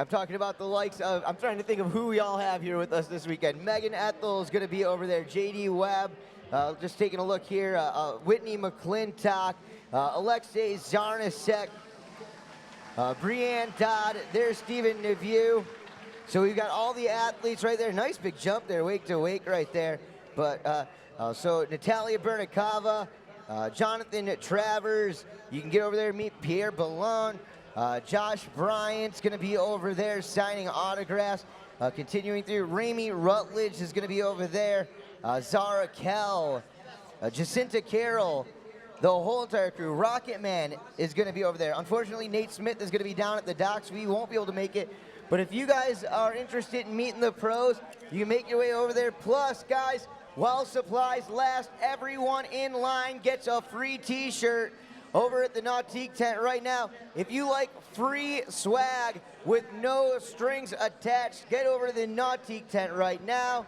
talking about the likes of, I'm trying to think of who we all have here with us this weekend. Megan Ethel is going to be over there. J.D. Webb, just taking a look here. Whitney McClintock, Alexei Zarnasek, Brienne Dodd. There's Steven Neveu. So we've got all the athletes right there. Nice big jump there, wake to wake right there. But so Natalia Bernikova, Jonathan Travers. You can get over there and meet Pierre Ballon. Josh Bryant's going to be over there signing autographs. Continuing through, Ramey Rutledge is going to be over there. Zara Kell, Jacinta Carroll, the whole entire crew. Rocket Man is going to be over there. Unfortunately, Nate Smith is going to be down at the docks. We won't be able to make it. But if you guys are interested in meeting the pros, you can make your way over there. Plus, guys, while supplies last, everyone in line gets a free t-shirt over at the Nautique tent right now. If you like free swag with no strings attached, get over to the Nautique tent right now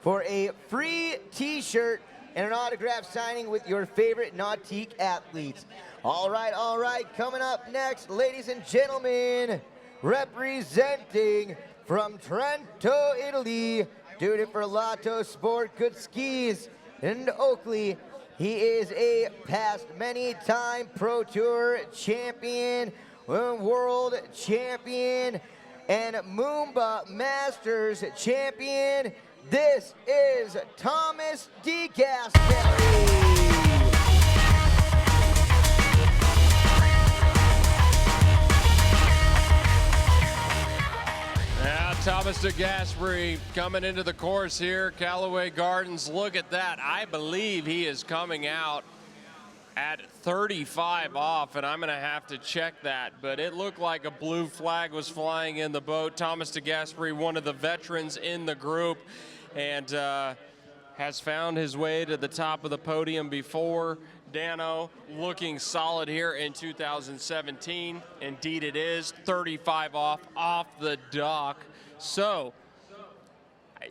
for a free t-shirt and an autograph signing with your favorite Nautique athletes. All right, coming up next, ladies and gentlemen, representing from Trento, Italy, doing it for Lotto Sport Good Skis in Oakley. He is a past many-time Pro Tour champion, world champion, and Moomba Masters champion. This is Thomas Degasperi. Now Thomas Degasperi coming into the course here, Callaway Gardens. Look at that. I believe he is coming out at 35 off, and I'm going to have to check that. But it looked like a blue flag was flying in the boat. Thomas Degasperi, one of the veterans in the group, and has found his way to the top of the podium before. Dano looking solid here in 2017. Indeed it is, 35 off the dock. So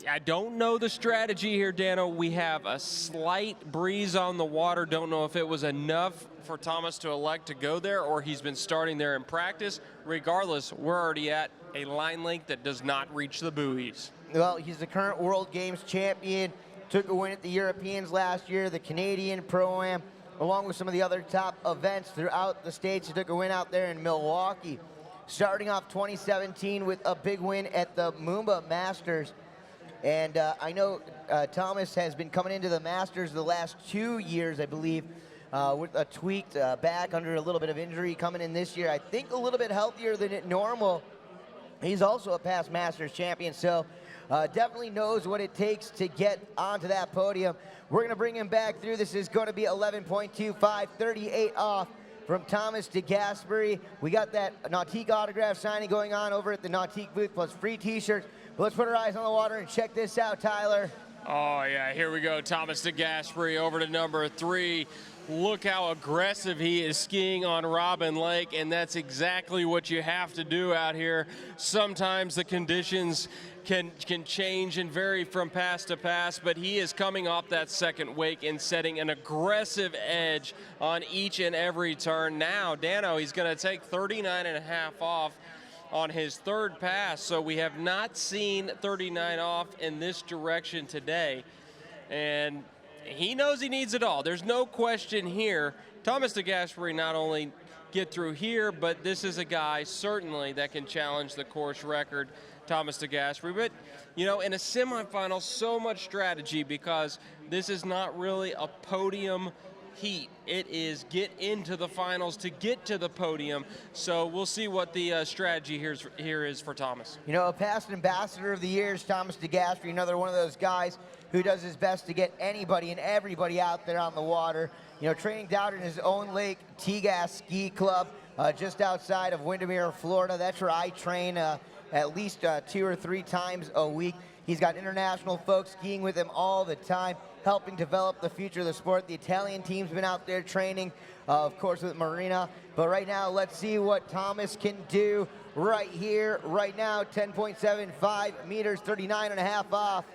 I don't know the strategy here, Dano. We have a slight breeze on the water. Don't know if it was enough for Thomas to elect to go there or he's been starting there in practice. Regardless, we're already at a line length that does not reach the buoys. Well, he's the current World Games champion. Took a win at the Europeans last year, the Canadian Pro-Am, along with some of the other top events throughout the States. He took a win out there in Milwaukee. Starting off 2017 with a big win at the Mumbai Masters. And I know Thomas has been coming into the Masters the last 2 years, I believe, with a tweaked back under a little bit of injury. Coming in this year, I think a little bit healthier than normal. He's also a past Masters champion, so definitely knows what it takes to get onto that podium. We're going to bring him back through. This is going to be 11.25, 38 off from Thomas Degasperi. We got that Nautique autograph signing going on over at the Nautique booth, plus free t-shirts. But let's put our eyes on the water and check this out, Tyler. Oh, yeah, here we go. Thomas Degasperi over to number 3. Look how aggressive he is skiing on Robin Lake, and that's exactly what you have to do out here. Sometimes the conditions can change and vary from pass to pass, but he is coming off that second wake and setting an aggressive edge on each and every turn. Now, Dano, he's going to take 39.5 off on his third pass, so we have not seen 39 off in this direction today, and he knows he needs it all. There's no question here. Thomas Degasperi not only get through here, but this is a guy certainly that can challenge the course record, Thomas Degasperi. But, you know, in a semifinal, so much strategy because this is not really a podium heat. It is get into the finals to get to the podium. So we'll see what the strategy here is for Thomas. You know, a past ambassador of the years, Thomas Degasperi, another one of those guys who does his best to get anybody and everybody out there on the water. You know, training down in his own lake, Tegas Ski Club, just outside of Windermere, Florida. That's where I train at least 2 or 3 times a week. He's got international folks skiing with him all the time, helping develop the future of the sport. The Italian team's been out there training, of course, with Marina. But right now, let's see what Thomas can do right here, right now. 10.75 meters, 39.5 off.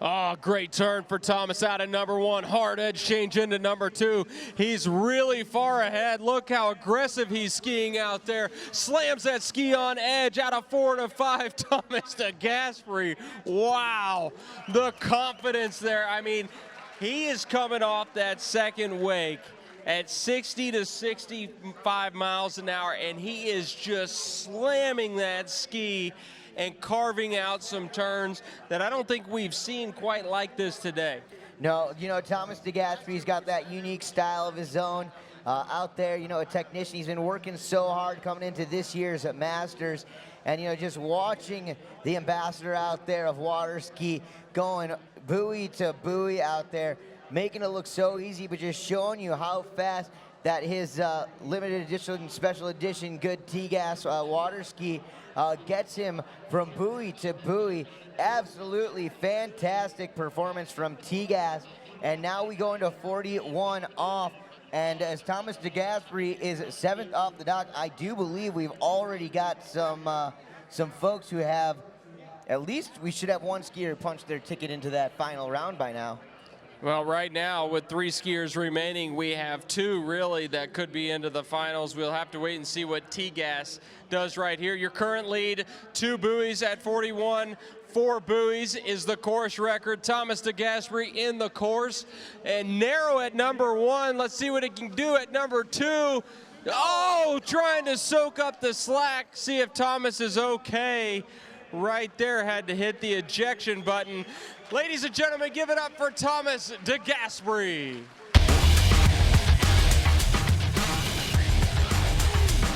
Oh, great turn for Thomas out of number 1. Hard edge change into number 2. He's really far ahead. Look how aggressive he's skiing out there. Slams that ski on edge out of 4 to 5. Thomas Degasperi. Wow. The confidence there. I mean, he is coming off that second wake at 60 to 65 miles an hour, and he is just slamming that ski and carving out some turns that I don't think we've seen quite like this today. No, you know, Thomas Degasperi's got that unique style of his own out there, you know, a technician. He's been working so hard coming into this year's Masters. And, you know, just watching the ambassador out there of water ski going buoy to buoy out there, making it look so easy, but just showing you how fast that his limited edition, special edition, good Tegas water ski gets him from buoy to buoy. Absolutely fantastic performance from Tegas. And now we go into 41 off. And as Thomas Degasperi is 7th off the dock, I do believe we've already got some folks who have, at least we should have 1 skier punch their ticket into that final round by now. Well, right now, with 3 skiers remaining, we have 2 really that could be into the finals. We'll have to wait and see what Tegas does right here. Your current lead, 2 buoys at 41. 4 buoys is the course record. Thomas Degasperi in the course. And narrow at number 1. Let's see what it can do at number 2. Oh, trying to soak up the slack. See if Thomas is okay. Right there, had to hit the ejection button. Ladies and gentlemen, give it up for Thomas Degasperi.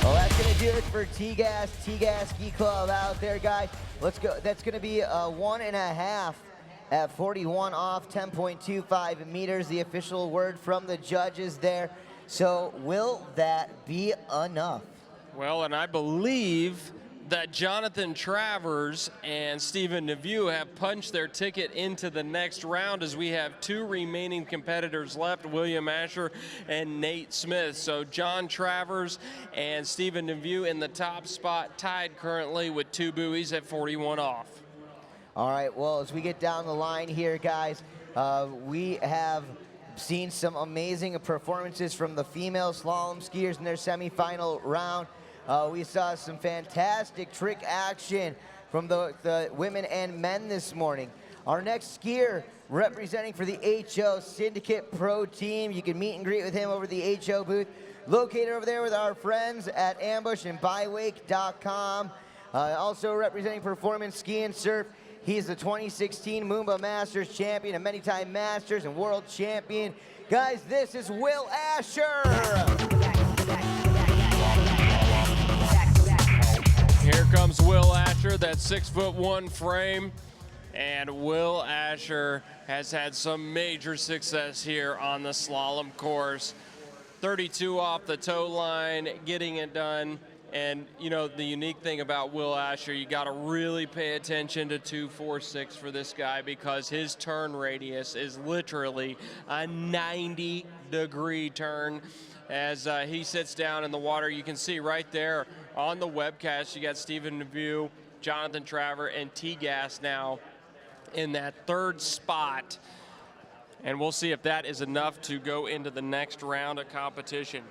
Well, that's going to do it for Tegas Ski Club out there, guys. Let's go. That's going to be a 1.5 at 41 off, 10.25 meters, the official word from the judges there. So will that be enough? Well, and I believe that Jonathan Travers and Stephen Neveu have punched their ticket into the next round, as we have 2 remaining competitors left, William Asher and Nate Smith. So John Travers and Stephen Neveu in the top spot, tied currently with 2 buoys at 41 off. All right, well, as we get down the line here, guys, we have seen some amazing performances from the female slalom skiers in their semifinal round. We saw some fantastic trick action from the women and men this morning. Our next skier representing for the HO Syndicate Pro Team. You can meet and greet with him over the HO booth, located over there with our friends at Ambush and Bywake.com. Also representing Performance Ski and Surf, he's the 2016 Moomba Masters champion, a many-time Masters and World champion. Guys, this is Will Asher. Here comes Will Asher, that 6'1" frame. And Will Asher has had some major success here on the slalom course. 32 off the toe line, getting it done. And, you know, the unique thing about Will Asher, you got to really pay attention to 246 for this guy, because his turn radius is literally a 90-degree turn. As he sits down in the water, you can see right there on the webcast, you got Stephen Neveu, Jonathan Travers, and T-Gas now in that third spot. And we'll see if that is enough to go into the next round of competition.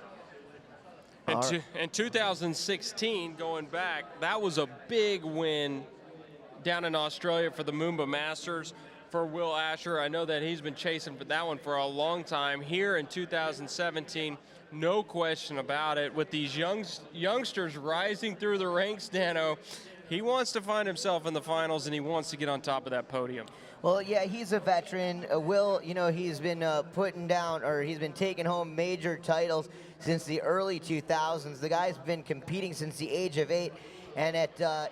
In 2016, going back, that was a big win down in Australia for the Moomba Masters for Will Asher. I know that he's been chasing for that one for a long time. Here in 2017, no question about it, with these youngsters rising through the ranks, Dano, he wants to find himself in the finals, and he wants to get on top of that podium. Well, yeah, he's a veteran. Will, you know, he's been he's been taking home major titles since the early 2000s. The guy's been competing since the age of 8, and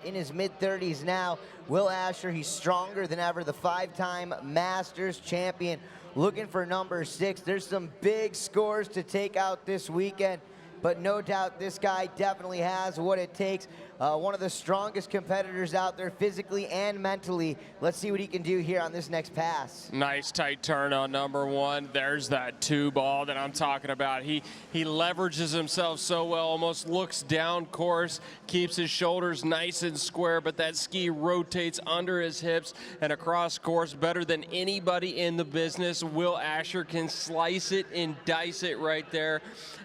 in his mid-30s now, Will Asher, he's stronger than ever, the 5-time Masters champion, looking for number 6. There's some big scores to take out this weekend, but no doubt this guy definitely has what it takes. One of the strongest competitors out there physically and mentally. Let's see what he can do here on this next pass. Nice tight turn on number 1. There's that 2 ball that I'm talking about. He leverages himself so well, almost looks down course, keeps his shoulders nice and square, but that ski rotates under his hips and across course better than anybody in the business. Will Asher can slice it and dice it right there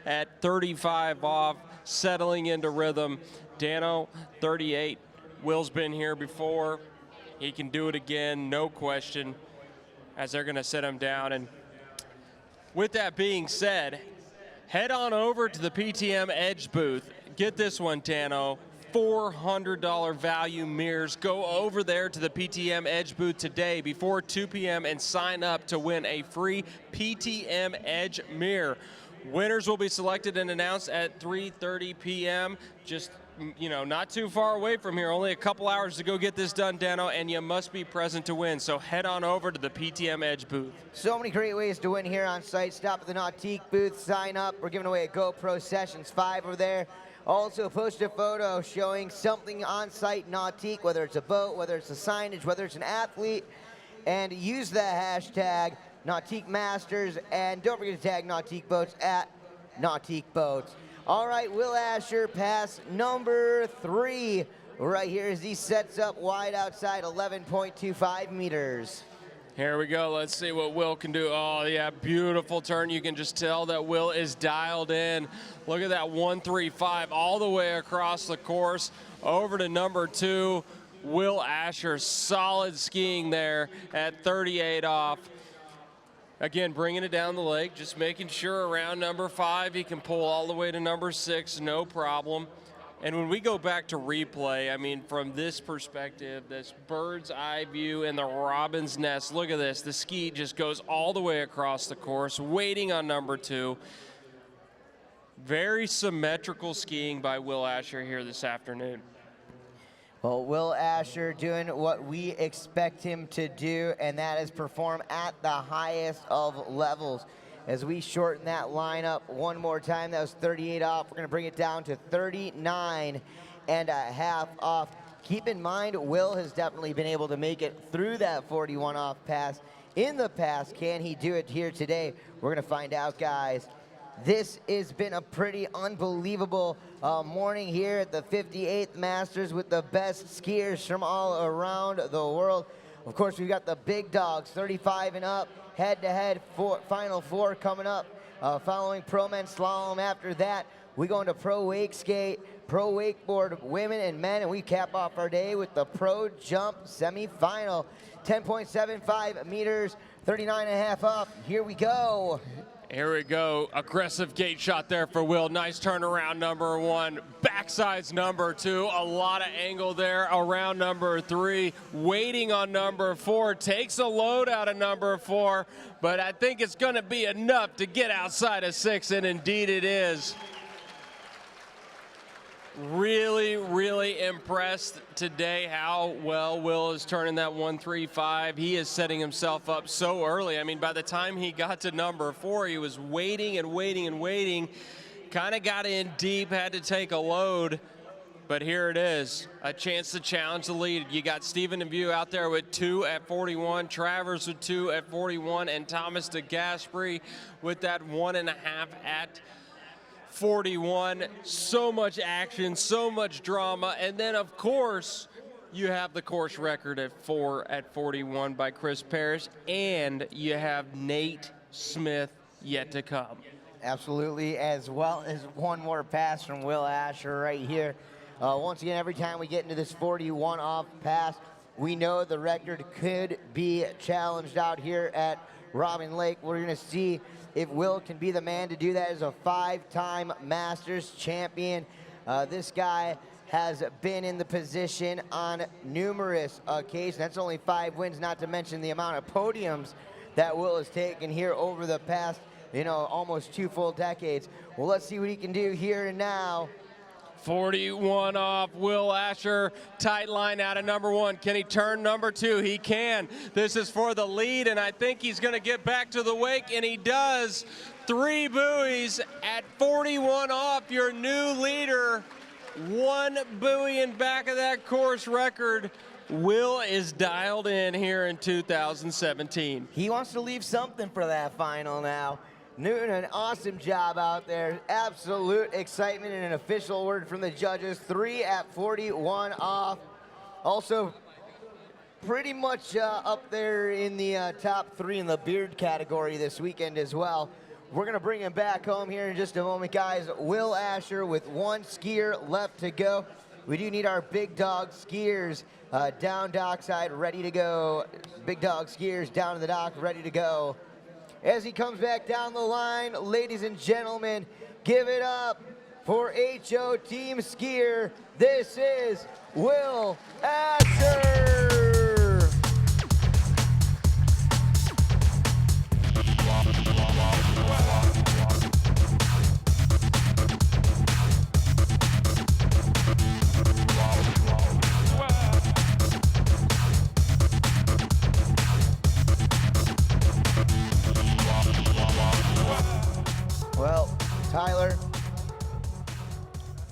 at 35 off, settling into rhythm. Dano, 38. Will's been here before. He can do it again, no question, as they're going to set him down. And with that being said, head on over to the PTM Edge booth. Get this one, Dano. $400 value mirrors. Go over there to the PTM Edge booth today before 2 p.m. and sign up to win a free PTM Edge mirror. Winners will be selected and announced at 3:30 p.m. Just, you know, not too far away from here. Only a couple hours to go get this done, Dano, and you must be present to win. So head on over to the PTM Edge booth. So many great ways to win here on site. Stop at the Nautique booth, sign up. We're giving away a GoPro Sessions 5 over there. Also post a photo showing something on site Nautique, whether it's a boat, whether it's a signage, whether it's an athlete, and use the hashtag Nautique Masters, and don't forget to tag Nautique Boats at Nautique Boats. All right, Will Asher, pass number 3 right here as he sets up wide outside 11.25 meters. Here we go. Let's see what Will can do. Oh, yeah, beautiful turn. You can just tell that Will is dialed in. Look at that 135 all the way across the course over to number 2. Will Asher, solid skiing there at 38 off. Again, bringing it down the lake, just making sure around number 5 he can pull all the way to number 6, no problem. And when we go back to replay, I mean, from this perspective, this bird's eye view and the robin's nest, look at this. The ski just goes all the way across the course, waiting on number 2. Very symmetrical skiing by Will Asher here this afternoon. Well, Will Asher doing what we expect him to do, and that is perform at the highest of levels. As we shorten that lineup one more time, that was 38 off. We're going to bring it down to 39.5 off. Keep in mind, Will has definitely been able to make it through that 41 off pass in the past. Can he do it here today? We're going to find out, guys. This has been a pretty unbelievable morning here at the 58th Masters with the best skiers from all around the world. Of course, we've got the big dogs, 35 and up, head-to-head Final Four coming up. Following Pro Men's Slalom after that, we go into Pro Wake Skate, Pro Wakeboard, women and men, and we cap off our day with the Pro Jump semifinal. 10.75 meters, 39.5 up. Here we go. Here we go. Aggressive gate shot there for Will. Nice turnaround, number 1. Backsides, number 2. A lot of angle there around number 3. Waiting on number 4. Takes a load out of number 4. But I think it's going to be enough to get outside of 6, and indeed it is. Really, really impressed today how well Will is turning that 135. He is setting himself up so early. I mean, by the time he got to number 4, he was waiting and waiting and waiting. Kind of got in deep, had to take a load. But here it is, a chance to challenge the lead. You got Stephen Neveu out there with 2 at 41, Travers with 2 at 41, and Thomas Degasperi with that 1.5 at 41. So much action, so much drama, and then of course you have the course record at 4 at 41 by Chris Parrish, and you have Nate Smith yet to come. Absolutely, as well as one more pass from Will Asher right here. Once again, every time we get into this 41 off pass, we know the record could be challenged out here at Robin Lake. We're going to see if Will can be the man to do that as a 5-time Masters champion. This guy has been in the position on numerous occasions. That's only 5 wins, not to mention the amount of podiums that Will has taken here over the past, almost 2 full decades. Well, let's see what he can do here and now. 41 off, Will Asher, tight line out of number 1. Can he turn number 2? He can. This is for the lead, and I think he's going to get back to the wake, and he does. 3 buoys at 41 off, your new leader. 1 buoy in back of that course record. Will is dialed in here in 2017. He wants to leave something for that final now. Newton, an awesome job out there. Absolute excitement and an official word from the judges. 3 at 41 off. Also, pretty much up there in the top 3 in the beard category this weekend as well. We're going to bring him back home here in just a moment, guys. Will Asher with 1 skier left to go. We do need our big dog skiers down dockside, ready to go. Big dog skiers down to the dock, ready to go. As he comes back down the line, ladies and gentlemen, give it up for HO Team Skier. This is Will Asher. Well, Tyler,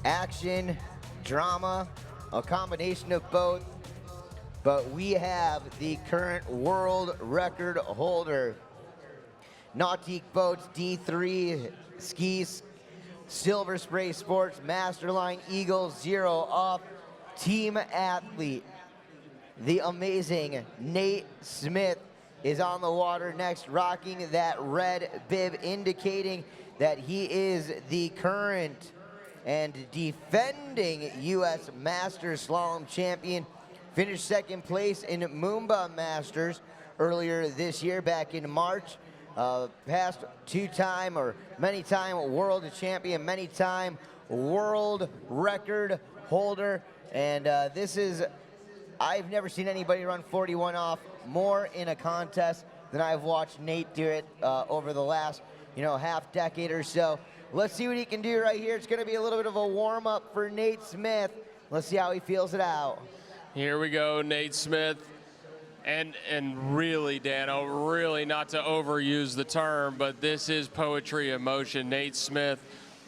action, drama, a combination of both, but we have the current world record holder. Nautique Boats D3 Skis, Silver Spray Sports, Masterline Eagle 0 off, team athlete. The amazing Nate Smith is on the water next, rocking that red bib, indicating that he is the current and defending U.S. Masters Slalom champion. Finished 2nd place in Moomba Masters earlier this year, back in March. Past 2-time or many-time world champion, many-time world record holder. And this is, I've never seen anybody run 41 off more in a contest than I've watched Nate do it over the last half decade or so. Let's see what he can do right here. It's going to be a little bit of a warm-up for Nate Smith. Let's see how he feels it out. Here we go, Nate Smith. And really, Dano, really not to overuse the term, but this is poetry in motion. Nate Smith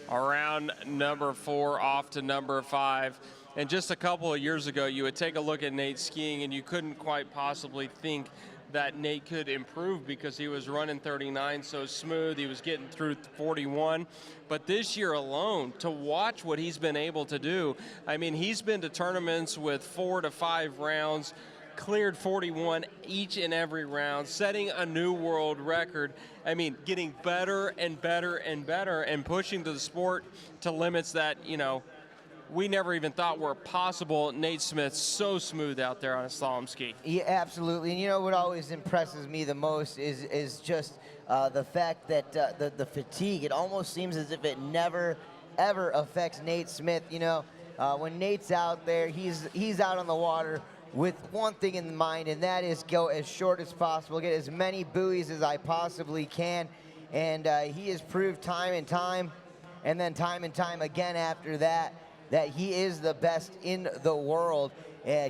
around number 4, off to number 5. And just a couple of years ago, you would take a look at Nate skiing, and you couldn't quite possibly think that Nate could improve because he was running 39 so smooth. He was getting through 41. But this year alone, to watch what he's been able to do, I mean, he's been to tournaments with 4 to 5 rounds, cleared 41 each and every round, setting a new world record. I mean, getting better and better and better and pushing the sport to limits that, you know, we never even thought were possible. Nate Smith, so smooth out there on a slalom ski. Yeah, absolutely. And you know what always impresses me the most is just the fact that the fatigue, it almost seems as if it never, ever affects Nate Smith. You know, when Nate's out there, he's out on the water with one thing in mind, and that is go as short as possible, get as many buoys as I possibly can. And he has proved time and time again after that he is the best in the world.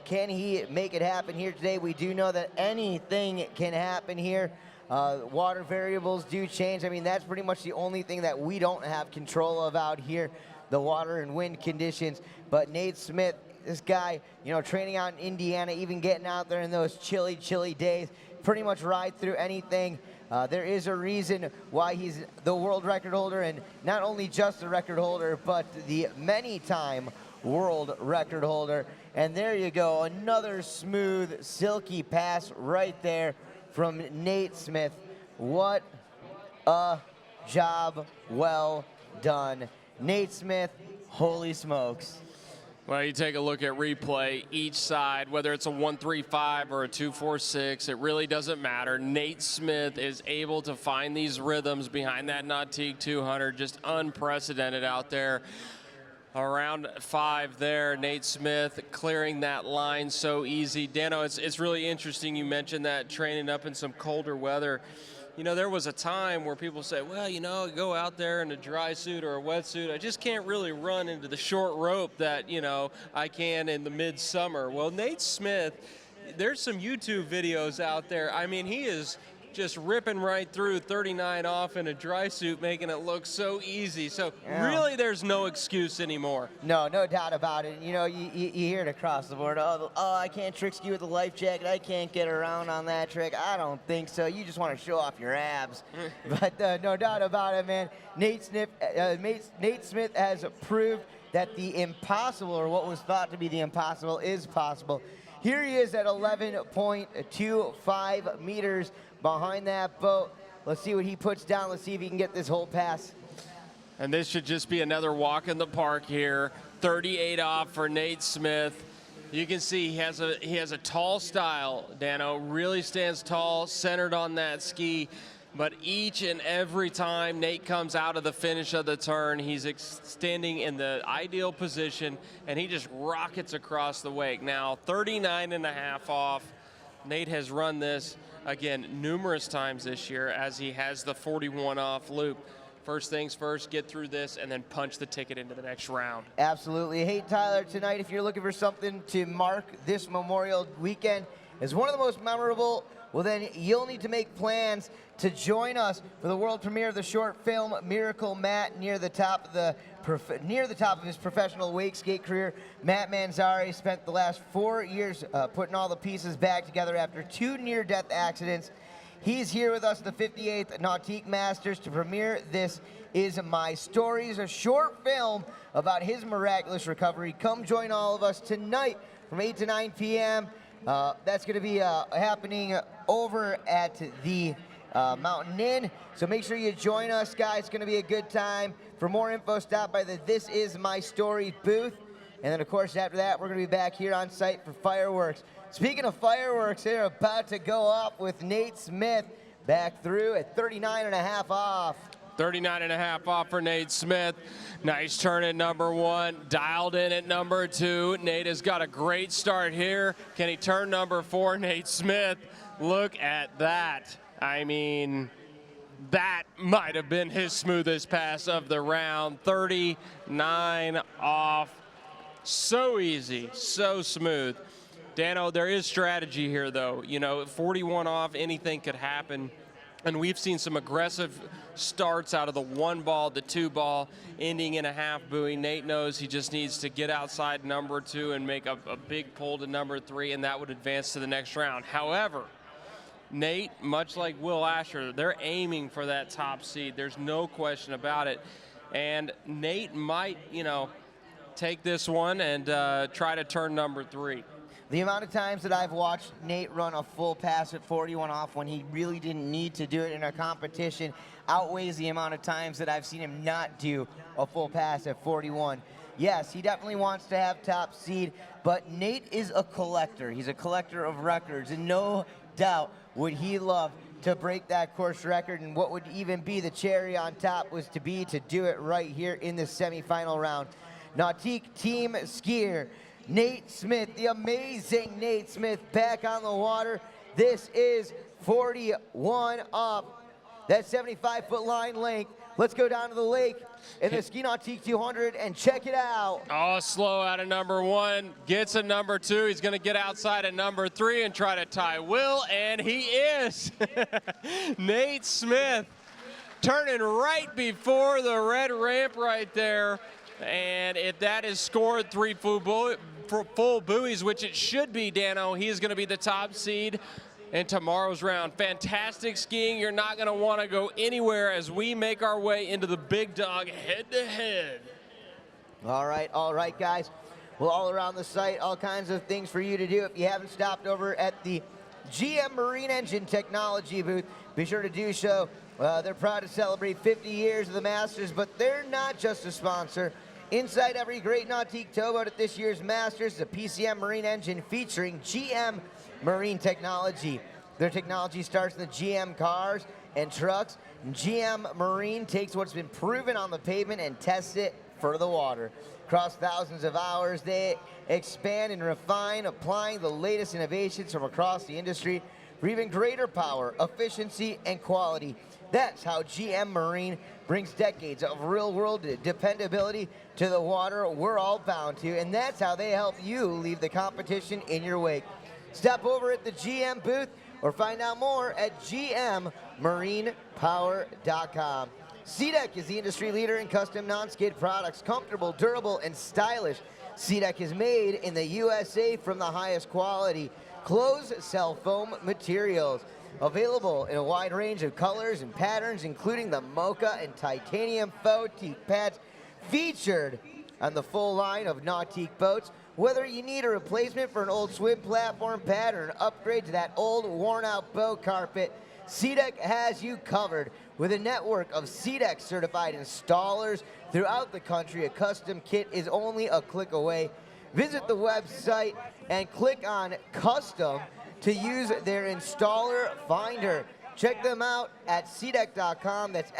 Can he make it happen here today? We do know that anything can happen here. Water variables do change. I mean, that's pretty much the only thing that we don't have control of out here, the water and wind conditions. But Nate Smith, this guy, you know, training out in Indiana, even getting out there in those chilly, chilly days, pretty much ride through anything. There is a reason why he's the world record holder, and not only just the record holder, but the many-time world record holder. And there you go, another smooth, silky pass right there from Nate Smith. What a job well done. Nate Smith, holy smokes. Well, you take a look at replay, each side, whether it's a 135 or a 246, it really doesn't matter. Nate Smith is able to find these rhythms behind that Nautique 200, just unprecedented out there. Around 5 there, Nate Smith clearing that line so easy. Dano, it's really interesting you mentioned that training up in some colder weather. You know, there was a time where people say, well, you know, go out there in a dry suit or a wetsuit. I just can't really run into the short rope that, you know, I can in the midsummer. Well, Nate Smith, there's some YouTube videos out there. I mean, he is just ripping right through 39 off in a dry suit, making it look so easy. So really there's no excuse anymore. No doubt about it. You know, you hear it across the board. Oh, I can't trick ski with a life jacket. I can't get around on that trick. I don't think so. You just want to show off your abs. But no doubt about it, man. Nate Smith has proved that the impossible, or what was thought to be the impossible, is possible. Here he is at 11.25 meters behind that boat. Let's see what he puts down. Let's see if he can get this whole pass. And this should just be another walk in the park here. 38 off for Nate Smith. You can see he has a tall style. Dano really stands tall, centered on that ski. But each and every time Nate comes out of the finish of the turn, he's standing in the ideal position, and he just rockets across the wake. Now, 39.5 off. Nate has run this, again, numerous times this year, as he has the 41 off loop. First things first, get through this, and then punch the ticket into the next round. Absolutely. Hey, Tyler, tonight, if you're looking for something to mark this Memorial Weekend as one of the most memorable, well, then you'll need to make plans to join us for the world premiere of the short film Miracle Matt near the top of his professional wake skate career. Matt Manzari spent the last 4 years putting all the pieces back together after 2 near-death accidents. He's here with us at the 58th Nautique Masters to premiere This Is My Stories, a short film about his miraculous recovery. Come join all of us tonight from 8 to 9 p.m. That's going to be happening over at the Mountain Inn. So make sure you join us, guys. It's going to be a good time. For more info, stop by the This Is My Story booth. And then, of course, after that, we're going to be back here on site for fireworks. Speaking of fireworks, they're about to go off with Nate Smith back through at 39.5 off. 39.5 off for Nate Smith. Nice turn at number 1, dialed in at number 2. Nate has got a great start here. Can he turn number 4? Nate Smith, look at that. I mean, that might have been his smoothest pass of the round. 39 off. So easy, so smooth. Dano, there is strategy here, though. You know, 41 off, anything could happen. And we've seen some aggressive starts out of the 1 ball, the 2 ball, ending in a half buoy. Nate knows he just needs to get outside number 2 and make a big pull to number 3, and that would advance to the next round. However, Nate, much like Will Asher, they're aiming for that top seed. There's no question about it. And Nate might, you know, take this one and try to turn number 3. The amount of times that I've watched Nate run a full pass at 41 off when he really didn't need to do it in a competition outweighs the amount of times that I've seen him not do a full pass at 41. Yes, he definitely wants to have top seed, but Nate is a collector. He's a collector of records, and no doubt would he love to break that course record, and what would even be the cherry on top was to do it right here in the semifinal round. Nautique team skier Nate Smith, the amazing Nate Smith, back on the water. This is 41 up. That 75-foot line length. Let's go down to the lake in the Ski Nautique 200 and check it out. Oh, slow out of number 1, gets a number 2. He's going to get outside at number 3 and try to tie Will, and he is. Nate Smith turning right before the red ramp right there. And if that is scored 3 full buoys, which it should be, Dano, he is going to be the top seed in tomorrow's round. Fantastic skiing. You're not going to want to go anywhere as we make our way into the big dog head-to-head. All right, guys. Well, all around the site, all kinds of things for you to do. If you haven't stopped over at the GM Marine Engine Technology booth, be sure to do so. They're proud to celebrate 50 years of the Masters, but they're not just a sponsor. Inside every great Nautique towboat at this year's Masters is a PCM Marine engine featuring GM Marine technology. Their technology starts in the GM cars and trucks. GM Marine takes what's been proven on the pavement and tests it for the water. Across thousands of hours, they expand and refine, applying the latest innovations from across the industry for even greater power, efficiency, and quality. That's how GM Marine brings decades of real-world dependability to the water we're all bound to, and that's how they help you leave the competition in your wake. Stop over at the GM booth or find out more at gmmarinepower.com. SeaDek is the industry leader in custom non-skid products, comfortable, durable, and stylish. SeaDek is made in the USA from the highest quality closed cell foam materials. Available in a wide range of colors and patterns, including the mocha and titanium faux teak pads featured on the full line of Nautique boats. Whether you need a replacement for an old swim platform pad or an upgrade to that old worn-out boat carpet, SeaDek has you covered. With a network of SeaDek certified installers throughout the country, a custom kit is only a click away. Visit the website and click on Custom to use their installer finder. Check them out at SeaDek.com. That's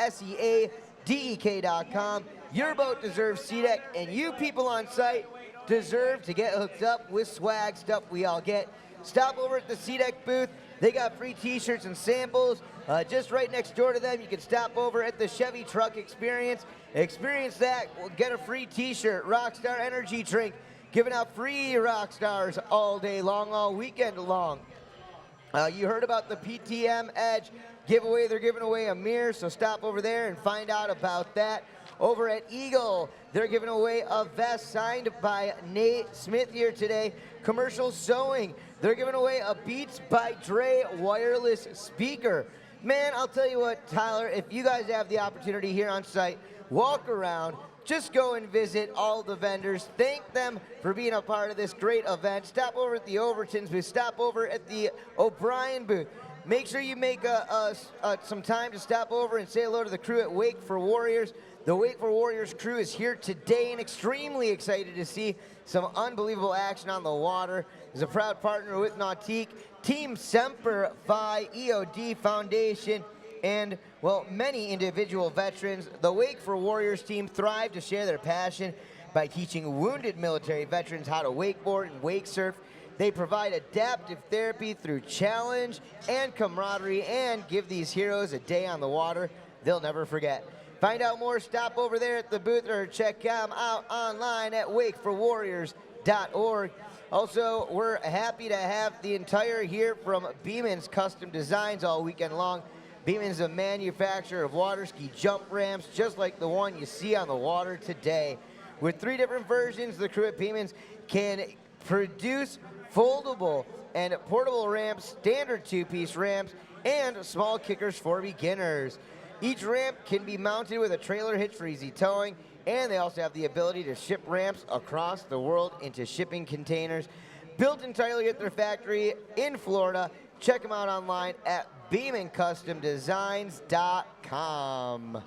SeaDek.com. Your boat deserves SeaDek, and you people on site deserve to get hooked up with swag stuff we all get. Stop over at the SeaDek booth. They got free t-shirts and samples. Just right next door to them, you can stop over at the Chevy Truck Experience. Experience that. We'll get a free t-shirt, Rockstar Energy Drink. Giving out free rock stars all day long, all weekend long. You heard about the PTM Edge giveaway. They're giving away a mirror, so stop over there and find out about that. Over at Eagle, they're giving away a vest signed by Nate Smith here today. Commercial Sewing, they're giving away a Beats by Dre wireless speaker. Man, I'll tell you what, Tyler, if you guys have the opportunity here on site, walk around, just go and visit all the vendors. Thank them for being a part of this great event. Stop over at the Overton's booth. Stop over at the O'Brien booth. Make sure you make some time to stop over and say hello to the crew at Wake for Warriors. The Wake for Warriors crew is here today and extremely excited to see some unbelievable action on the water. Is a proud partner with Nautique, Team Semper Fi, EOD Foundation, and, well, many individual veterans. The Wake for Warriors team thrive to share their passion by teaching wounded military veterans how to wakeboard and wake surf. They provide adaptive therapy through challenge and camaraderie and give these heroes a day on the water they'll never forget. Find out more, stop over there at the booth or check them out online at wakeforwarriors.org. Also, we're happy to have the entire here from Beeman's Custom Designs all weekend long. Beeman's a manufacturer of water ski jump ramps, just like the one you see on the water today. With 3 different versions, the crew at Beeman's can produce foldable and portable ramps, standard 2-piece ramps, and small kickers for beginners. Each ramp can be mounted with a trailer hitch for easy towing, and they also have the ability to ship ramps across the world into shipping containers. built entirely at their factory in Florida. Check them out online at beamandcustomdesigns.com.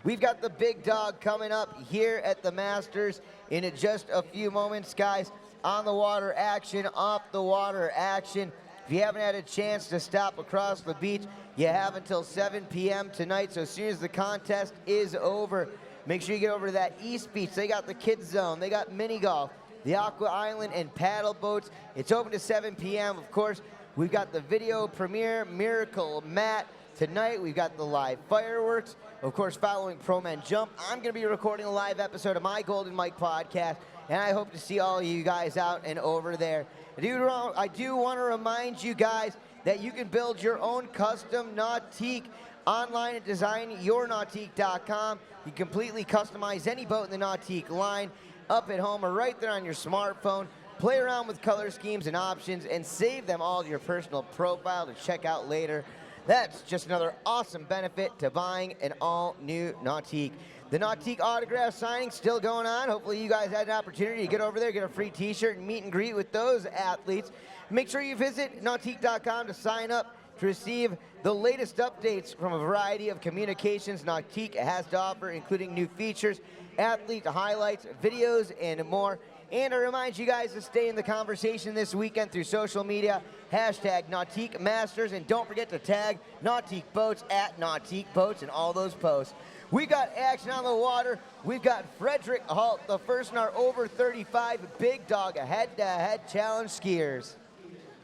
We've got the big dog coming up here at the Masters in just a few moments, guys. On the water action, off the water action. If you haven't had a chance to stop across the beach, you have until 7 p.m. tonight. So as soon as the contest is over, make sure you get over to that East Beach. They got the kids zone, they got mini golf, the Aqua Island and paddle boats. It's open to 7 p.m. Of course, we've got the video premiere, Miracle Mat. Tonight, we've got the live fireworks. Of course, following Pro Men Jump, I'm going to be recording a live episode of my Golden Mike podcast, and I hope to see all of you guys out and over there. I do want to remind you guys that you can build your own custom nautique online at designyournautique.com. You completely customize any boat in the nautique line up at home or right there on your smartphone. Play around with color schemes and options and save them all to your personal profile to check out later. That's just another awesome benefit to buying an all-new Nautique. The Nautique autograph signing still going on. Hopefully you guys had an opportunity to get over there, get a free t-shirt, and meet and greet with those athletes. Make sure you visit Nautique.com to sign up to receive the latest updates from a variety of communications Nautique has to offer, including new features, athlete highlights, videos, and more. And I remind you guys to stay in the conversation this weekend through social media, hashtag Nautique Masters, and don't forget to tag Nautique Boats at Nautique Boats in all those posts. We got action on the water. We've got Frederick Halt, the first in our over 35 big dog head-to-head challenge skiers.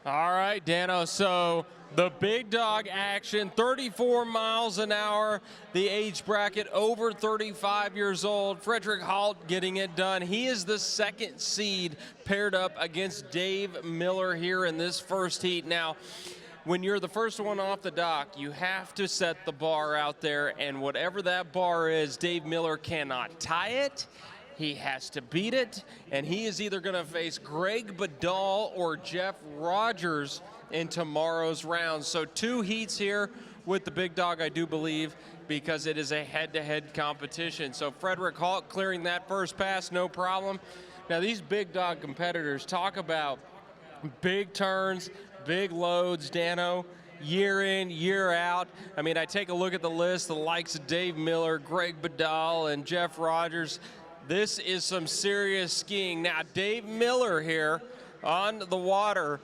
All right, Dano, so the big dog action, 34 miles an hour, the age bracket over 35 years old. Frederick Halt getting it done. He is the second seed paired up against Dave Miller here in this first heat. Now, when you're the first one off the dock, you have to set the bar out there, and whatever that bar is, Dave Miller cannot tie it. He has to beat it, and he is either going to face Greg Badal or Jeff Rogers in tomorrow's round. So 2 heats here with the big dog, I do believe, because it is a head-to-head competition. So Frederick Halt clearing that first pass, no problem. Now these big dog competitors talk about big turns, big loads, Dano, year in, year out. I mean, I take a look at the list, the likes of Dave Miller, Greg Badal, and Jeff Rogers. This is some serious skiing. Now, Dave Miller here on the water.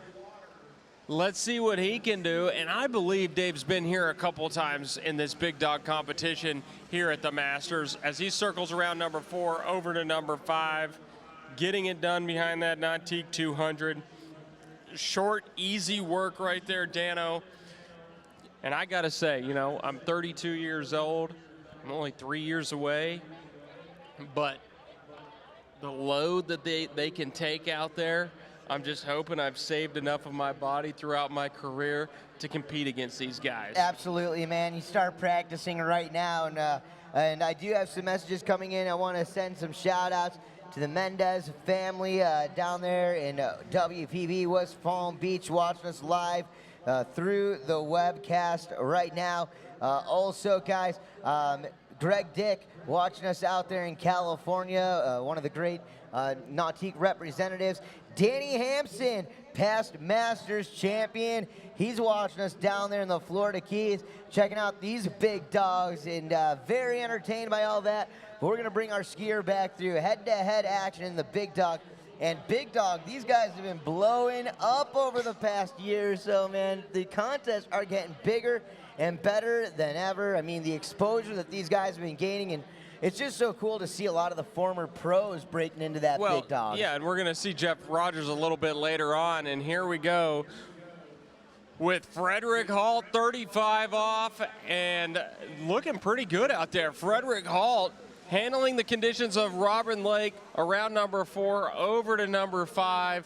Let's see what he can do. And I believe Dave's been here a couple times in this big dog competition here at the Masters as he circles around number 4 over to number 5, getting it done behind that Nautique 200. Short, easy work right there, Dano. And I got to say, you know, I'm 32 years old. I'm only 3 years away. But the load that they can take out there, I'm just hoping I've saved enough of my body throughout my career to compete against these guys. Absolutely, man. You start practicing right now, and I do have some messages coming in. I want to send some shout-outs to the Mendez family down there in WPB, West Palm Beach, watching us live through the webcast right now. Also, guys, Greg Dick watching us out there in California, one of the great Nautique representatives. Danny Hampson, past Masters champion. He's watching us down there in the Florida Keys, checking out these big dogs, and very entertained by all that. But we're going to bring our skier back through head-to-head action in the big dog. And big dog, these guys have been blowing up over the past year or so, man. The contests are getting bigger and better than ever. I mean, the exposure that these guys have been gaining, and it's just so cool to see a lot of the former pros breaking into that big dog. Yeah, and we're going to see Jeff Rogers a little bit later on, and here we go with Frederick Halt, 35 off, and looking pretty good out there. Frederick Halt handling the conditions of Robin Lake around number 4 over to number 5,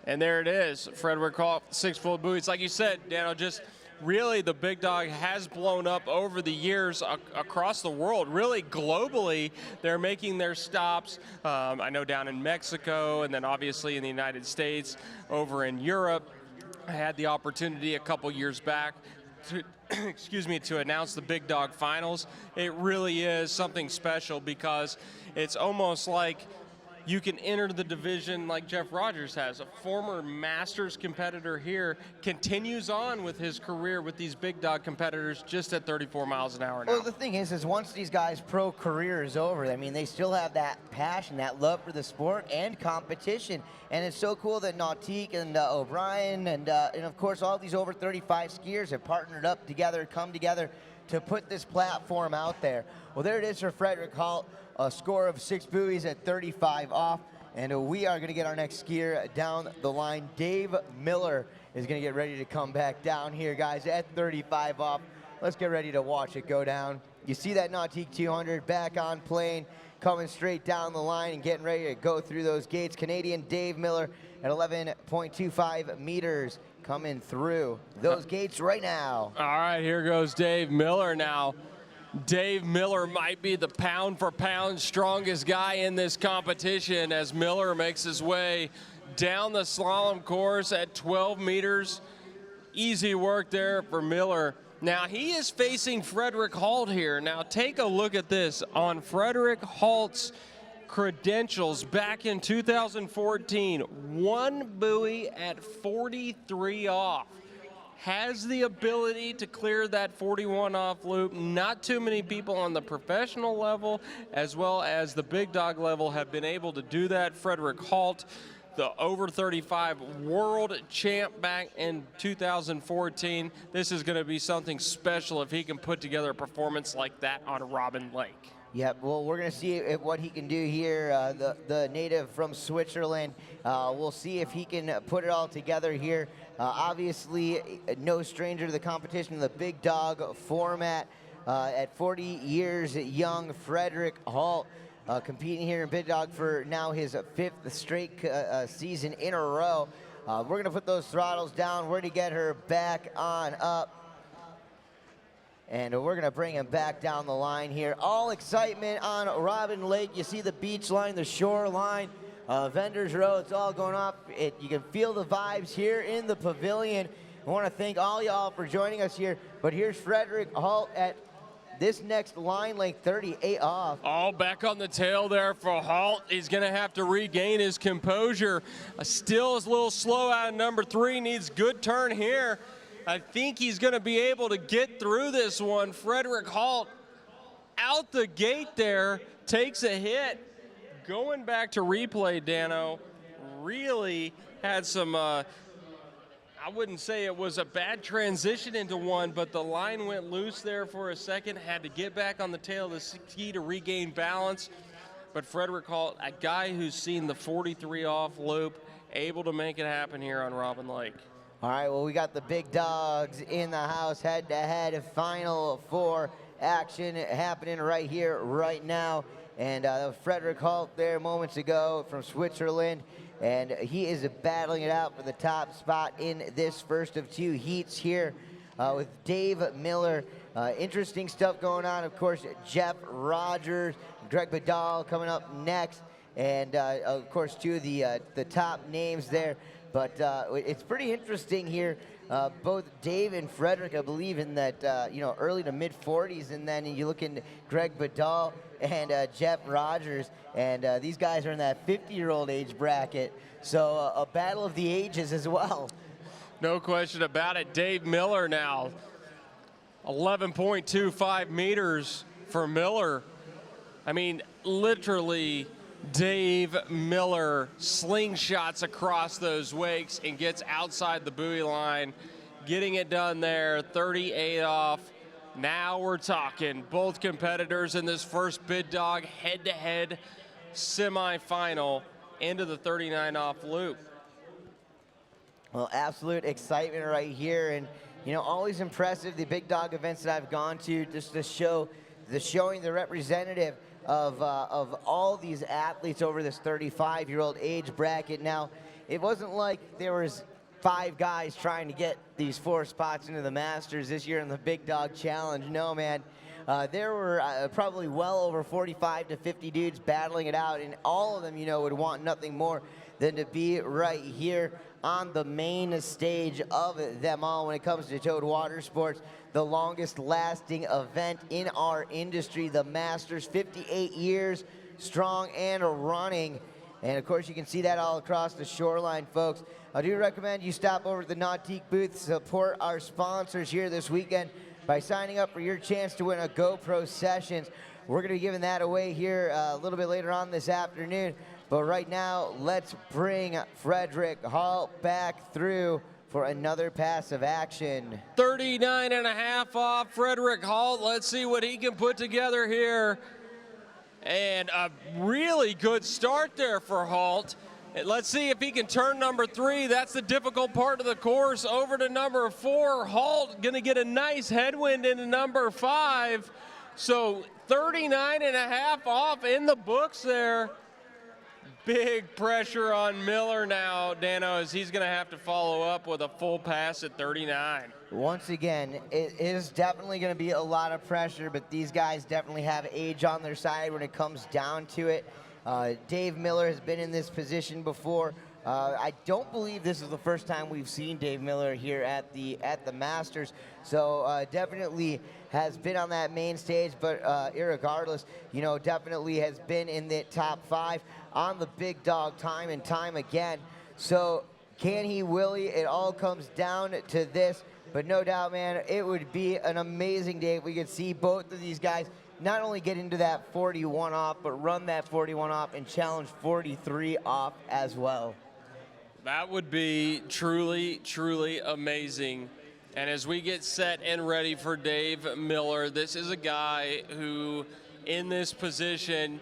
and there it is. Frederick Halt, 6-foot buoys. Like you said, Dano, just really the big dog has blown up over the years across the world. Really globally, they're making their stops. I know down in Mexico, and then obviously in the United States, over in Europe. I had the opportunity a couple years back to, to announce the Big Dog Finals. It really is something special because it's almost like you can enter the division like Jeff Rogers has. A former Masters competitor here continues on with his career with these big dog competitors just at 34 miles an hour now. Well, the thing is once these guys' pro career is over, I mean, they still have that passion, that love for the sport and competition. And it's so cool that Nautique and O'Brien and of course all these over 35 skiers have partnered up together, come together to put this platform out there. Well, there it is for Frederick Halt, a score of 6 buoys at 35 off. And we are going to get our next skier down the line. Dave Miller is going to get ready to come back down here, guys, at 35 off. Let's get ready to watch it go down. You see that Nautique 200 back on plane, coming straight down the line and getting ready to go through those gates. Canadian Dave Miller at 11.25 meters coming through those gates right now. All right, here goes Dave Miller now. Dave Miller might be the pound for pound strongest guy in this competition as Miller makes his way down the slalom course at 12 meters. Easy work there for Miller. Now he is facing Frederick Halt here. Now take a look at this. On Frederick Halt's credentials back in 2014, 1 buoy at 43 off. Has the ability to clear that 41 off loop. Not too many people on the professional level as well as the big dog level have been able to do that. Frederick Halt, the over 35 world champ back in 2014. This is going to be something special if he can put together a performance like that on Robin Lake. Yep, well, we're going to see what he can do here. The native from Switzerland, we'll see if he can put it all together here. Obviously, no stranger to the competition, the big dog format. At 40 years young, Frederick Halt competing here in big dog for now his 5th straight season in a row. We're going to put those throttles down. We're going to get her back on up. And we're going to bring him back down the line here. All excitement on Robin Lake. You see the beach line, the shoreline, Vendors Row. It's all going off. You can feel the vibes here in the pavilion. I want to thank all y'all for joining us here. But here's Frederick Halt at this next line length, 38 off. All back on the tail there for Halt. He's going to have to regain his composure. Still is a little slow out of number 3. Needs good turn here. I think he's going to be able to get through this one. Frederick Halt out the gate there, takes a hit. Going back to replay, Dano, really had some, I wouldn't say it was a bad transition into one, but the line went loose there for a second, had to get back on the tail of the ski to regain balance. But Frederick Halt, a guy who's seen the 43 off loop, able to make it happen here on Robin Lake. All right, well, we got the big dogs in the house, head-to-head Final 4 action happening right here, right now. And Frederick Halt there moments ago from Switzerland, and he is battling it out for the top spot in this first of 2 heats here with Dave Miller. Interesting stuff going on. Of course, Jeff Rogers, Greg Badal coming up next, and of course, 2 of the top names there. But it's pretty interesting here. Both Dave and Frederick, I believe, in that early to mid 40s, and then you look into Greg Badal and Jeff Rogers, and these guys are in that 50-year-old age bracket. So a battle of the ages as well. No question about it. Dave Miller now, 11.25 meters for Miller. I mean, literally, Dave Miller slingshots across those wakes and gets outside the buoy line, getting it done there, 38 off. Now we're talking. Both competitors in this first bid dog head-to-head semifinal into the 39 off loop. Well, absolute excitement right here, and always impressive, the big dog events that I've gone to, just to show showing the representative of all these athletes over this 35-year-old age bracket. Now, it wasn't like there was 5 guys trying to get these 4 spots into the Masters this year in the Big Dog Challenge. No, man. There were probably well over 45 to 50 dudes battling it out, and all of them, would want nothing more than to be right here on the main stage of them all when it comes to towed water sports. The longest lasting event in our industry, the Masters, 58 years strong and running. And of course, you can see that all across the shoreline, folks. I do recommend you stop over to the Nautique booth, support our sponsors here this weekend by signing up for your chance to win a GoPro Sessions. We're going to be giving that away here a little bit later on this afternoon. But right now, let's bring Frederick Hall back through for another pass of action. 39.5 off Frederick Hall. Let's see what he can put together here. And a really good start there for Halt. And let's see if he can turn number 3. That's the difficult part of the course. Over to number 4. Halt going to get a nice headwind into number 5. So 39.5 off in the books there. Big pressure on Miller now, Dano, as he's going to have to follow up with a full pass at 39. Once again, it is definitely going to be a lot of pressure, but these guys definitely have age on their side when it comes down to it. Dave Miller has been in this position before. I don't believe this is the first time we've seen Dave Miller here at the Masters, so definitely has been on that main stage, but irregardless, you know, definitely has been in the top 5 on the big dog time and time again. So can he, will he? It all comes down to this, but no doubt, man, it would be an amazing day if we could see both of these guys not only get into that 41 off, but run that 41 off and challenge 43 off as well. That would be truly, truly amazing. And as we get set and ready for Dave Miller, this is a guy who, in this position,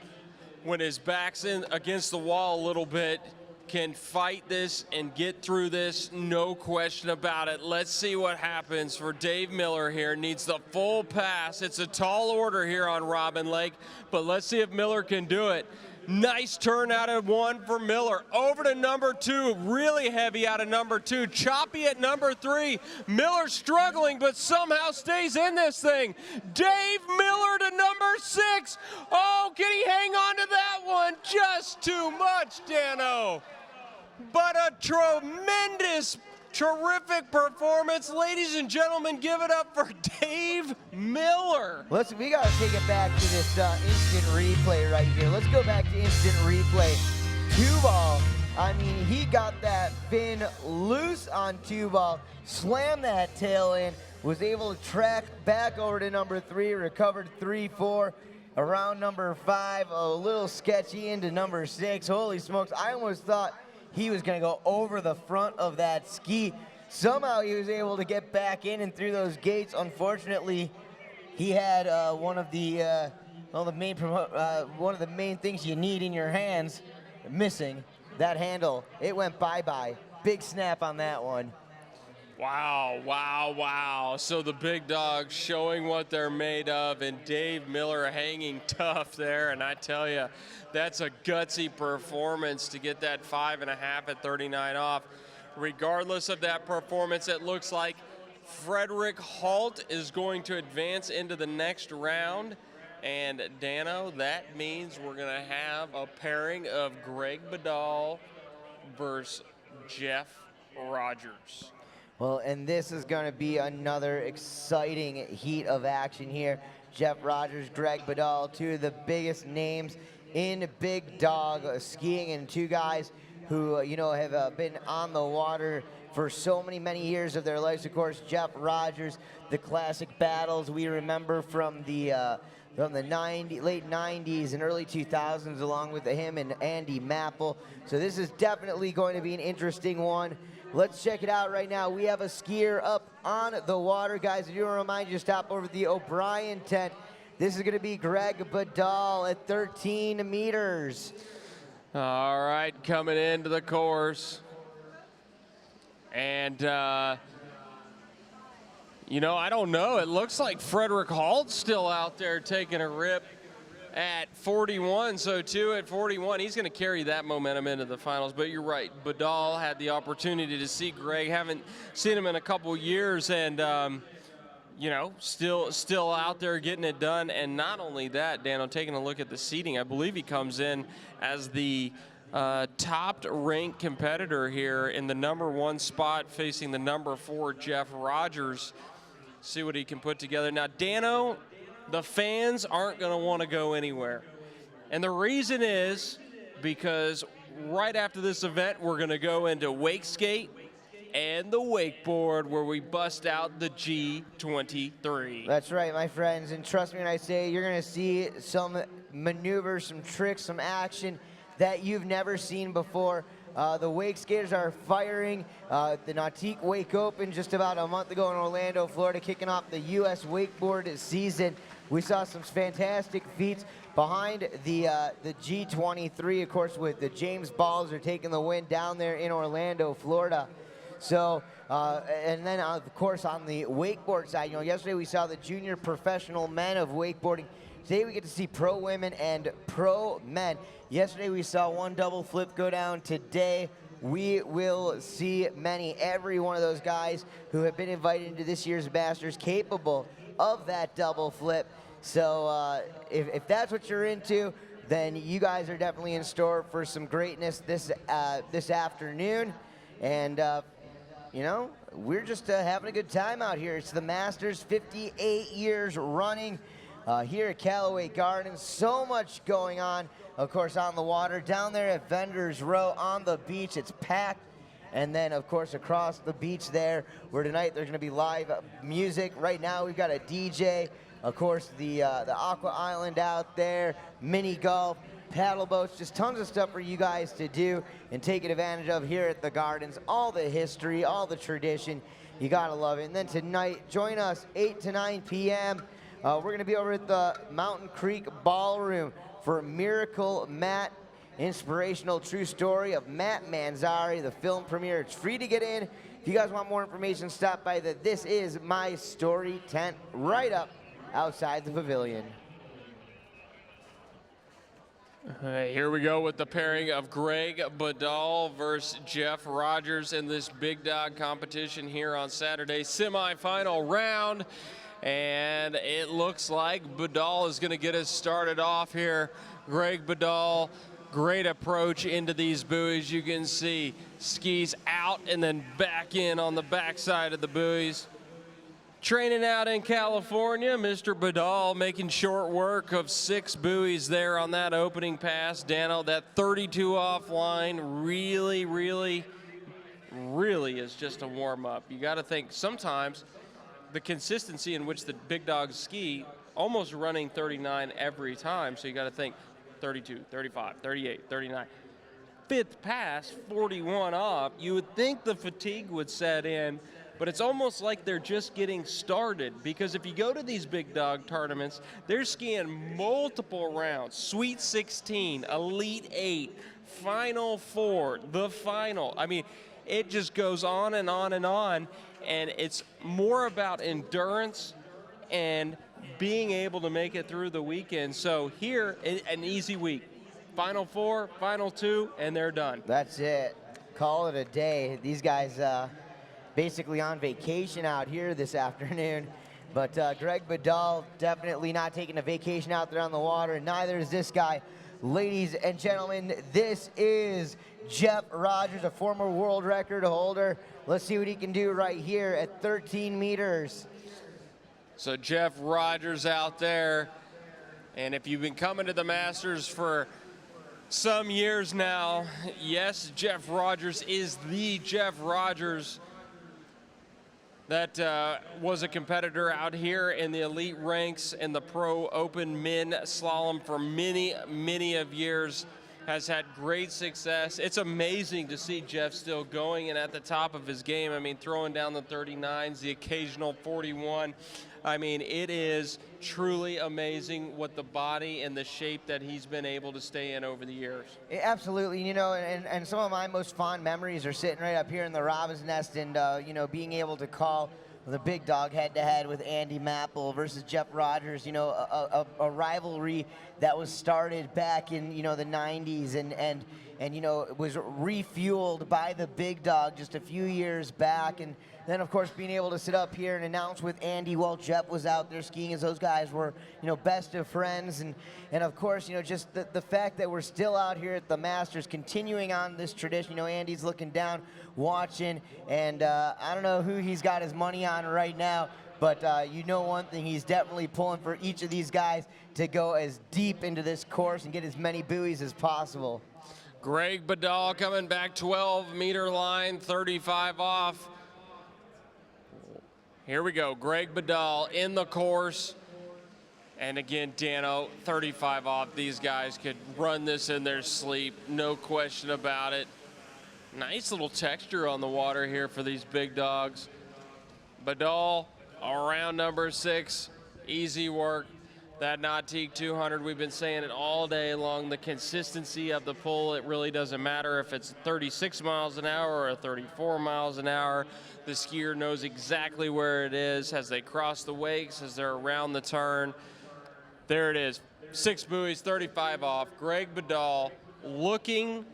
when his back's in against the wall a little bit, can fight this and get through this, no question about it. Let's see what happens for Dave Miller here. Needs the full pass. It's a tall order here on Robin Lake, but let's see if Miller can do it. Nice turn out of 1 for Miller. Over to number 2, really heavy out of number 2. Choppy at number 3. Miller struggling, but somehow stays in this thing. Dave Miller to number 6. Oh, can he hang on to that one? Just too much, Dano. But a tremendous, terrific performance. Ladies and gentlemen, give it up for Dave Miller. Listen, we got to take it back to this instant replay right here. Let's go back to instant replay. 2-ball. I mean, he got that fin loose on 2-ball, slammed that tail in, was able to track back over to number 3, recovered 3-4. Around number 5, a little sketchy into number 6. Holy smokes, I almost thought he was going to go over the front of that ski. Somehow he was able to get back in and through those gates. Unfortunately, he had one of the main things you need in your hands missing. That handle, it went bye-bye. Big snap on that one. Wow, wow, wow. So the big dogs showing what they're made of, and Dave Miller hanging tough there. And I tell you, that's a gutsy performance to get that 5.5 at 39 off. Regardless of that performance, it looks like Frederick Halt is going to advance into the next round. And Dano, that means we're going to have a pairing of Greg Badal versus Jeff Rogers. Well, and this is going to be another exciting heat of action here. Jeff Rogers, Greg Badal, 2 of the biggest names in big dog skiing, and 2 guys who, you know, have been on the water for so many years of their lives. Of course, Jeff Rogers, the classic battles we remember from the late 90s and early 2000s, along with him and Andy Mapple. So this is definitely going to be an interesting one. Let's check it out right now. We have a skier up on the water, guys. I do want to remind you to stop over the O'Brien tent. This is going to be Greg Badal at 13 meters. All right, coming into the course. And, you know, I don't know. It looks like Frederick Halt's still out there taking a rip at 41, so 2 at 41. He's going to carry that momentum into the finals. But you're right, Badal had the opportunity to see Greg. Haven't seen him in a couple years, and you know, still out there getting it done. And not only that, Dan, I'm taking a look at the seating. I believe he comes in as the top ranked competitor here in the number 1 spot, facing the number 4 Jeff Rogers. See what he can put together. Now, Dano, the fans aren't going to want to go anywhere. And the reason is because right after this event, we're going to go into wake skate and the wakeboard, where we bust out the G23. That's right, my friends, and trust me when I say you're going to see some maneuvers, some tricks, some action that you've never seen before. The wake skaters are firing. The Nautique Wake Open just about a month ago in Orlando, Florida, kicking off the U.S. wakeboard season. We saw some fantastic feats behind the G23, of course, with the James Balls are taking the win down there in Orlando, Florida. So, and then, of course, on the wakeboard side, you know, yesterday we saw the junior professional men of wakeboarding. Today we get to see pro women and pro men. Yesterday we saw one double flip go down. Today we will see every one of those guys who have been invited into this year's Masters capable of that double flip. So if that's what you're into, then you guys are definitely in store for some greatness this afternoon. And you know, we're just having a good time out here. It's the Masters, 58 years running here at Callaway Gardens. So much going on, of course, on the water. Down there at Vendors Row on the beach, it's packed. And then, of course, across the beach there, where tonight there's going to be live music. Right now, we've got a DJ. Of course, the Aqua Island out there, mini golf, paddle boats, just tons of stuff for you guys to do and take advantage of here at the Gardens. All the history, all the tradition, you gotta love it. And then tonight, join us 8 to 9 p.m. We're gonna be over at the Mountain Creek Ballroom for Miracle Matt, inspirational true story of Matt Manzari, the film premiere. It's free to get in. If you guys want more information, stop by the This Is My Story tent right up outside the pavilion. Here we go with the pairing of Greg Badal versus Jeff Rogers in this big dog competition here on Saturday, semifinal round. And it looks like Badal is going to get us started off here. Greg Badal, great approach into these buoys. You can see skis out and then back in on the backside of the buoys. Training out in California, Mr. Badal making short work of 6 buoys there on that opening pass. Dano, that 32 offline really is just a warm-up. You got to think sometimes the consistency in which the big dogs ski, almost running 39 every time, so you got to think 32, 35, 38, 39. 5th pass, 41 off. You would think the fatigue would set in, but it's almost like they're just getting started, because if you go to these big dog tournaments, they're skiing multiple rounds, Sweet 16, Elite 8, Final 4, the final. I mean, it just goes on and on and on, and it's more about endurance and being able to make it through the weekend. So here, an easy week. Final 4, Final 2, and they're done. That's it. Call it a day. These guys basically on vacation out here this afternoon. But Greg Badal definitely not taking a vacation out there on the water, and neither is this guy. Ladies and gentlemen, this is Jeff Rogers, a former world record holder. Let's see what he can do right here at 13 meters. So Jeff Rogers out there, and if you've been coming to the Masters for some years now, yes, Jeff Rogers is the Jeff Rogers that was a competitor out here in the elite ranks in the Pro Open Men Slalom for many of years, has had great success. It's amazing to see Jeff still going and at the top of his game. I mean, throwing down the 39s, the occasional 41. I mean, it is truly amazing what the body and the shape that he's been able to stay in over the years. Absolutely, you know, and some of my most fond memories are sitting right up here in the Robin's Nest, and you know, being able to call the big dog head-to-head with Andy Mapple versus Jeff Rogers, you know, a rivalry that was started back in, you know, the 90s and you know, it was refueled by the big dog just a few years back. And then, of course, being able to sit up here and announce with Andy while Jeff was out there skiing, as those guys were, you know, best of friends. And of course, you know, just the fact that we're still out here at the Masters, continuing on this tradition. You know, Andy's looking down, watching, and I don't know who he's got his money on right now, but you know one thing, he's definitely pulling for each of these guys to go as deep into this course and get as many buoys as possible. Greg Badal coming back 12-meter line, 35 off. Here we go, Greg Badal in the course. And again, Dano, 35 off. These guys could run this in their sleep, no question about it. Nice little texture on the water here for these big dogs. Badal around number 6, easy work. That Nautique 200, we've been saying it all day long, the consistency of the pull, it really doesn't matter if it's 36 miles an hour or 34 miles an hour. The skier knows exactly where it is as they cross the wakes, as they're around the turn. There it is, 6 buoys, 35 off. Greg Badal looking,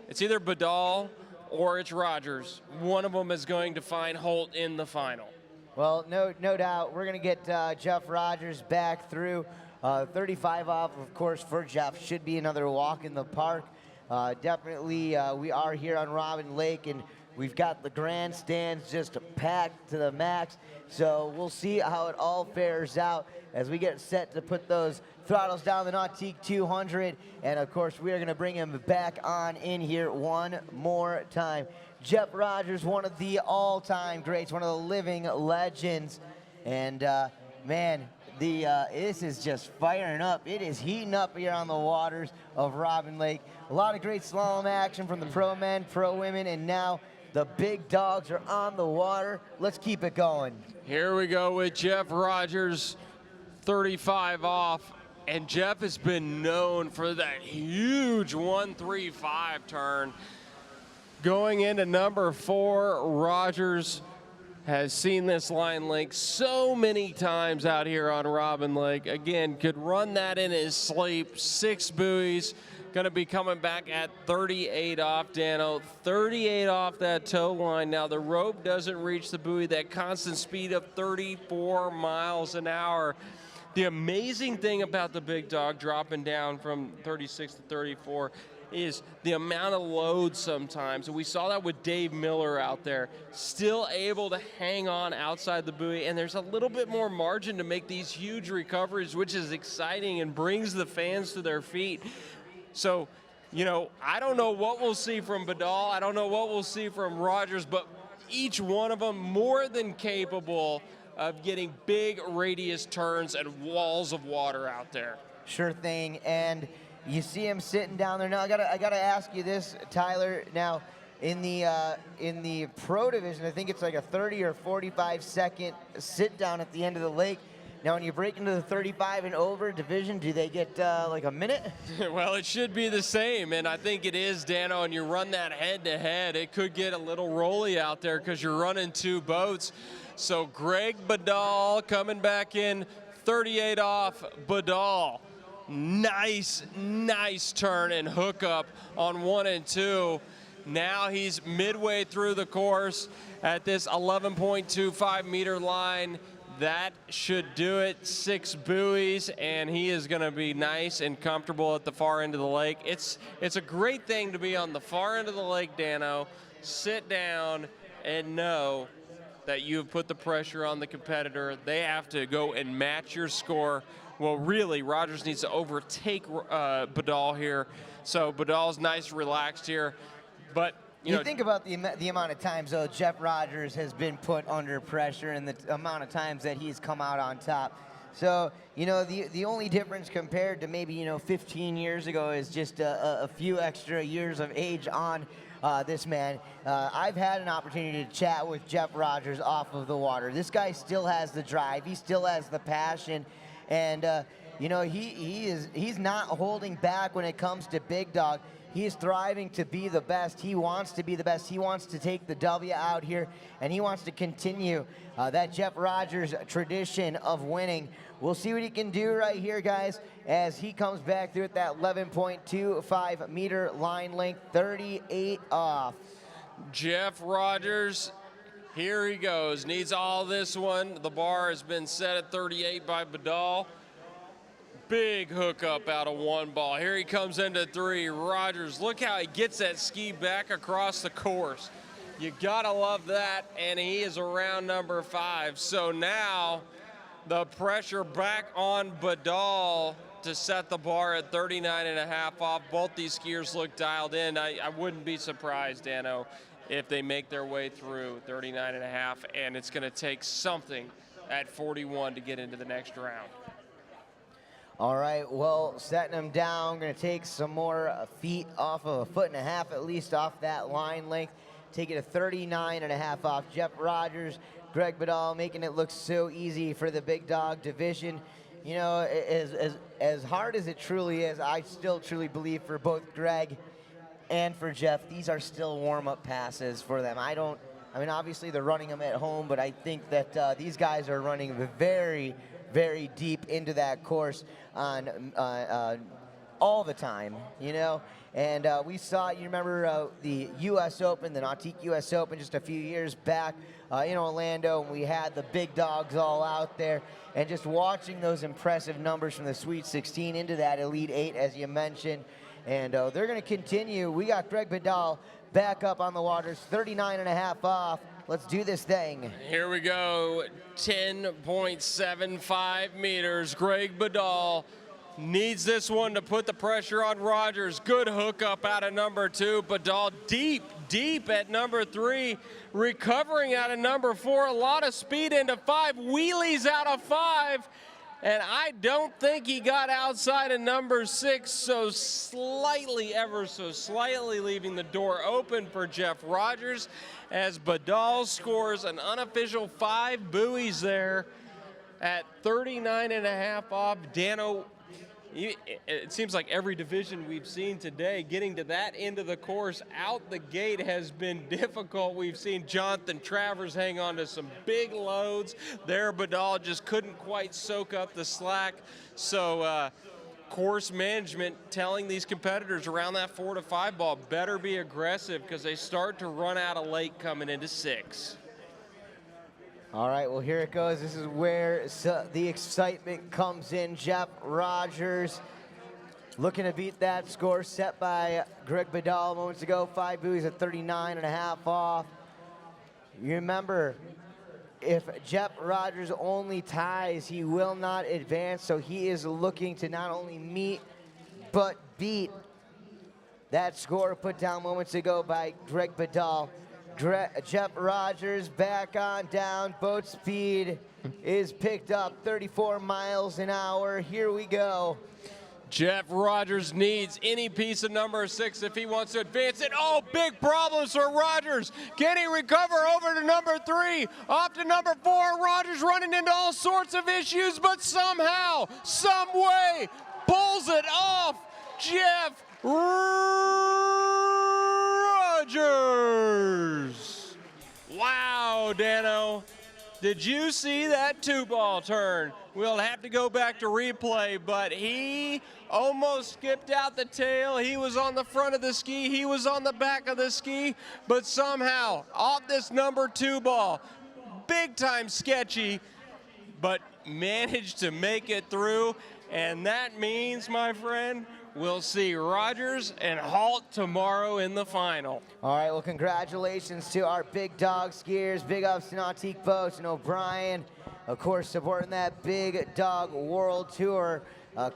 it's either Badal or it's Rogers. One of them is going to find Holt in the final. Well, no doubt. We're going to get Jeff Rogers back through. 35 off, of course, for Jeff. Should be another walk in the park. Definitely, we are here on Robin Lake, and we've got the grandstands just packed to the max. So we'll see how it all fares out as we get set to put those throttles down the Nautique 200. And, of course, we are going to bring him back on in here one more time. Jeff Rogers, one of the all-time greats, one of the living legends. And, man, this is just firing up. It is heating up here on the waters of Robin Lake. A lot of great slalom action from the pro men, pro women, and now the big dogs are on the water. Let's keep it going. Here we go with Jeff Rogers, 35 off. And Jeff has been known for that huge 135 turn. Going into number 4, Rogers has seen this line length so many times out here on Robin Lake. Again, could run that in his sleep. 6 buoys, going to be coming back at 38 off, Dano. 38 off that tow line. Now, the rope doesn't reach the buoy, that constant speed of 34 miles an hour. The amazing thing about the big dog dropping down from 36 to 34 is the amount of load sometimes. And we saw that with Dave Miller out there, still able to hang on outside the buoy, and there's a little bit more margin to make these huge recoveries, which is exciting and brings the fans to their feet. So, you know, I don't know what we'll see from Badal, I don't know what we'll see from Rogers, but each one of them more than capable of getting big radius turns and walls of water out there. Sure thing. And you see him sitting down there. Now, I gotta ask you this, Tyler. Now, in the pro division, I think it's like a 30 or 45 second sit down at the end of the lake. Now, when you break into the 35 and over division, do they get like a minute? Well, it should be the same, and I think it is, Dano, and you run that head-to-head. It could get a little rolly out there because you're running 2 boats. So Greg Badal coming back in, 38 off, Badal. Nice turn and hookup on 1 and 2. Now he's midway through the course at this 11.25 meter line. That should do it. 6 buoys, and he is going to be nice and comfortable at the far end of the lake. It's a great thing to be on the far end of the lake, Dano. Sit down and know that you've put the pressure on the competitor. They have to go and match your score. Well, really, Rogers needs to overtake Badal here. So Badal's nice, relaxed here. But you know, think about the amount of times, though, Jeff Rogers has been put under pressure and the amount of times that he's come out on top. So, you know, the only difference compared to maybe, 15 years ago is just a few extra years of age on this man. I've had an opportunity to chat with Jeff Rogers off of the water. This guy still has the drive. He still has the passion. And, he's not holding back when it comes to big dog. He is thriving to be the best. He wants to be the best. He wants to take the W out here, and he wants to continue that Jeff Rogers tradition of winning. We'll see what he can do right here, guys, as he comes back through at that 11.25 meter line length, 38 off. Jeff Rogers, here he goes. Needs all this one. The bar has been set at 38 by Badal. Big hookup out of 1 ball. Here he comes into 3. Rogers, look how he gets that ski back across the course. You gotta love that, and he is around number 5. So now the pressure back on Badal to set the bar at 39.5 off. Both these skiers look dialed in. I wouldn't be surprised, Dano, if they make their way through 39.5, and it's going to take something at 41 to get into the next round. All right, well, setting them down, going to take some more feet off of 1.5 feet at least off that line length. Take it to 39.5 off. Jeff Rogers, Greg Badal making it look so easy for the big dog division. You know, as hard as it truly is, I still truly believe for both Greg and for Jeff, these are still warm-up passes for them. I mean, obviously they're running them at home, but I think that these guys are running very, very deep into that course on all the time, you know? And we saw, you remember the U.S. Open, the Nautique U.S. Open just a few years back in Orlando, and we had the big dogs all out there, and just watching those impressive numbers from the Sweet 16 into that Elite 8, as you mentioned. And they're going to continue. We got Greg Badal back up on the waters, 39.5 off. Let's do this thing. Here we go, 10.75 meters. Greg Badal needs this one to put the pressure on Rogers. Good hookup out of number 2. Badal deep at number 3. Recovering out of number 4. A lot of speed into 5. Wheelies out of 5. And I don't think he got outside of number 6, so slightly, ever so slightly leaving the door open for Jeff Rogers as Badal scores an unofficial 5 buoys there at 39.5 off. Dano, it seems like every division we've seen today, getting to that end of the course out the gate has been difficult. We've seen Jonathan Travers hang on to some big loads there. Badal just couldn't quite soak up the slack. So course management telling these competitors around that 4 to 5 ball, better be aggressive because they start to run out of lake coming into 6. All right, well, here it goes. This is where the excitement comes in. Jeff Rogers looking to beat that score set by Greg Badal moments ago. 5 buoys at 39.5 off. You remember, if Jeff Rogers only ties, he will not advance. So he is looking to not only meet, but beat that score put down moments ago by Greg Badal. Jeff Rogers back on down. Boat speed is picked up 34 miles an hour. Here we go. Jeff Rogers needs any piece of number 6 if he wants to advance it. Oh, big problems for Rogers. Can he recover over to number 3? Off to number 4. Rogers running into all sorts of issues, but somehow, some way, pulls it off. Jeff Rogers. Wow, Dano. Did you see that 2-ball turn? We'll have to go back to replay, but he almost skipped out the tail. He was on the front of the ski. He was on the back of the ski, but somehow off this number 2 ball, big time sketchy, but managed to make it through. And that means, my friend, we'll see Rogers and Halt tomorrow in the final. All right, well, congratulations to our big dog skiers. Big ups to Nautique Boats and O'Brien, of course, supporting that Big Dog World Tour.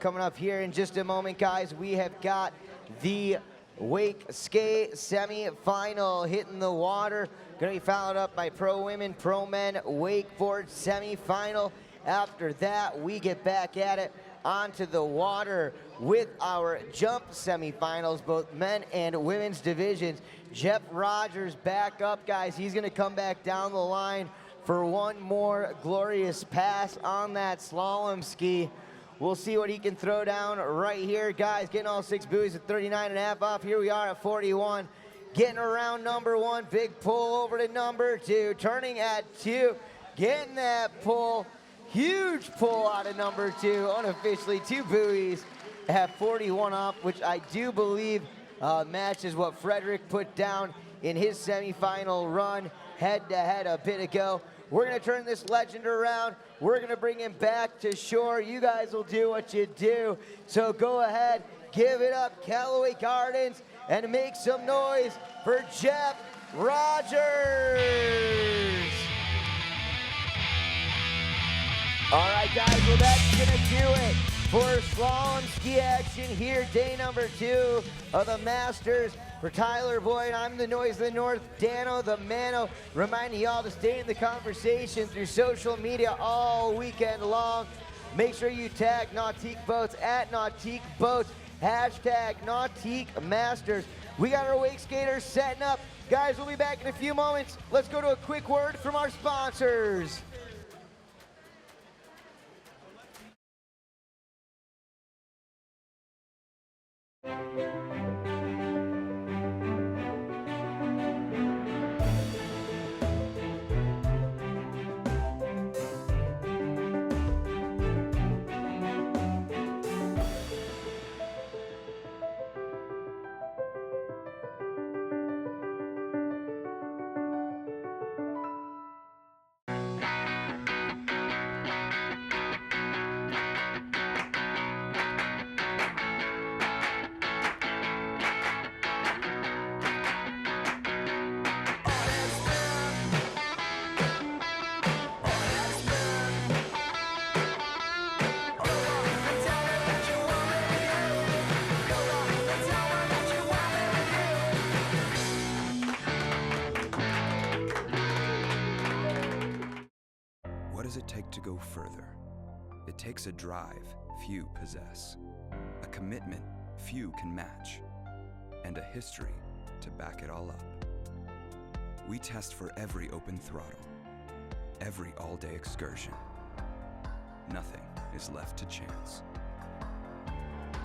Coming up here in just a moment, guys, we have got the wake skate semi-final hitting the water. Going to be followed up by pro women, pro men wakeboard semi-final. After that, we get back at it onto the water with our jump semifinals, both men and women's divisions. Jeff Rogers back up, guys. He's going to come back down the line for one more glorious pass on that slalom ski. We'll see what he can throw down right here, guys. Getting all 6 buoys at 39.5 off. Here we are at 41. Getting around number 1. Big pull over to number 2. Turning at 2. Getting that pull. Huge pull out of number 2. Unofficially 2 buoys at 41 off, which I do believe matches what Frederick put down in his semifinal run head-to-head a bit ago. We're going to turn this legend around. We're going to bring him back to shore. You guys will do what you do. So go ahead, give it up, Callaway Gardens, and make some noise for Jeff Rogers. All right, guys, well, that's going to do it for slalom ski action here, day number 2 of the Masters. For Tyler Boyd, I'm the Noise of the North, Dano the Mano, reminding y'all to stay in the conversation through social media all weekend long. Make sure you tag Nautique Boats at Nautique Boats, hashtag Nautique Masters. We got our wake skaters setting up. Guys, we'll be back in a few moments. Let's go to a quick word from our sponsors. What does it take to go further? It takes a drive few possess, a commitment few can match, and a history to back it all up. We test for every open throttle, every all-day excursion. Nothing is left to chance.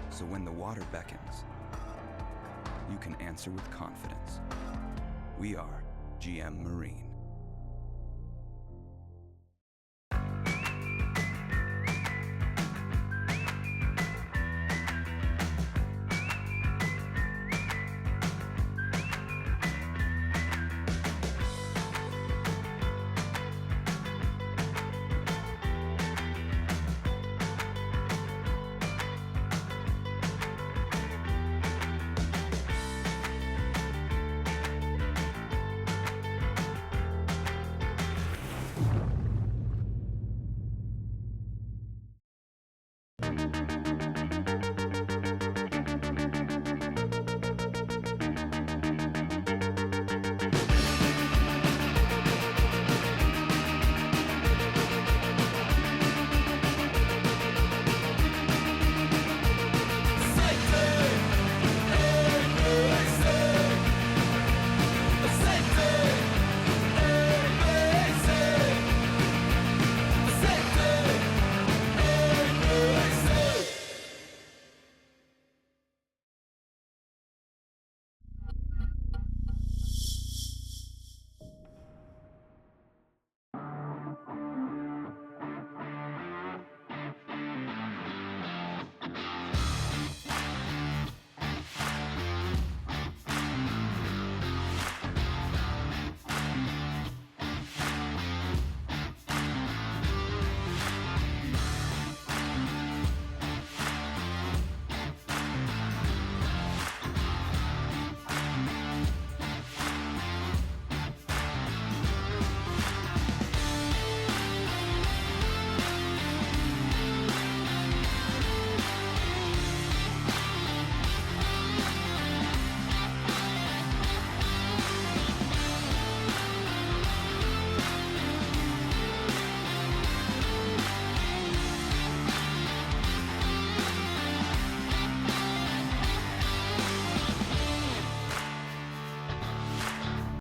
So when the water beckons, you can answer with confidence. We are GM Marine.